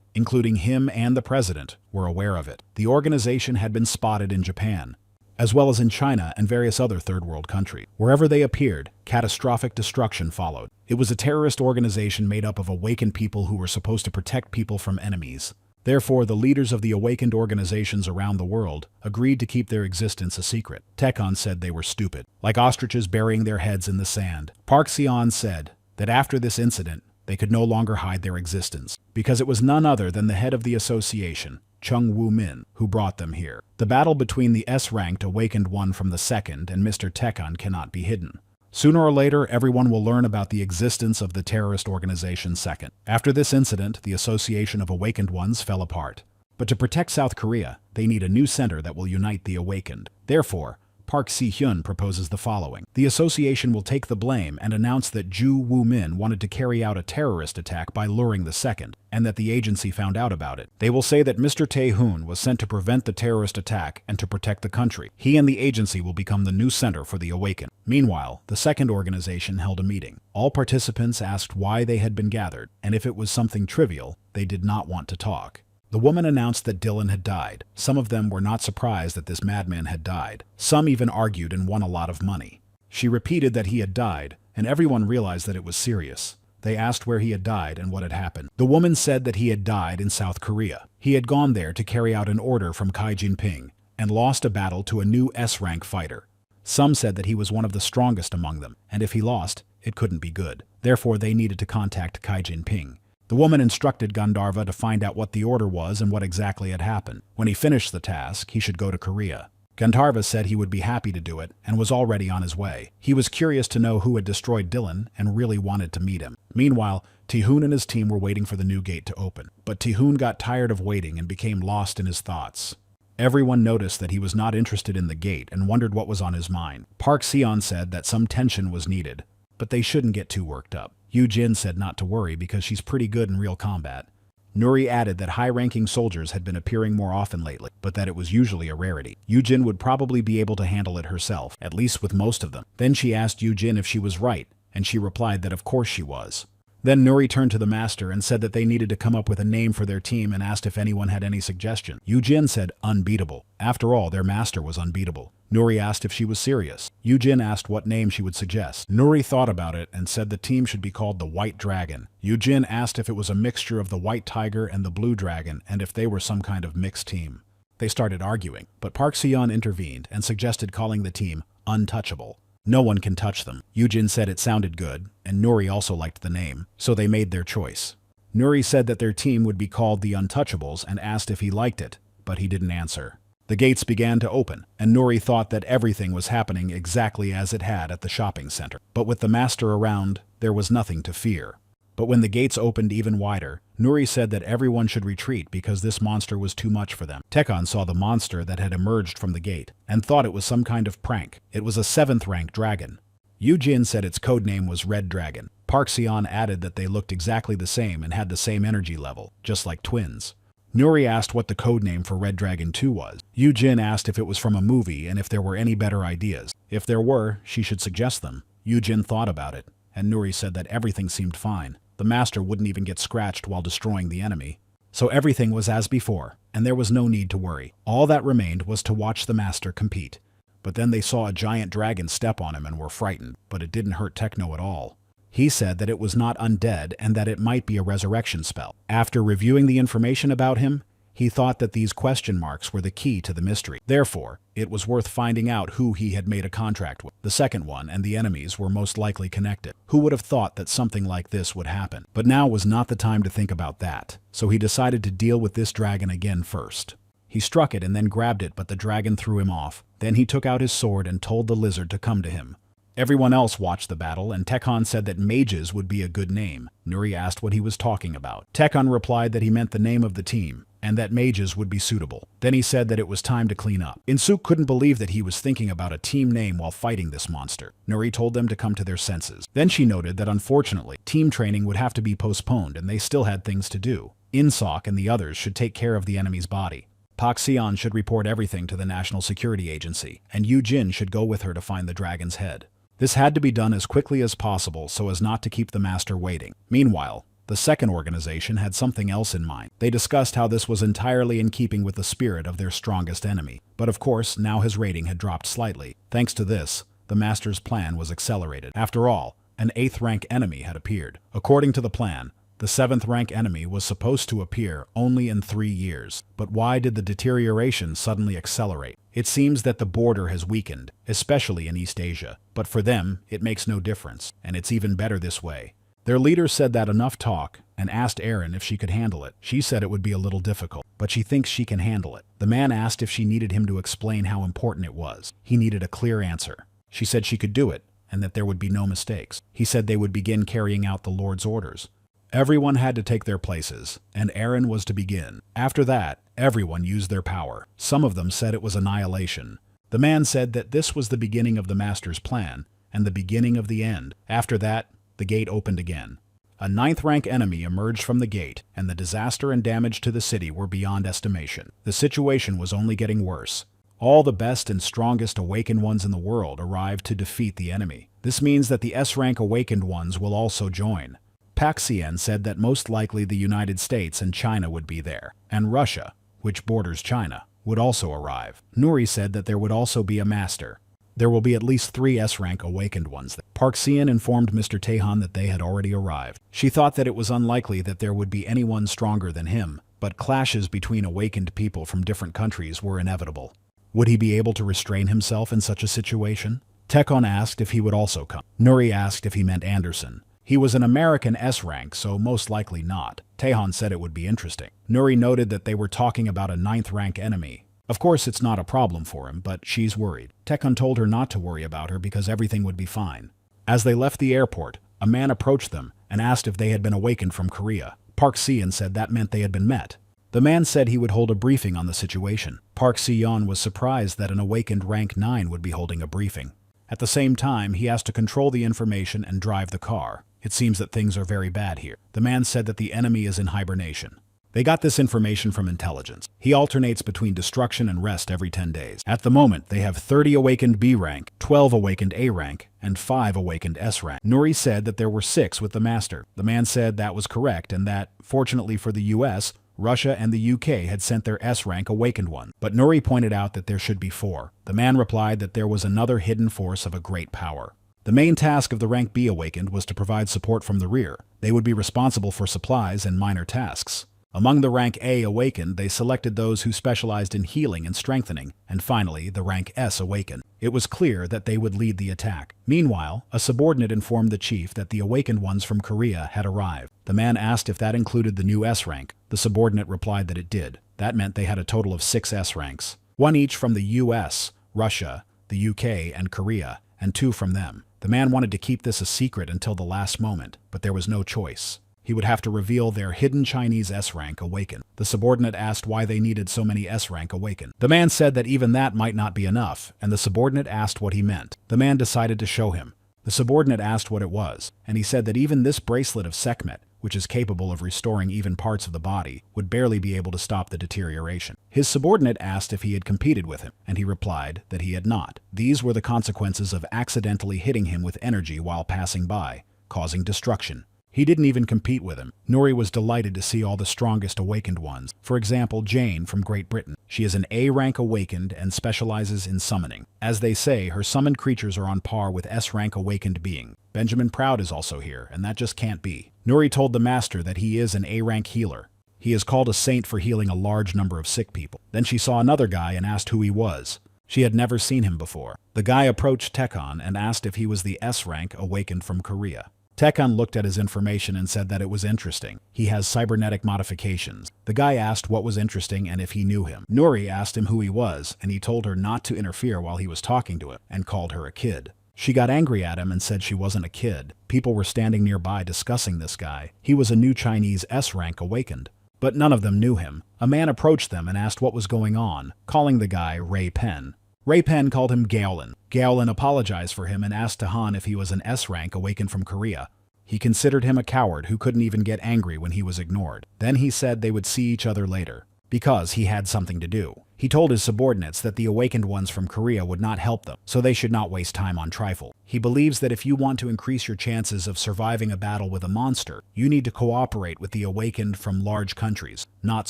A: including him and the president, were aware of it. The organization had been spotted in Japan, as well as in China and various other third-world countries. Wherever they appeared, catastrophic destruction followed. It was a terrorist organization made up of awakened people who were supposed to protect people from enemies. Therefore, the leaders of the awakened organizations around the world agreed to keep their existence a secret. Taecon said they were stupid, like ostriches burying their heads in the sand. Park Seon said that after this incident, they could no longer hide their existence, because it was none other than the head of the association, Chung Woo-min, who brought them here. The battle between the S-ranked awakened one from the second and Mr. Taecon cannot be hidden. Sooner or later, everyone will learn about the existence of the terrorist organization Second. After this incident, the Association of Awakened Ones fell apart. But to protect South Korea, they need a new center that will unite the awakened. Therefore, Park Si-hyun proposes the following. The association will take the blame and announce that Ju Woo-min wanted to carry out a terrorist attack by luring the second, and that the agency found out about it. They will say that Mr. Tae-hoon was sent to prevent the terrorist attack and to protect the country. He and the agency will become the new center for the awakened. Meanwhile, the second organization held a meeting. All participants asked why they had been gathered, and if it was something trivial, they did not want to talk. The woman announced that Dylan had died. Some of them were not surprised that this madman had died. Some even argued and won a lot of money. She repeated that he had died, and everyone realized that it was serious. They asked where he had died and what had happened. The woman said that he had died in South Korea. He had gone there to carry out an order from Kai Jinping and lost a battle to a new S-rank fighter. Some said that he was one of the strongest among them, and if he lost, it couldn't be good. Therefore, they needed to contact Kai Jinping. The woman instructed Gandharva to find out what the order was and what exactly had happened. When he finished the task, he should go to Korea. Gandharva said he would be happy to do it and was already on his way. He was curious to know who had destroyed Dylan and really wanted to meet him. Meanwhile, Tae-hoon and his team were waiting for the new gate to open. But Tae-hoon got tired of waiting and became lost in his thoughts. Everyone noticed that he was not interested in the gate and wondered what was on his mind. Park Seon said that some tension was needed, but they shouldn't get too worked up. Yoo-jin said not to worry because she's pretty good in real combat. Nuri added that high-ranking soldiers had been appearing more often lately, but that it was usually a rarity. Yoo-jin would probably be able to handle it herself, at least with most of them. Then she asked Yoo-jin if she was right, and she replied that of course she was. Then Nuri turned to the master and said that they needed to come up with a name for their team and asked if anyone had any suggestion. Yoo-jin said unbeatable. After all, their master was unbeatable. Nuri asked if she was serious. Yoo-jin asked what name she would suggest. Nuri thought about it and said the team should be called the White Dragon. Yoo-jin asked if it was a mixture of the White Tiger and the Blue Dragon and if they were some kind of mixed team. They started arguing, but Park Seon intervened and suggested calling the team Untouchable. No one can touch them. Yoo-jin said it sounded good, and Nuri also liked the name, so they made their choice. Nuri said that their team would be called the Untouchables and asked if he liked it, but he didn't answer. The gates began to open, and Nuri thought that everything was happening exactly as it had at the shopping center. But with the master around, there was nothing to fear. But when the gates opened even wider, Nuri said that everyone should retreat because this monster was too much for them. Taecon saw the monster that had emerged from the gate and thought it was some kind of prank. It was a 7th-rank dragon. Yoo-jin said its codename was Red Dragon. Park Seon added that they looked exactly the same and had the same energy level, just like twins. Nuri asked what the codename for Red Dragon 2 was. Yoo-jin asked if it was from a movie and if there were any better ideas. If there were, she should suggest them. Yoo-jin thought about it, and Nuri said that everything seemed fine. The master wouldn't even get scratched while destroying the enemy. So everything was as before, and there was no need to worry. All that remained was to watch the master compete. But then they saw a giant dragon step on him and were frightened, but it didn't hurt Techno at all. He said that it was not undead and that it might be a resurrection spell. After reviewing the information about him, he thought that these question marks were the key to the mystery. Therefore, it was worth finding out who he had made a contract with. The second one and the enemies were most likely connected. Who would have thought that something like this would happen? But now was not the time to think about that, so he decided to deal with this dragon again first. He struck it and then grabbed it, but the dragon threw him off. Then he took out his sword and told the lizard to come to him. Everyone else watched the battle, and Tekon said that mages would be a good name. Nuri asked what he was talking about. Tekon replied that he meant the name of the team, and that mages would be suitable. Then he said that it was time to clean up. Insuk couldn't believe that he was thinking about a team name while fighting this monster. Nuri told them to come to their senses. Then she noted that unfortunately, team training would have to be postponed and they still had things to do. Insok and the others should take care of the enemy's body. Pak Sion should report everything to the National Security Agency, and Yu Jin should go with her to find the dragon's head. This had to be done as quickly as possible so as not to keep the master waiting. Meanwhile, the second organization had something else in mind. They discussed how this was entirely in keeping with the spirit of their strongest enemy. But of course, now his rating had dropped slightly. Thanks to this, the master's plan was accelerated. After all, an 8th rank enemy had appeared. According to the plan, the 7th rank enemy was supposed to appear only in 3 years. But why did the deterioration suddenly accelerate? It seems that the border has weakened, especially in East Asia. But for them, it makes no difference, and it's even better this way. Their leader said that enough talk and asked Erin if she could handle it. She said it would be a little difficult, but she thinks she can handle it. The man asked if she needed him to explain how important it was. He needed a clear answer. She said she could do it, and that there would be no mistakes. He said they would begin carrying out the Lord's orders. Everyone had to take their places, and Erin was to begin. After that, everyone used their power. Some of them said it was annihilation. The man said that this was the beginning of the master's plan, and the beginning of the end. After that, the gate opened again. A 9th rank enemy emerged from the gate, and the disaster and damage to the city were beyond estimation. The situation was only getting worse. All the best and strongest awakened ones in the world arrived to defeat the enemy. This means that the S-rank awakened ones will also join. Pak Sion said that most likely the United States and China would be there, and Russia, which borders China, would also arrive. Nuri said that there would also be a master. There will be at least 3 S-rank awakened ones. Park Sion informed Mr. Taehan that they had already arrived. She thought that it was unlikely that there would be anyone stronger than him, but clashes between awakened people from different countries were inevitable. Would he be able to restrain himself in such a situation? Tekon asked if he would also come. Nuri asked if he meant Anderson. He was an American S-rank, so most likely not. Taehan said it would be interesting. Nuri noted that they were talking about a 9th rank enemy. Of course, it's not a problem for him, but she's worried. Tekon told her not to worry about her because everything would be fine. As they left the airport, a man approached them and asked if they had been awakened from Korea. Park Sion said that meant they had been met. The man said he would hold a briefing on the situation. Park Sion was surprised that an awakened rank 9 would be holding a briefing. At the same time, he asked to control the information and drive the car. It seems that things are very bad here. The man said that the enemy is in hibernation. They got this information from intelligence. He alternates between destruction and rest every 10 days. At the moment, they have 30 awakened B rank, 12 awakened A rank, and 5 awakened S rank. Nuri said that there were 6 with the master. The man said that was correct and that, fortunately for the US, Russia and the UK had sent their S-rank awakened one. But Nuri pointed out that there should be 4. The man replied that there was another hidden force of a great power. The main task of the rank B awakened was to provide support from the rear. They would be responsible for supplies and minor tasks. Among the rank A awakened, they selected those who specialized in healing and strengthening, and finally, the rank S awakened. It was clear that they would lead the attack. Meanwhile, a subordinate informed the chief that the awakened ones from Korea had arrived. The man asked if that included the new S rank. The subordinate replied that it did. That meant they had a total of 6 S ranks. 1 each from the US, Russia, the UK, and Korea, and 2 from them. The man wanted to keep this a secret until the last moment, but there was no choice. He would have to reveal their hidden Chinese S-rank awakened. The subordinate asked why they needed so many S-rank awakened. The man said that even that might not be enough, and the subordinate asked what he meant. The man decided to show him. The subordinate asked what it was, and he said that even this bracelet of Sekhmet, which is capable of restoring even parts of the body, would barely be able to stop the deterioration. His subordinate asked if he had competed with him, and he replied that he had not. These were the consequences of accidentally hitting him with energy while passing by, causing destruction. He didn't even compete with him. Nuri was delighted to see all the strongest awakened ones. For example, Jane from Great Britain. She is an A-rank awakened and specializes in summoning. As they say, her summoned creatures are on par with S-rank awakened being. Benjamin Proud is also here, and that just can't be. Nuri told the master that he is an A-rank healer. He is called a saint for healing a large number of sick people. Then she saw another guy and asked who he was. She had never seen him before. The guy approached Tekon and asked if he was the S-rank awakened from Korea. Tekon looked at his information and said that it was interesting. He has cybernetic modifications. The guy asked what was interesting and if he knew him. Nuri asked him who he was, and he told her not to interfere while he was talking to him, and called her a kid. She got angry at him and said she wasn't a kid. People were standing nearby discussing this guy. He was a new Chinese S-rank awakened. But none of them knew him. A man approached them and asked what was going on, calling the guy Ray Pen. Ray Pen called him Gaolin. Gaolin apologized for him and asked Tahan if he was an S-rank awakened from Korea. He considered him a coward who couldn't even get angry when he was ignored. Then he said they would see each other later, because he had something to do. He told his subordinates that the awakened ones from Korea would not help them, so they should not waste time on trifle. He believes that if you want to increase your chances of surviving a battle with a monster, you need to cooperate with the awakened from large countries, not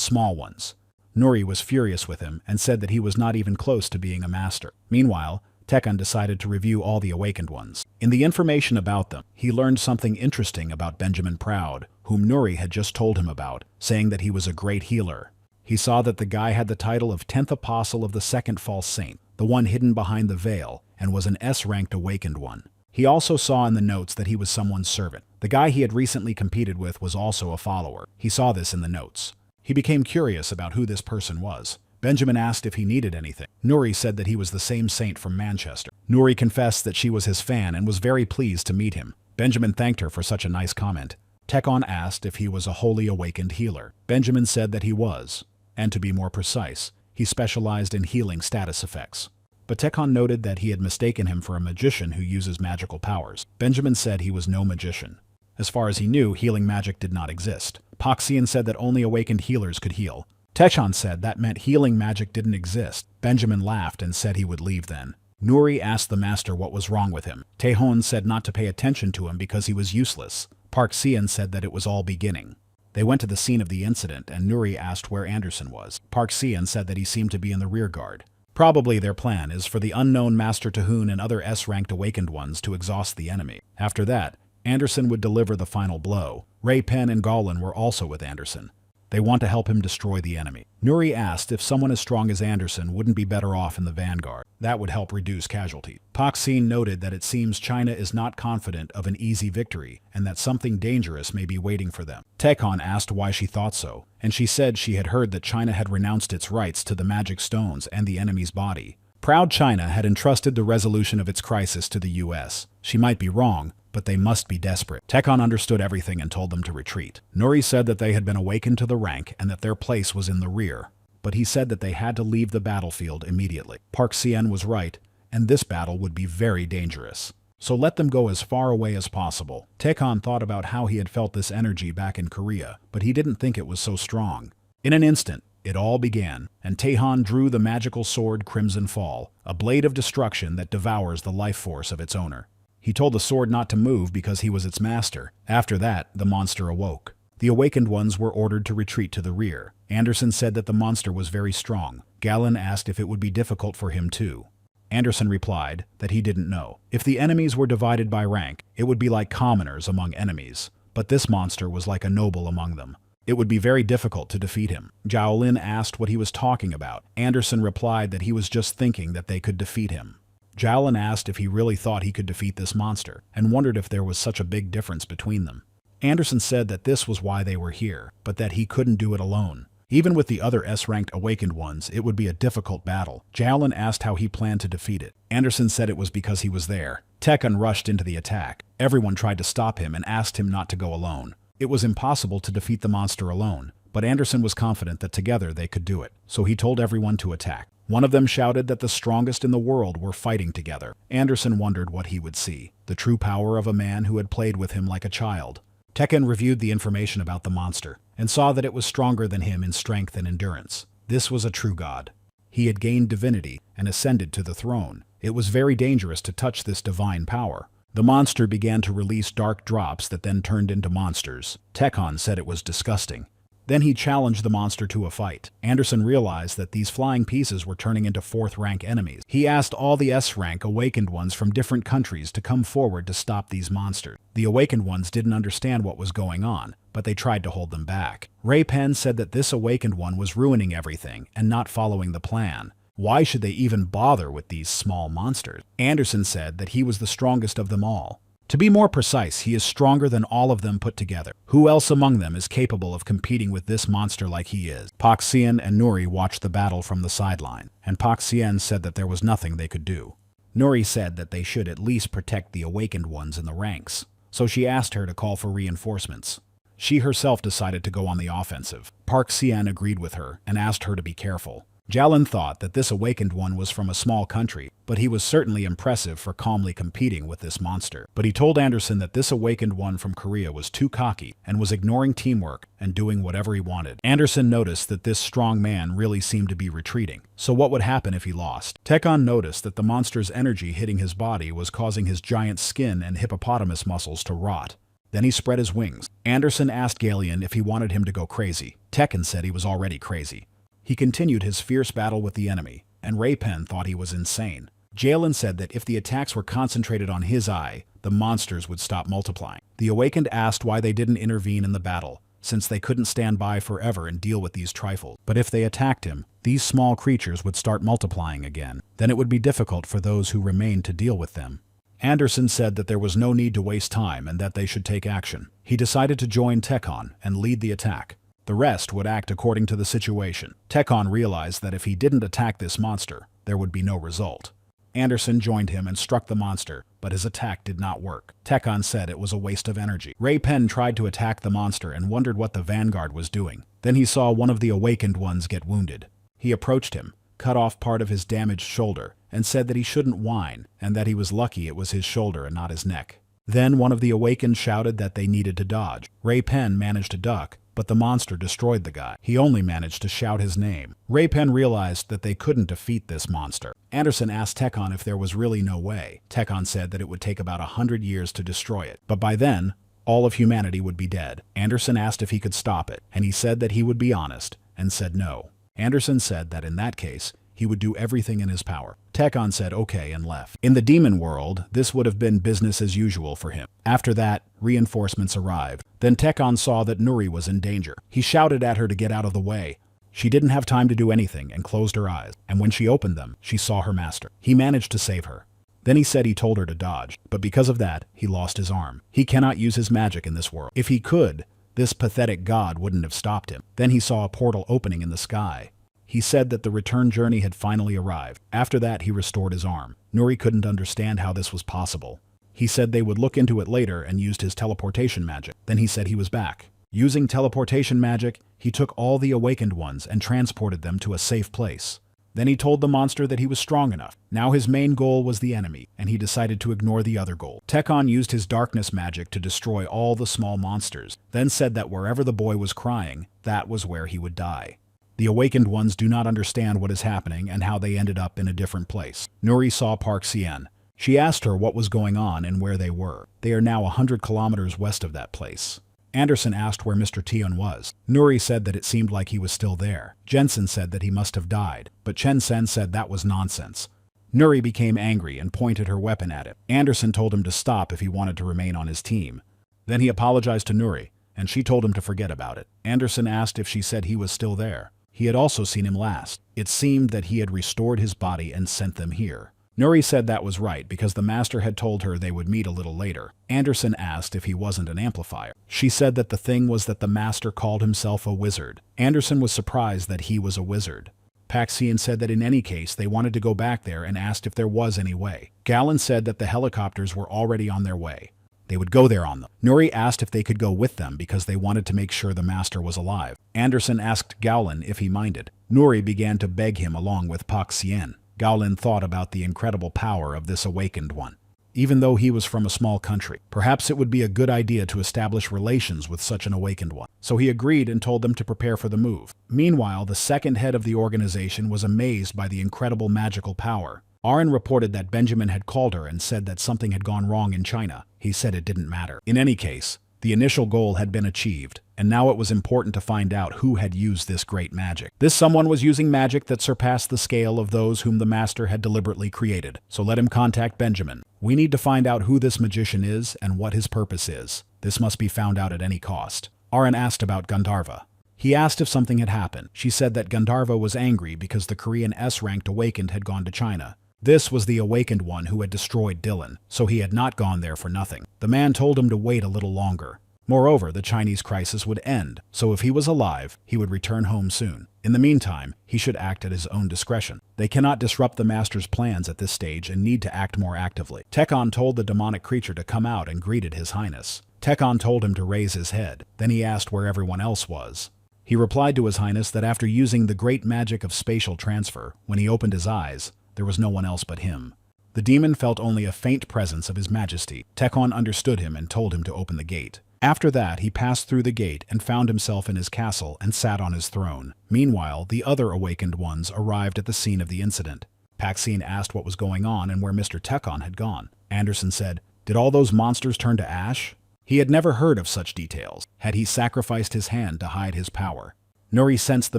A: small ones. Nuri was furious with him and said that he was not even close to being a master. Meanwhile, Tekon decided to review all the awakened ones. In the information about them, he learned something interesting about Benjamin Proud, whom Nuri had just told him about, saying that he was a great healer. He saw that the guy had the title of 10th Apostle of the Second False Saint, the one hidden behind the veil, and was an S-ranked awakened one. He also saw in the notes that he was someone's servant. The guy he had recently competed with was also a follower. He saw this in the notes. He became curious about who this person was. Benjamin asked if he needed anything. Nuri said that he was the same saint from Manchester. Nuri confessed that she was his fan and was very pleased to meet him. Benjamin thanked her for such a nice comment. Tekon asked if he was a holy awakened healer. Benjamin said that he was, and to be more precise, he specialized in healing status effects. But Tekon noted that he had mistaken him for a magician who uses magical powers. Benjamin said he was no magician. As far as he knew, healing magic did not exist. Poxian said that only awakened healers could heal. Techon said that meant healing magic didn't exist. Benjamin laughed and said he would leave then. Nuri asked the master what was wrong with him. Taehon said not to pay attention to him because he was useless. Park Sian said that it was all beginning. They went to the scene of the incident and Nuri asked where Anderson was. Park Sian said that he seemed to be in the rear guard. Probably their plan is for the unknown Master Tahoon and other S-ranked awakened ones to exhaust the enemy. After that, Anderson would deliver the final blow. Ray Pen and Gaulin were also with Anderson. They want to help him destroy the enemy. Nuri asked if someone as strong as Anderson wouldn't be better off in the vanguard. That would help reduce casualties. Poxine noted that it seems China is not confident of an easy victory and that something dangerous may be waiting for them. Tekon asked why she thought so, and she said she had heard that China had renounced its rights to the magic stones and the enemy's body. Proud China had entrusted the resolution of its crisis to the US. She might be wrong, but they must be desperate. Tekon understood everything and told them to retreat. Nuri said that they had been awakened to the rank and that their place was in the rear, but he said that they had to leave the battlefield immediately. Park Sien was right, and this battle would be very dangerous. So let them go as far away as possible. Tekon thought about how he had felt this energy back in Korea, but he didn't think it was so strong. In an instant, it all began, and Taehan drew the magical sword Crimson Fall, a blade of destruction that devours the life force of its owner. He told the sword not to move because he was its master. After that, the monster awoke. The awakened ones were ordered to retreat to the rear. Anderson said that the monster was very strong. Galen asked if it would be difficult for him too. Anderson replied that he didn't know. If the enemies were divided by rank, it would be like commoners among enemies. But this monster was like a noble among them. It would be very difficult to defeat him. Jiaolin asked what he was talking about. Anderson replied that he was just thinking that they could defeat him. Jiaolin asked if he really thought he could defeat this monster, and wondered if there was such a big difference between them. Anderson said that this was why they were here, but that he couldn't do it alone. Even with the other S-ranked awakened ones, it would be a difficult battle. Jiaolin asked how he planned to defeat it. Anderson said it was because he was there. Tekon rushed into the attack. Everyone tried to stop him and asked him not to go alone. It was impossible to defeat the monster alone, but Anderson was confident that together they could do it, so he told everyone to attack. One of them shouted that the strongest in the world were fighting together. Anderson wondered what he would see, the true power of a man who had played with him like a child. Tekon reviewed the information about the monster, and saw that it was stronger than him in strength and endurance. This was a true god. He had gained divinity and ascended to the throne. It was very dangerous to touch this divine power. The monster began to release dark drops that then turned into monsters. Tekon said it was disgusting. Then he challenged the monster to a fight. Anderson realized that these flying pieces were turning into 4th-rank enemies. He asked all the S-rank awakened ones from different countries to come forward to stop these monsters. The awakened ones didn't understand what was going on, but they tried to hold them back. Ray Pen said that this awakened one was ruining everything and not following the plan. Why should they even bother with these small monsters? Anderson said that he was the strongest of them all. To be more precise, he is stronger than all of them put together. Who else among them is capable of competing with this monster like he is? Pak Sien and Nuri watched the battle from the sideline, and Pak Sien said that there was nothing they could do. Nuri said that they should at least protect the awakened ones in the ranks, so she asked her to call for reinforcements. She herself decided to go on the offensive. Park Sien agreed with her and asked her to be careful. Jalin thought that this awakened one was from a small country, but he was certainly impressive for calmly competing with this monster. But he told Anderson that this awakened one from Korea was too cocky and was ignoring teamwork and doing whatever he wanted. Anderson noticed that this strong man really seemed to be retreating. So what would happen if he lost? Tekon noticed that the monster's energy hitting his body was causing his giant skin and hippopotamus muscles to rot. Then he spread his wings. Anderson asked Galeon if he wanted him to go crazy. Tekon said he was already crazy. He continued his fierce battle with the enemy, and Ray Pen thought he was insane. Jalen said that if the attacks were concentrated on his eye, the monsters would stop multiplying. The Awakened asked why they didn't intervene in the battle, since they couldn't stand by forever and deal with these trifles. But if they attacked him, these small creatures would start multiplying again. Then it would be difficult for those who remained to deal with them. Anderson said that there was no need to waste time and that they should take action. He decided to join Tekon and lead the attack. The rest would act according to the situation. Tekon realized that if he didn't attack this monster, there would be no result. Anderson joined him and struck the monster, but his attack did not work. Tekon said it was a waste of energy. Ray Pen tried to attack the monster and wondered what the vanguard was doing. Then he saw one of the awakened ones get wounded. He approached him, cut off part of his damaged shoulder, and said that he shouldn't whine, and that he was lucky it was his shoulder and not his neck. Then one of the awakened shouted that they needed to dodge. Ray Pen managed to duck, but the monster destroyed the guy. He only managed to shout his name. Ray Pen realized that they couldn't defeat this monster. Anderson asked Tekon if there was really no way. Tekon said that it would take about 100 years to destroy it, but by then, all of humanity would be dead. Anderson asked if he could stop it, and he said that he would be honest, and said no. Anderson said that in that case, he would do everything in his power. Tekon said okay and left. In the demon world, this would have been business as usual for him. After that, reinforcements arrived. Then Tekon saw that Nuri was in danger. He shouted at her to get out of the way. She didn't have time to do anything and closed her eyes, and when she opened them, she saw her master. He managed to save her. Then he said he told her to dodge, but because of that, he lost his arm. He cannot use his magic in this world. If he could, this pathetic god wouldn't have stopped him. Then he saw a portal opening in the sky. He said that the return journey had finally arrived. After that, he restored his arm. Nuri couldn't understand how this was possible. He said they would look into it later and used his teleportation magic. Then he said he was back. Using teleportation magic, he took all the awakened ones and transported them to a safe place. Then he told the monster that he was strong enough. Now his main goal was the enemy, and he decided to ignore the other goal. Tekon used his darkness magic to destroy all the small monsters, then said that wherever the boy was crying, that was where he would die. The awakened ones do not understand what is happening and how they ended up in a different place. Nuri saw Park Sien. She asked her what was going on and where they were. They are now 100 kilometers west of that place. Anderson asked where Mr. Tion was. Nuri said that it seemed like he was still there. Jensen said that he must have died, but Chen Sen said that was nonsense. Nuri became angry and pointed her weapon at him. Anderson told him to stop if he wanted to remain on his team. Then he apologized to Nuri, and she told him to forget about it. Anderson asked if she said he was still there. He had also seen him last. It seemed that he had restored his body and sent them here. Nuri said that was right because the master had told her they would meet a little later. Anderson asked if he wasn't an amplifier. She said that the thing was that the master called himself a wizard. Anderson was surprised that he was a wizard. Paxian said that in any case they wanted to go back there and asked if there was any way. Galen said that the helicopters were already on their way. They would go there on them. Nuri asked if they could go with them because they wanted to make sure the master was alive. Anderson asked Gowlin if he minded. Nuri began to beg him along with Pak Sien. Gowlin thought about the incredible power of this awakened one. Even though he was from a small country, perhaps it would be a good idea to establish relations with such an awakened one. So he agreed and told them to prepare for the move. Meanwhile, the second head of the organization was amazed by the incredible magical power. Aaron reported that Benjamin had called her and said that something had gone wrong in China. He said it didn't matter. In any case, the initial goal had been achieved, and now it was important to find out who had used this great magic. This someone was using magic that surpassed the scale of those whom the master had deliberately created. So let him contact Benjamin. We need to find out who this magician is and what his purpose is. This must be found out at any cost. Aaron asked about Gandharva. He asked if something had happened. She said that Gandharva was angry because the Korean S-ranked awakened had gone to China. This was the awakened one who had destroyed Dylan, so he had not gone there for nothing. The man told him to wait a little longer. Moreover, the Chinese crisis would end, so if he was alive, he would return home soon. In the meantime, he should act at his own discretion. They cannot disrupt the master's plans at this stage and need to act more actively. Tekon told the demonic creature to come out and greeted His Highness. Tekon told him to raise his head. Then he asked where everyone else was. He replied to His Highness that after using the great magic of spatial transfer, when he opened his eyes, there was no one else but him. The demon felt only a faint presence of His Majesty. Tekon understood him and told him to open the gate. After that, he passed through the gate and found himself in his castle and sat on his throne. Meanwhile, the other awakened ones arrived at the scene of the incident. Paxine asked what was going on and where Mr. Tekon had gone. Anderson said, "Did all those monsters turn to ash?" He had never heard of such details. Had he sacrificed his hand to hide his power? Nuri sensed the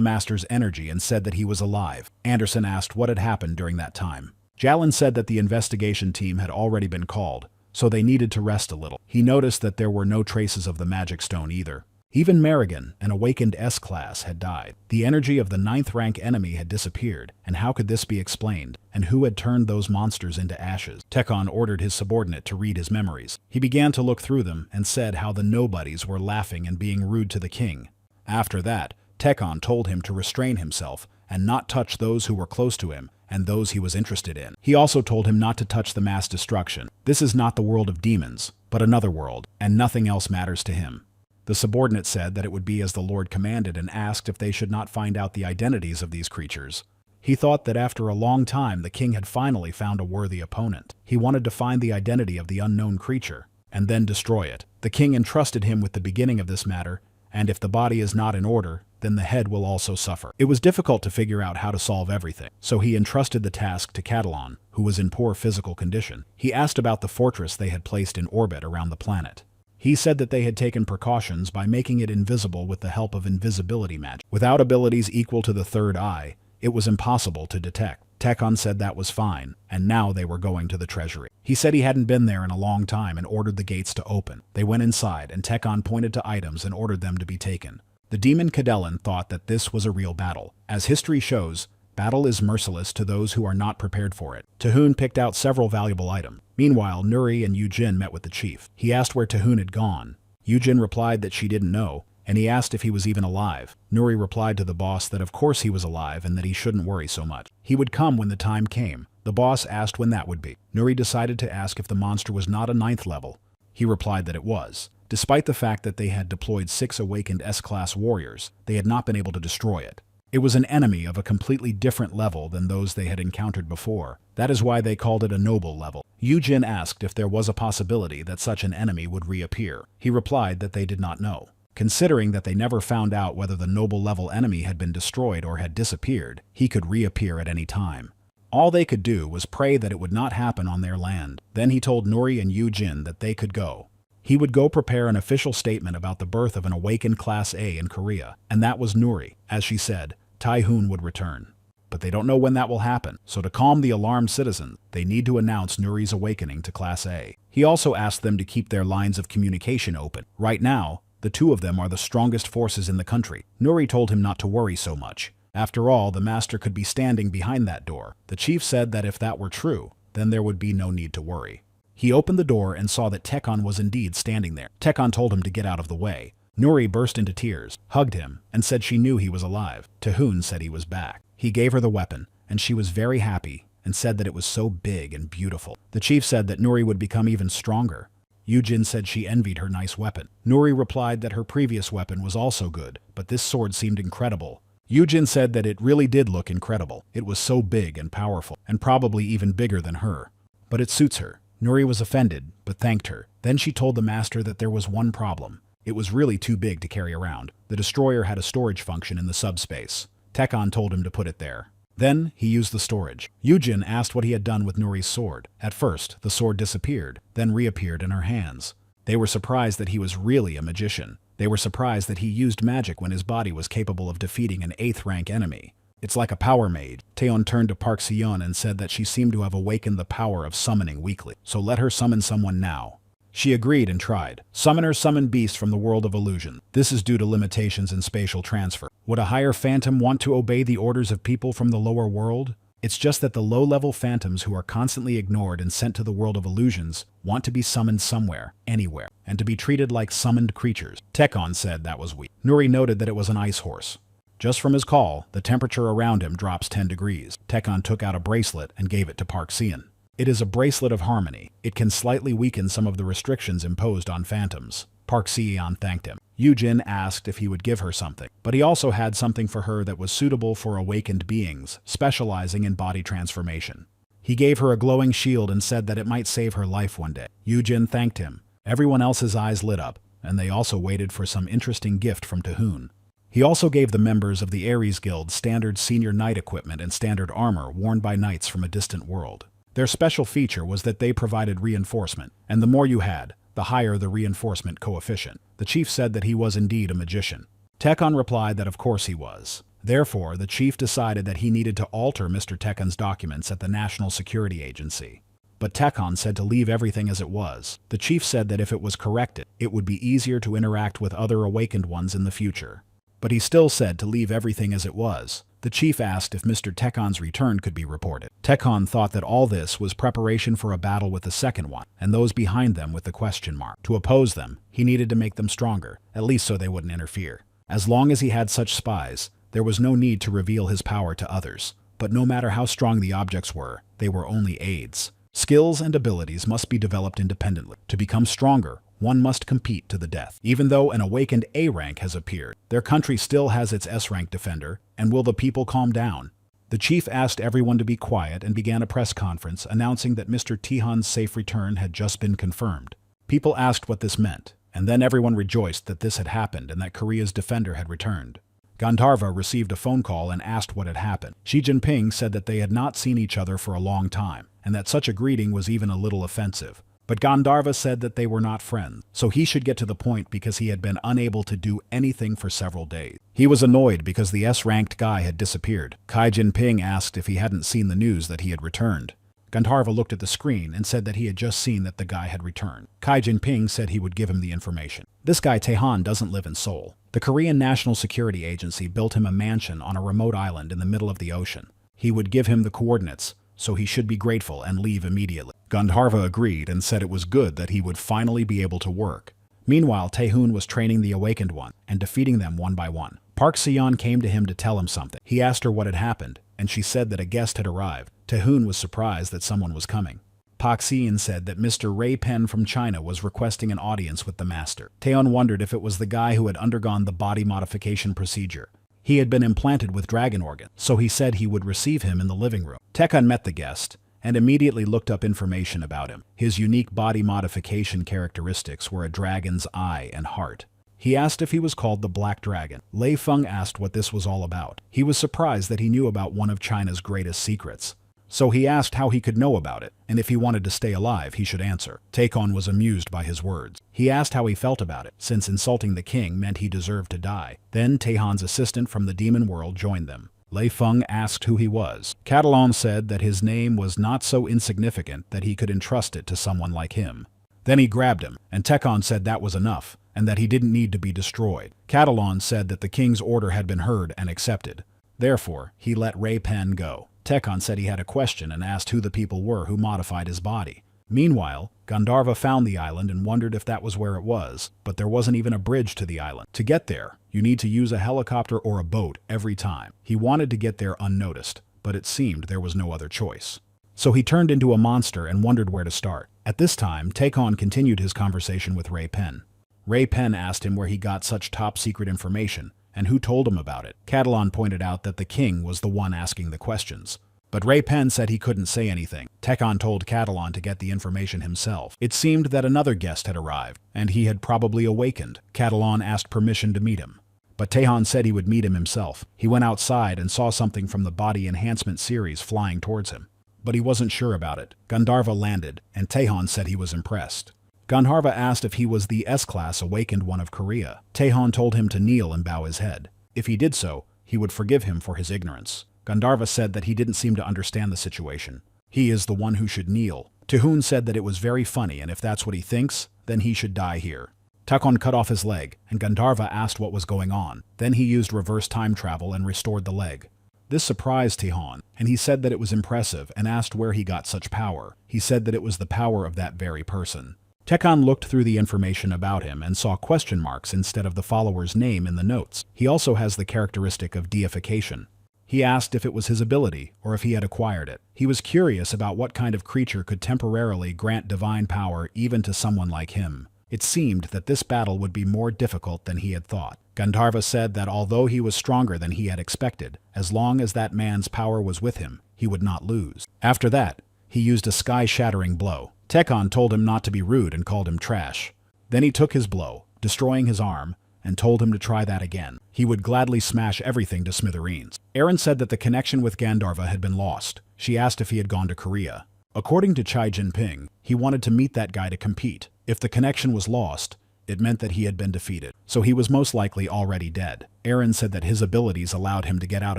A: master's energy and said that he was alive. Anderson asked what had happened during that time. Jalin said that the investigation team had already been called, so they needed to rest a little. He noticed that there were no traces of the magic stone either. Even Marigan, an awakened S-Class, had died. The energy of the 9th rank enemy had disappeared, and how could this be explained? And who had turned those monsters into ashes? Tekon ordered his subordinate to read his memories. He began to look through them and said how the nobodies were laughing and being rude to the king. After that, Tekon told him to restrain himself and not touch those who were close to him and those he was interested in. He also told him not to touch the mass destruction. This is not the world of demons, but another world, and nothing else matters to him. The subordinate said that it would be as the Lord commanded and asked if they should not find out the identities of these creatures. He thought that after a long time the king had finally found a worthy opponent. He wanted to find the identity of the unknown creature, and then destroy it. The king entrusted him with the beginning of this matter, and if the body is not in order, then the head will also suffer. It was difficult to figure out how to solve everything, so he entrusted the task to Catalan, who was in poor physical condition. He asked about the fortress they had placed in orbit around the planet. He said that they had taken precautions by making it invisible with the help of invisibility magic. Without abilities equal to the third eye, it was impossible to detect. Tekon said that was fine, and now they were going to the treasury. He said he hadn't been there in a long time and ordered the gates to open. They went inside, and Tekon pointed to items and ordered them to be taken. The demon Cadellan thought that this was a real battle. As history shows, battle is merciless to those who are not prepared for it. Tahun picked out several valuable items. Meanwhile, Nuri and Yujin met with the chief. He asked where Tahun had gone. Yujin replied that she didn't know, and he asked if he was even alive. Nuri replied to the boss that of course he was alive and that he shouldn't worry so much. He would come when the time came. The boss asked when that would be. Nuri decided to ask if the monster was not a 9th level. He replied that it was. Despite the fact that they had deployed 6 awakened S-Class warriors, they had not been able to destroy it. It was an enemy of a completely different level than those they had encountered before. That is why they called it a noble level. Yujin asked if there was a possibility that such an enemy would reappear. He replied that they did not know. Considering that they never found out whether the noble level enemy had been destroyed or had disappeared, he could reappear at any time. All they could do was pray that it would not happen on their land. Then he told Nuri and Yujin that they could go. He would go prepare an official statement about the birth of an awakened Class A in Korea, and that was Nuri. As she said, Tai-hoon would return. But they don't know when that will happen, so to calm the alarmed citizens, they need to announce Nuri's awakening to Class A. He also asked them to keep their lines of communication open. Right now, the two of them are the strongest forces in the country. Nuri told him not to worry so much. After all, the master could be standing behind that door. The chief said that if that were true, then there would be no need to worry. He opened the door and saw that Tekon was indeed standing there. Tekon told him to get out of the way. Nuri burst into tears, hugged him, and said she knew he was alive. Tahun said he was back. He gave her the weapon, and she was very happy and said that it was so big and beautiful. The chief said that Nuri would become even stronger. Yujin said she envied her nice weapon. Nuri replied that her previous weapon was also good, but this sword seemed incredible. Yujin said that it really did look incredible. It was so big and powerful, and probably even bigger than her. But it suits her. Nuri was offended, but thanked her. Then she told the master that there was one problem. It was really too big to carry around. The destroyer had a storage function in the subspace. Tekon told him to put it there. Then he used the storage. Yujin asked what he had done with Nuri's sword. At first, the sword disappeared, then reappeared in her hands. They were surprised that he was really a magician. They were surprised that he used magic when his body was capable of defeating an 8th rank enemy. It's like a power mage. Taeon turned to Park Seon and said that she seemed to have awakened the power of summoning weekly. So let her summon someone now. She agreed and tried. Summoners summon beasts from the world of illusion. This is due to limitations in spatial transfer. Would a higher phantom want to obey the orders of people from the lower world? It's just that the low-level phantoms who are constantly ignored and sent to the world of illusions want to be summoned somewhere, anywhere, and to be treated like summoned creatures. Tekon said that was weak. Nuri noted that it was an ice horse. Just from his call, the temperature around him drops 10 degrees. Tekon took out a bracelet and gave it to Park Seon. It is a bracelet of harmony. It can slightly weaken some of the restrictions imposed on phantoms. Park Seon thanked him. Yujin asked if he would give her something, but he also had something for her that was suitable for awakened beings, specializing in body transformation. He gave her a glowing shield and said that it might save her life one day. Yujin thanked him. Everyone else's eyes lit up, and they also waited for some interesting gift from Taehoon. He also gave the members of the Ares Guild standard senior knight equipment and standard armor worn by knights from a distant world. Their special feature was that they provided reinforcement, and the more you had, the higher the reinforcement coefficient. The chief said that he was indeed a magician. Tekon replied that of course he was. Therefore, the chief decided that he needed to alter Mr. Tekon's documents at the National Security Agency. But Tekon said to leave everything as it was. The chief said that if it was corrected, it would be easier to interact with other awakened ones in the future. But he still said to leave everything as it was. The chief asked if Mr. Tekon's return could be reported. Tekon thought that all this was preparation for a battle with the second one, and those behind them with the question mark. To oppose them, he needed to make them stronger, at least so they wouldn't interfere. As long as he had such spies, there was no need to reveal his power to others. But no matter how strong the objects were, they were only aids. Skills and abilities must be developed independently. To become stronger, one must compete to the death. Even though an awakened A rank has appeared, their country still has its S rank defender, and will the people calm down? The chief asked everyone to be quiet and began a press conference announcing that Mr. Taehoon's safe return had just been confirmed. People asked what this meant, and then everyone rejoiced that this had happened and that Korea's defender had returned. Gandharva received a phone call and asked what had happened. Xi Jinping said that they had not seen each other for a long time, and that such a greeting was even a little offensive. But Gandharva said that they were not friends, so he should get to the point because he had been unable to do anything for several days. He was annoyed because the S-ranked guy had disappeared. Xi Jinping asked if he hadn't seen the news that he had returned. Gandharva looked at the screen and said that he had just seen that the guy had returned. Xi Jinping said he would give him the information. This guy Taehoon doesn't live in Seoul. The Korean National Security Agency built him a mansion on a remote island in the middle of the ocean. He would give him the coordinates, so he should be grateful and leave immediately. Gandharva agreed and said it was good that he would finally be able to work. Meanwhile, Taehoon was training the awakened one and defeating them one by one. Park Seon came to him to tell him something. He asked her what had happened, and she said that a guest had arrived. Taehoon was surprised that someone was coming. Park Seon said that Mr. Ray Pen from China was requesting an audience with the master. Taehoon wondered if it was the guy who had undergone the body modification procedure. He had been implanted with dragon organs, so he said he would receive him in the living room. Tekon met the guest and immediately looked up information about him. His unique body modification characteristics were a dragon's eye and heart. He asked if he was called the Black Dragon. Lei Feng asked what this was all about. He was surprised that he knew about one of China's greatest secrets. So he asked how he could know about it, and if he wanted to stay alive, he should answer. Tekon was amused by his words. He asked how he felt about it, since insulting the king meant he deserved to die. Then Taehoon's assistant from the demon world joined them. Lei Feng asked who he was. Catalan said that his name was not so insignificant that he could entrust it to someone like him. Then he grabbed him, and Tekon said that was enough, and that he didn't need to be destroyed. Catalan said that the king's order had been heard and accepted. Therefore, he let Ray Pen go. Tekon said he had a question and asked who the people were who modified his body. Meanwhile, Gandharva found the island and wondered if that was where it was, but there wasn't even a bridge to the island. To get there, you need to use a helicopter or a boat every time. He wanted to get there unnoticed, but it seemed there was no other choice. So he turned into a monster and wondered where to start. At this time, Tekon continued his conversation with Ray Pen. Ray Pen asked him where he got such top-secret information, and who told him about it. Catalan pointed out that the king was the one asking the questions. But Ray Pen said he couldn't say anything. Tekon told Catalan to get the information himself. It seemed that another guest had arrived, and he had probably awakened. Catalan asked permission to meet him. But Taehoon said he would meet him himself. He went outside and saw something from the body enhancement series flying towards him. But he wasn't sure about it. Gandharva landed, and Taehoon said he was impressed. Gandharva asked if he was the S-Class awakened one of Korea. Taehoon told him to kneel and bow his head. If he did so, he would forgive him for his ignorance. Gandharva said that he didn't seem to understand the situation. He is the one who should kneel. Taehoon said that it was very funny, and if that's what he thinks, then he should die here. Tekon cut off his leg, and Gandharva asked what was going on. Then he used reverse time travel and restored the leg. This surprised Tihon, and he said that it was impressive and asked where he got such power. He said that it was the power of that very person. Tekon looked through the information about him and saw question marks instead of the follower's name in the notes. He also has the characteristic of deification. He asked if it was his ability or if he had acquired it. He was curious about what kind of creature could temporarily grant divine power even to someone like him. It seemed that this battle would be more difficult than he had thought. Gandharva said that although he was stronger than he had expected, as long as that man's power was with him, he would not lose. After that, he used a sky-shattering blow. Tekon told him not to be rude and called him trash. Then he took his blow, destroying his arm, and told him to try that again. He would gladly smash everything to smithereens. Aaron said that the connection with Gandharva had been lost. She asked if he had gone to Korea. According to Chai Jinping, he wanted to meet that guy to compete. If the connection was lost, it meant that he had been defeated, so he was most likely already dead. Aaron said that his abilities allowed him to get out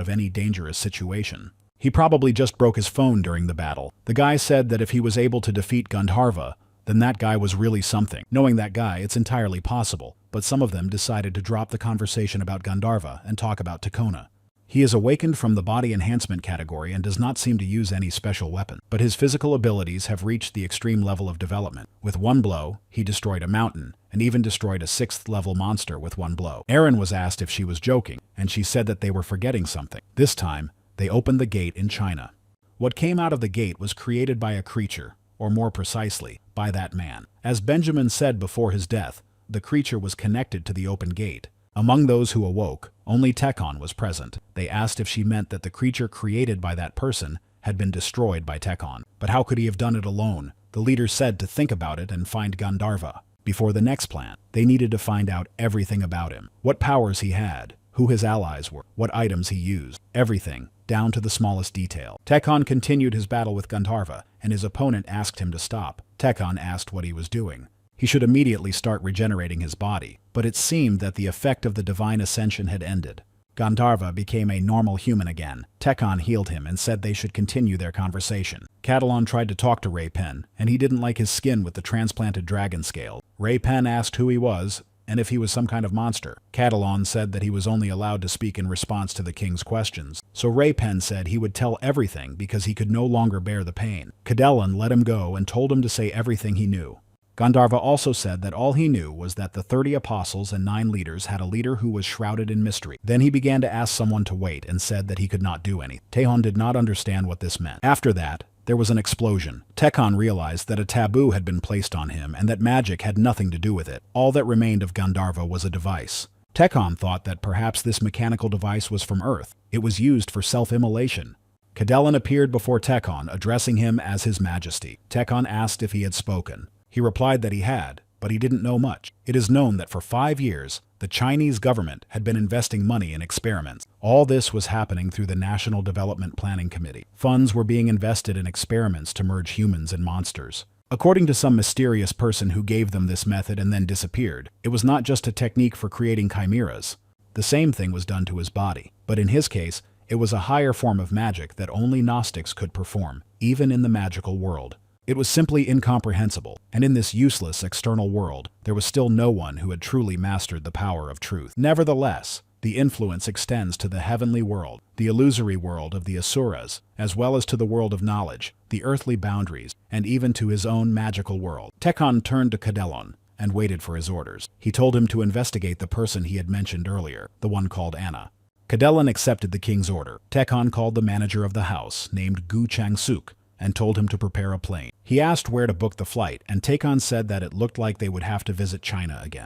A: of any dangerous situation. He probably just broke his phone during the battle. The guy said that if he was able to defeat Gandharva, then that guy was really something. Knowing that guy, it's entirely possible, but some of them decided to drop the conversation about Gandharva and talk about Takona. He is awakened from the body enhancement category and does not seem to use any special weapon, but his physical abilities have reached the extreme level of development. With one blow, he destroyed a mountain, and even destroyed a 6th-level monster with one blow. Aaron was asked if she was joking, and she said that they were forgetting something. This time, they opened the gate in China. What came out of the gate was created by a creature, or more precisely, by that man. As Benjamin said before his death, the creature was connected to the open gate. Among those who awoke, only Tekon was present. They asked if she meant that the creature created by that person had been destroyed by Tekon. But how could he have done it alone? The leader said to think about it and find Gandharva. Before the next plan, they needed to find out everything about him. What powers he had, who his allies were, what items he used, everything, down to the smallest detail. Tekon continued his battle with Gandharva, and his opponent asked him to stop. Tekon asked what he was doing. He should immediately start regenerating his body, but it seemed that the effect of the divine ascension had ended. Gandharva became a normal human again. Tekon healed him and said they should continue their conversation. Catalan tried to talk to Ray Pen, and he didn't like his skin with the transplanted dragon scale. Ray Pen asked who he was, and if he was some kind of monster. Catalan said that he was only allowed to speak in response to the king's questions, so Ray Pen said he would tell everything because he could no longer bear the pain. Cadellan let him go and told him to say everything he knew. Gandharva also said that all he knew was that the 30 apostles and 9 leaders had a leader who was shrouded in mystery. Then he began to ask someone to wait and said that he could not do anything. Tehon did not understand what this meant. After that, there was an explosion. Tekon realized that a taboo had been placed on him and that magic had nothing to do with it. All that remained of Gandharva was a device. Tekon thought that perhaps this mechanical device was from Earth. It was used for self-immolation. Cadellan appeared before Tekon, addressing him as His Majesty. Tekon asked if he had spoken. He replied that he had, but he didn't know much. It is known that for 5 years, the Chinese government had been investing money in experiments. All this was happening through the National Development Planning Committee. Funds were being invested in experiments to merge humans and monsters. According to some mysterious person who gave them this method and then disappeared, it was not just a technique for creating chimeras. The same thing was done to his body, but in his case, it was a higher form of magic that only Gnostics could perform, even in the magical world. It was simply incomprehensible, and in this useless external world, there was still no one who had truly mastered the power of truth. Nevertheless, the influence extends to the heavenly world, the illusory world of the Asuras, as well as to the world of knowledge, the earthly boundaries, and even to his own magical world. Tekon turned to Cadellan and waited for his orders. He told him to investigate the person he had mentioned earlier, the one called Anna. Cadellan accepted the king's order. Tekon called the manager of the house, named Gu Chang-suk, and told him to prepare a plane. He asked where to book the flight, and Tekon said that it looked like they would have to visit China again.